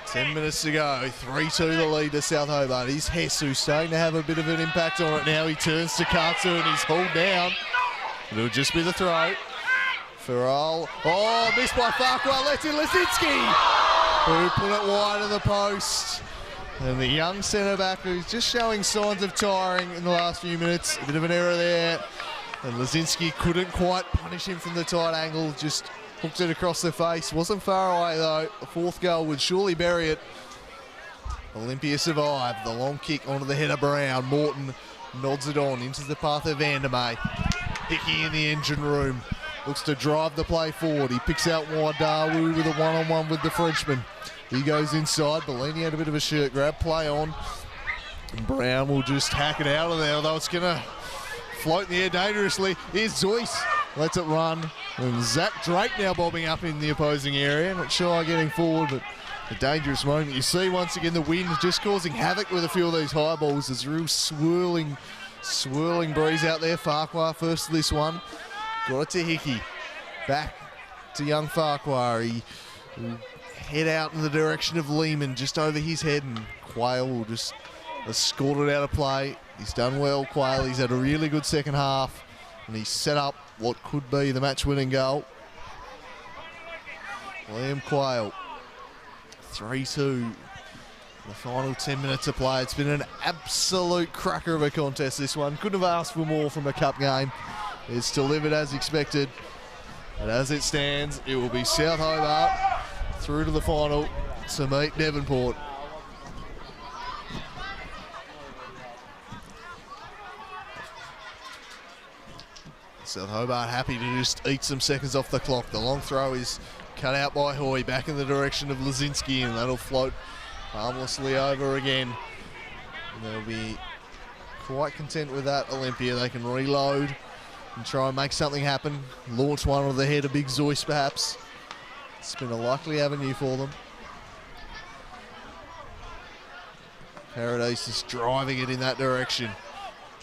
10 minutes to go. 3-2 the lead to South Hobart. He's Hess, who's starting to have a bit of an impact on it now. He turns to Katsu and he's hauled down. It'll just be the throw. Farrell. Oh, missed by Farquhar. Lets in Leszczynski, who put it wide of the post. And the young centre-back, who's just showing signs of tiring in the last few minutes. A bit of an error there. And Leszczynski couldn't quite punish him from the tight angle, just hooked it across the face. Wasn't far away though. A fourth goal would surely bury it. Olympia survived. The long kick onto the head of Brown. Morton nods it on into the path of Vandermeer. Hickey in the engine room. Looks to drive the play forward. He picks out Wadawu with a one-on-one with the Frenchman. He goes inside. Bellini had a bit of a shirt grab. Play on. And Brown will just hack it out of there, although it's going to float in the air dangerously. Here's Zoyce. Lets it run. And Zach Drake now bobbing up in the opposing area. Not sure getting forward, but a dangerous moment. You see once again the wind just causing havoc with a few of these high balls. There's a real swirling breeze out there. Farquhar first to this one. Got it to Hickey. Back to young Farquhar. He will head out in the direction of Lehman, just over his head, and Quayle will just escort it out of play. He's done well, Quayle. He's had a really good second half, and he's set up what could be the match-winning goal. Liam Quayle, 3-2. The final 10 minutes of play. It's been an absolute cracker of a contest, this one. Couldn't have asked for more from a cup game. It's delivered as expected. And as it stands, it will be South Hobart through to the final to meet Devonport. South Hobart happy to just eat some seconds off the clock. The long throw is cut out by Hoy, back in the direction of Leszczynski, and that'll float harmlessly over again. And they'll be quite content with that, Olympia. They can reload and try and make something happen. Launch one on the head, a big Zoyce perhaps. It's been a likely avenue for them. Paradise is driving it in that direction.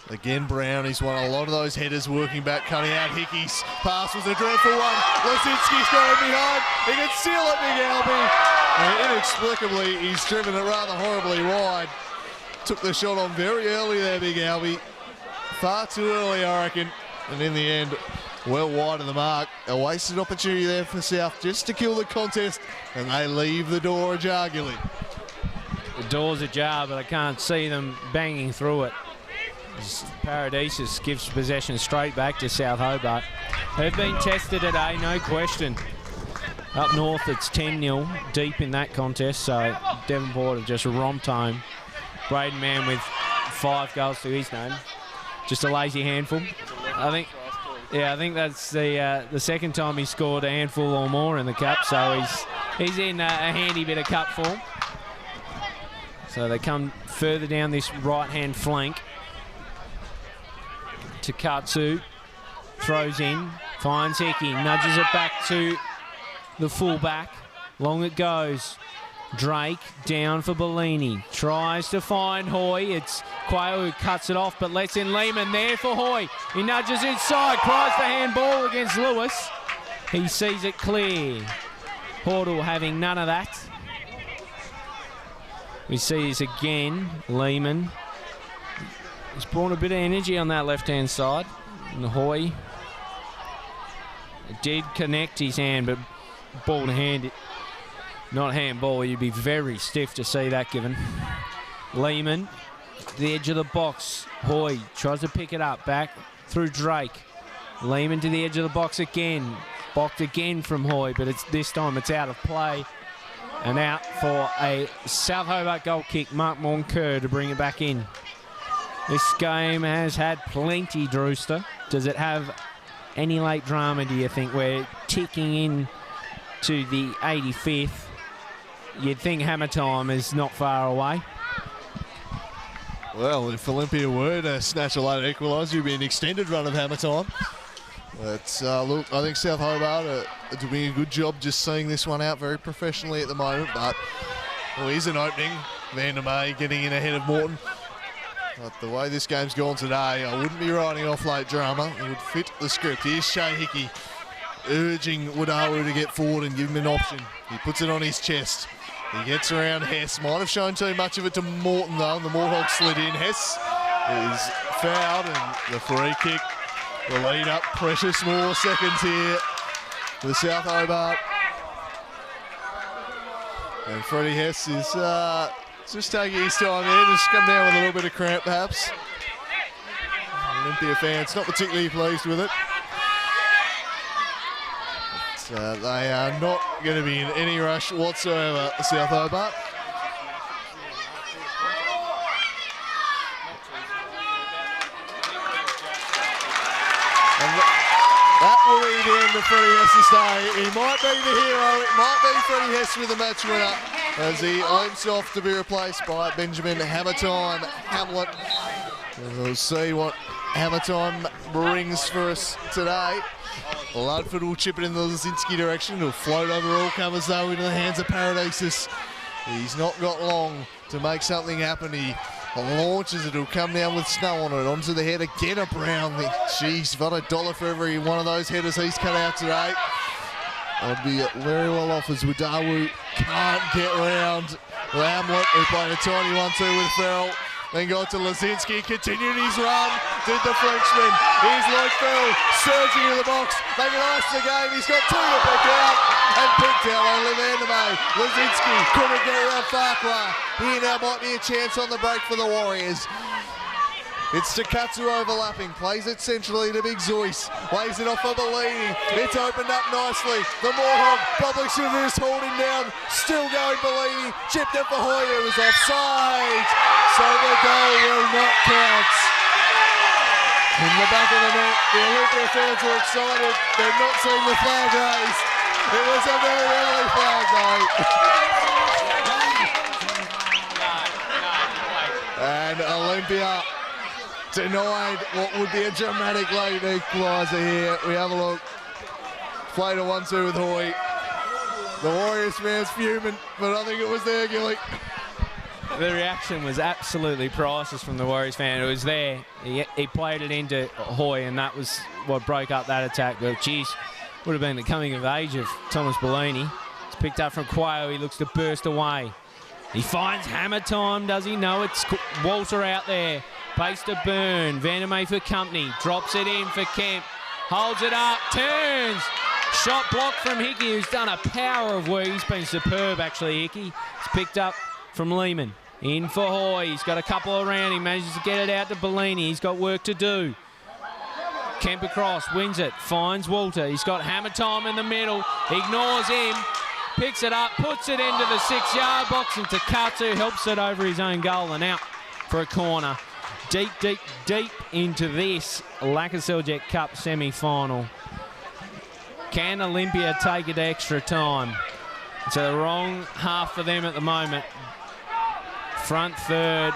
Again, Brown, he's won a lot of those headers, working back, cutting out Hickey's pass was a dreadful one. Leszczynski's got it behind. He can seal it, Big Albie. And inexplicably, he's driven it rather horribly wide. Took the shot on very early there, Big Albie. Far too early, I reckon. And in the end, well wide of the mark. A wasted opportunity there for South just to kill the contest, and they leave the door ajar, Gilly. The door's ajar, but I can't see them banging through it. Paradisus gives possession straight back to South Hobart. They've been tested today, no question. Up north, it's 10-0 deep in that contest, so Devonport have just romped home. Braden Mann with 5 goals to his name. Just a lazy handful. I think that's the second time he scored a handful or more in the cup, so he's in a handy bit of cup form. So they come further down this right-hand flank to Katsu. Throws in, finds Hickey, nudges it back to the full-back. Long it goes. Drake down for Bellini. Tries to find Hoy. It's Quayle who cuts it off, but lets in Lehman there for Hoy. He nudges inside, cries for handball against Lewis. He sees it clear. Hordle having none of that. We see this again. Lehman. He's brought a bit of energy on that left-hand side. And Hoy did connect his hand, but ball to hand, not handball. You'd be very stiff to see that given. Lehman, the edge of the box. Hoy tries to pick it up, back through Drake. Lehman to the edge of the box again. Blocked again from Hoy, but this time it's out of play. And out for a South Hobart goal kick, Mark Moncoeur to bring it back in. This game has had plenty, Drewster. Does it have any late drama, do you think? We're ticking in to the 85th. You'd think hammer time is not far away. Well, if Olympia were to snatch a late equaliser, it'd be an extended run of hammer time. But look, I think South Hobart are doing a good job just seeing this one out very professionally at the moment. But well, here's an opening. Van der May getting in ahead of Morton. But the way this game's gone today, I wouldn't be writing off late drama. It would fit the script. Here's Shea Hickey urging Wadawu to get forward and give him an option. He puts it on his chest. He gets around Hess. Might have shown too much of it to Morton though. The Morthog slid in. Hess is fouled and the free kick will lead up. Precious more seconds here for South Hobart. And Freddie Hess is just taking his time here, just come down with a little bit of cramp perhaps. Olympia fans not particularly pleased with it. But, they are not going to be in any rush whatsoever, South Hobart. And that will be the end of Freddie Hess's day. He might be the hero, it might be Freddie Hess with the match winner, as he limps off to be replaced by Benjamin Hammertime Hamlet. And we'll see what Hammertime brings for us today. Ludford will chip it in the Leszczynski direction. It'll float over all comers though into the hands of Paradisus. He's not got long to make something happen. He launches it. It'll come down with snow on it. Onto the head again of Brown. Jeez, what $1 for every one of those headers he's cut out today. I'd be very well off as Wadawu can't get round Hamlet, who played a tiny 1-2 with Farrell. Then got to Leszczynski, continued his run, did the Frenchman. Here's Lloyd Farrell surging into the box, making ice the game. He's got 2 to pick out, and picked out only Van der May. Leszczynski couldn't get around Farquhar. Here now might be a chance on the break for the Warriors. It's Takatsu overlapping, plays it centrally to Big Zeus, lays it off for Bellini. It's opened up nicely. The Morthog, public shoulders hold him down, still going Bellini, chipped it for Hoyer, it was offside. So the goal will not count. In the back of the net, the Olympia fans were excited. They've not seen the flag raised. It was a very early flag though. And Olympia denied what would be a dramatic late equaliser here. We have a look. Played a 1-2 with Hoy. The Warriors fans fuming, but I think it was there, Gilly. The reaction was absolutely priceless from the Warriors fan. It was there. He played it into Hoy, and that was what broke up that attack. But geez, would have been the coming of age of Thomas Bellini. It's picked up from Quayle. He looks to burst away. He finds hammer time, does he? No, it's Walter out there. Pace to Byrne. Van der May for company. Drops it in for Kemp. Holds it up. Turns. Shot blocked from Hickey, who's done a power of work. He's been superb, actually, Hickey. It's picked up from Lehman. In for Hoy. He's got a couple around. He manages to get it out to Bellini. He's got work to do. Kemp across. Wins it. Finds Walter. He's got hammer time in the middle. Ignores him. Picks it up. Puts it into the 6-yard box. And Takatsu helps it over his own goal. And out for a corner. Deep, deep, deep into this Lakoseljac Cup semi-final. Can Olympia take it extra time? It's the wrong half for them at the moment. Front third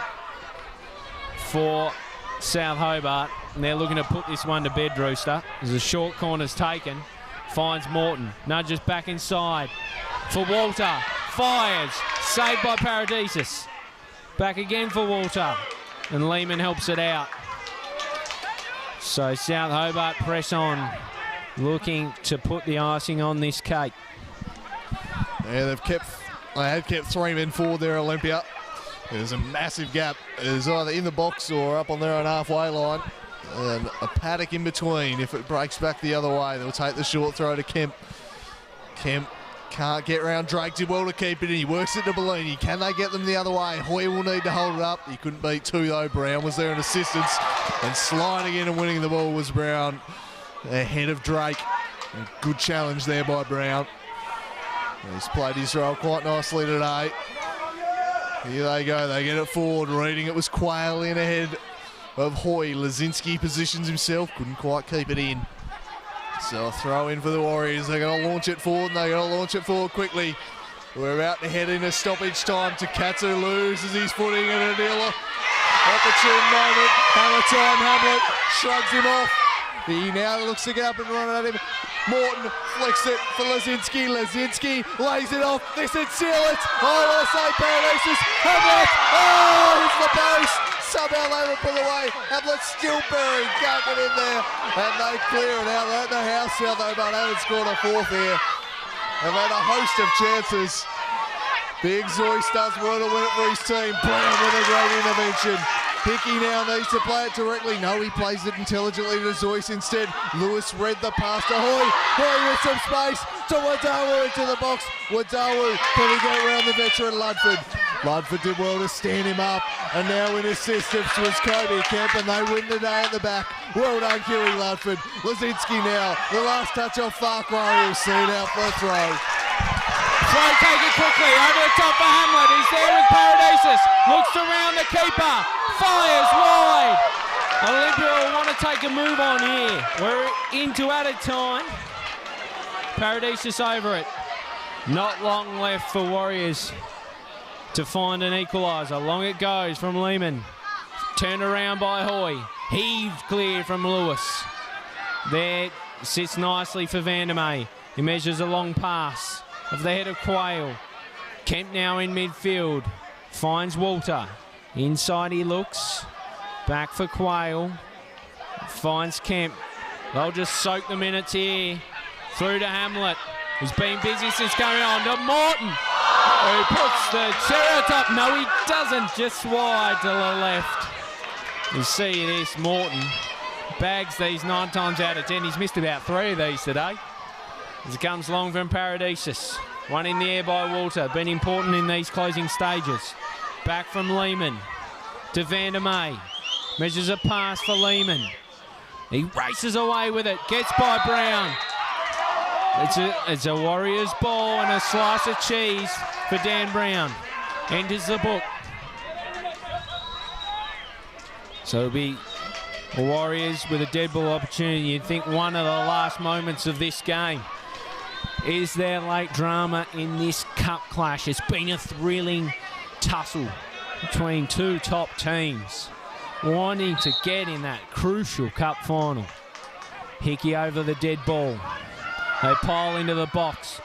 for South Hobart. And they're looking to put this one to bed, Rooster. As the short corner's taken. Finds Morton. Nudges back inside for Walter. Fires. Saved by Paradisus. Back again for Walter. And Lehman helps it out. So South Hobart press on. Looking to put the icing on this cake. Yeah, they had kept 3 men forward there, Olympia. There's a massive gap. It is either in the box or up on their own halfway line. And a paddock in between. If it breaks back the other way, they'll take the short throw to Kemp. Kemp can't get round Drake. Did well to keep it in. He works it to Bellini. Can they get them the other way? Hoy will need to hold it up. He couldn't beat 2 though. Brown was there in assistance. And sliding in and winning the ball was Brown ahead of Drake. A good challenge there by Brown. He's played his role quite nicely today. Here they go. They get it forward. Reading it was Quayle in ahead of Hoy. Leszczynski positions himself, couldn't quite keep it in. So a throw in for the Warriors. They're going to launch it forward, and they're going to launch it forward quickly. We're about to head into stoppage time. Katsu loses his footing at a deal. Opportune moment. Hammer time. Hamlet shrugs him off. He now looks to get up and run at him. Morton flicks it for Leszczynski. Leszczynski lays it off. They said seal it. Oh, I want to say Paradisus. Hamlet. Oh, hits the post. Somehow they were pulled away. Hamlet still buried. Can't get in there. And they clear it out. They don't know how South Hobart haven't scored a 4th here. They've had a host of chances. Big Zoyce does well to win it for his team. Brown with a great intervention. Hickey now needs to play it directly. No, he plays it intelligently to Zoyce instead. Lewis read the pass to Hoy. Hoy with some space to Wadawu into the box. Wadawu, can he get around the veteran Ludford? Ludford did well to stand him up. And now in assistance was Kobe Kemp, and they win the day at the back. Well done, Huey Ludford. Leszczynski now. The last touch off Farquhar. He'll see it out for a throw. Throw taken quickly, over the top for Hamlet. He's there with Paradisus. Looks around the keeper. Fires wide. Olympia will want to take a move on here. We're into added time. Paradisus over it. Not long left for Warriors to find an equaliser. Long it goes from Lehman. Turned around by Hoy. Heaved clear from Lewis. There sits nicely for Vandermeer. He measures a long pass of the head of Quayle. Kemp now in midfield. Finds Walter. Inside he looks. Back for Quayle. Finds Kemp. They'll just soak the minutes here. Through to Hamlet, who's been busy since coming on. To Morton, who puts the cherry on top. No, he doesn't. Just wide to the left. You see this, Morton bags these 9 times out of 10. He's missed about 3 of these today. As it comes long from Paradisus. One in the air by Walter. Been important in these closing stages. Back from Lehman to Vandermeer. Measures a pass for Lehman. He races away with it. Gets by Brown. It's a Warriors ball and a slice of cheese for Dan Brown. Enters the book. So it'll be Warriors with a dead ball opportunity. You'd think one of the last moments of this game. Is there late drama in this cup clash? It's been a thrilling tussle between 2 top teams wanting to get in that crucial cup final. Hickey over the dead ball. They pile into the box.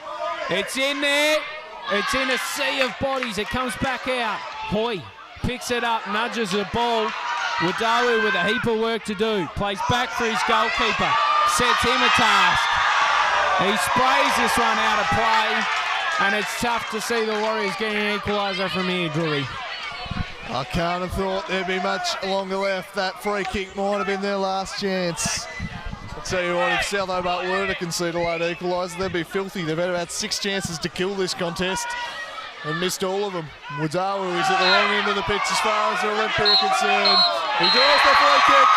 It's in there. It's in a sea of bodies. It comes back out. Hoy picks it up, nudges the ball. Wadawu with a heap of work to do. Plays back for his goalkeeper. Sets him a task. He sprays this one out of play, and it's tough to see the Warriors getting an equaliser from here, Drury. I can't have thought there'd be much longer left. That free kick might have been their last chance. I'll tell you what, if South Hobart were to concede a late equaliser, they'd be filthy. They've had about 6 chances to kill this contest and missed all of them. Wadawu is at the wrong end of the pitch as far as the Olympia are concerned. He draws the free kick.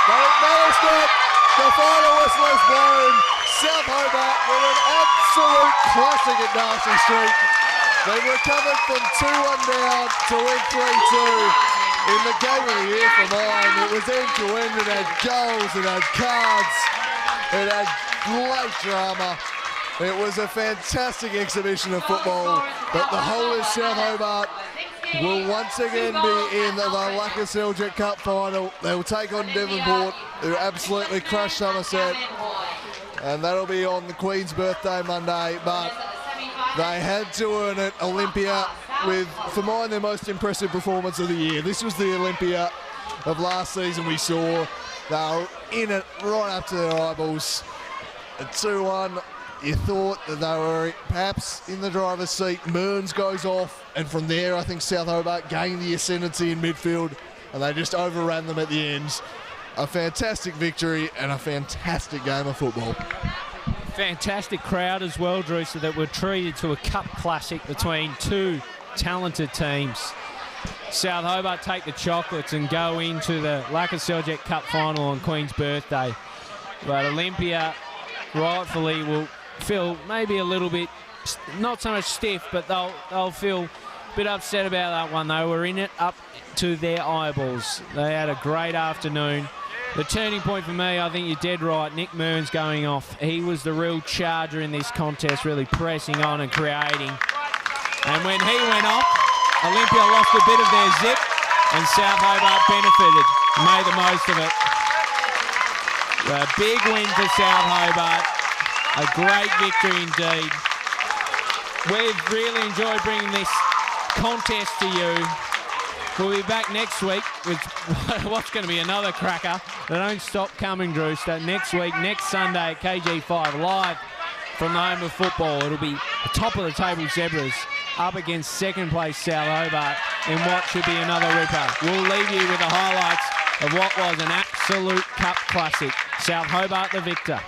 No, it's not. The final whistle is blown. South Hobart with an absolute classic at Darcy Street. They've recovered from 2-1 down to win 3-2. in the game of the year for mine. It was end to end. It had goals, it had cards, it had great drama. It was a fantastic exhibition of football, but the whole of South Hobart will once again be in the Lakoseljac Cup final. They'll take on Devonport, who absolutely crushed Somerset, and that'll be on the Queen's birthday Monday, but they had to earn it. Olympia with, for mine, their most impressive performance of the year. This was the Olympia of last season we saw. They were in it right up to their eyeballs. At 2-1, you thought that they were perhaps in the driver's seat. Mearns goes off, and from there I think South Hobart gained the ascendancy in midfield, and they just overran them at the end. A fantastic victory and a fantastic game of football. Fantastic crowd as well, Drew, so that we're treated to a cup classic between two talented teams. South Hobart take the chocolates and go into the Lakoseljac Cup final on Queen's birthday. But Olympia rightfully will feel maybe a little bit, not so much stiff, but they'll feel a bit upset about that one. They were in it up to their eyeballs. They had a great afternoon. The turning point for me, I think you're dead right, Nick Mearns going off. He was the real charger in this contest, really pressing on and creating. And when he went off, Olympia lost a bit of their zip, and South Hobart benefited, made the most of it. A big win for South Hobart. A great victory indeed. We've really enjoyed bringing this contest to you. We'll be back next week with what's going to be another cracker. They don't stop coming, Drew. So next week, next Sunday at KG5, live from the home of football. It'll be the top of the table Zebras up against second place South Hobart in what should be another ripper. We'll leave you with the highlights of what was an absolute cup classic. South Hobart the victor.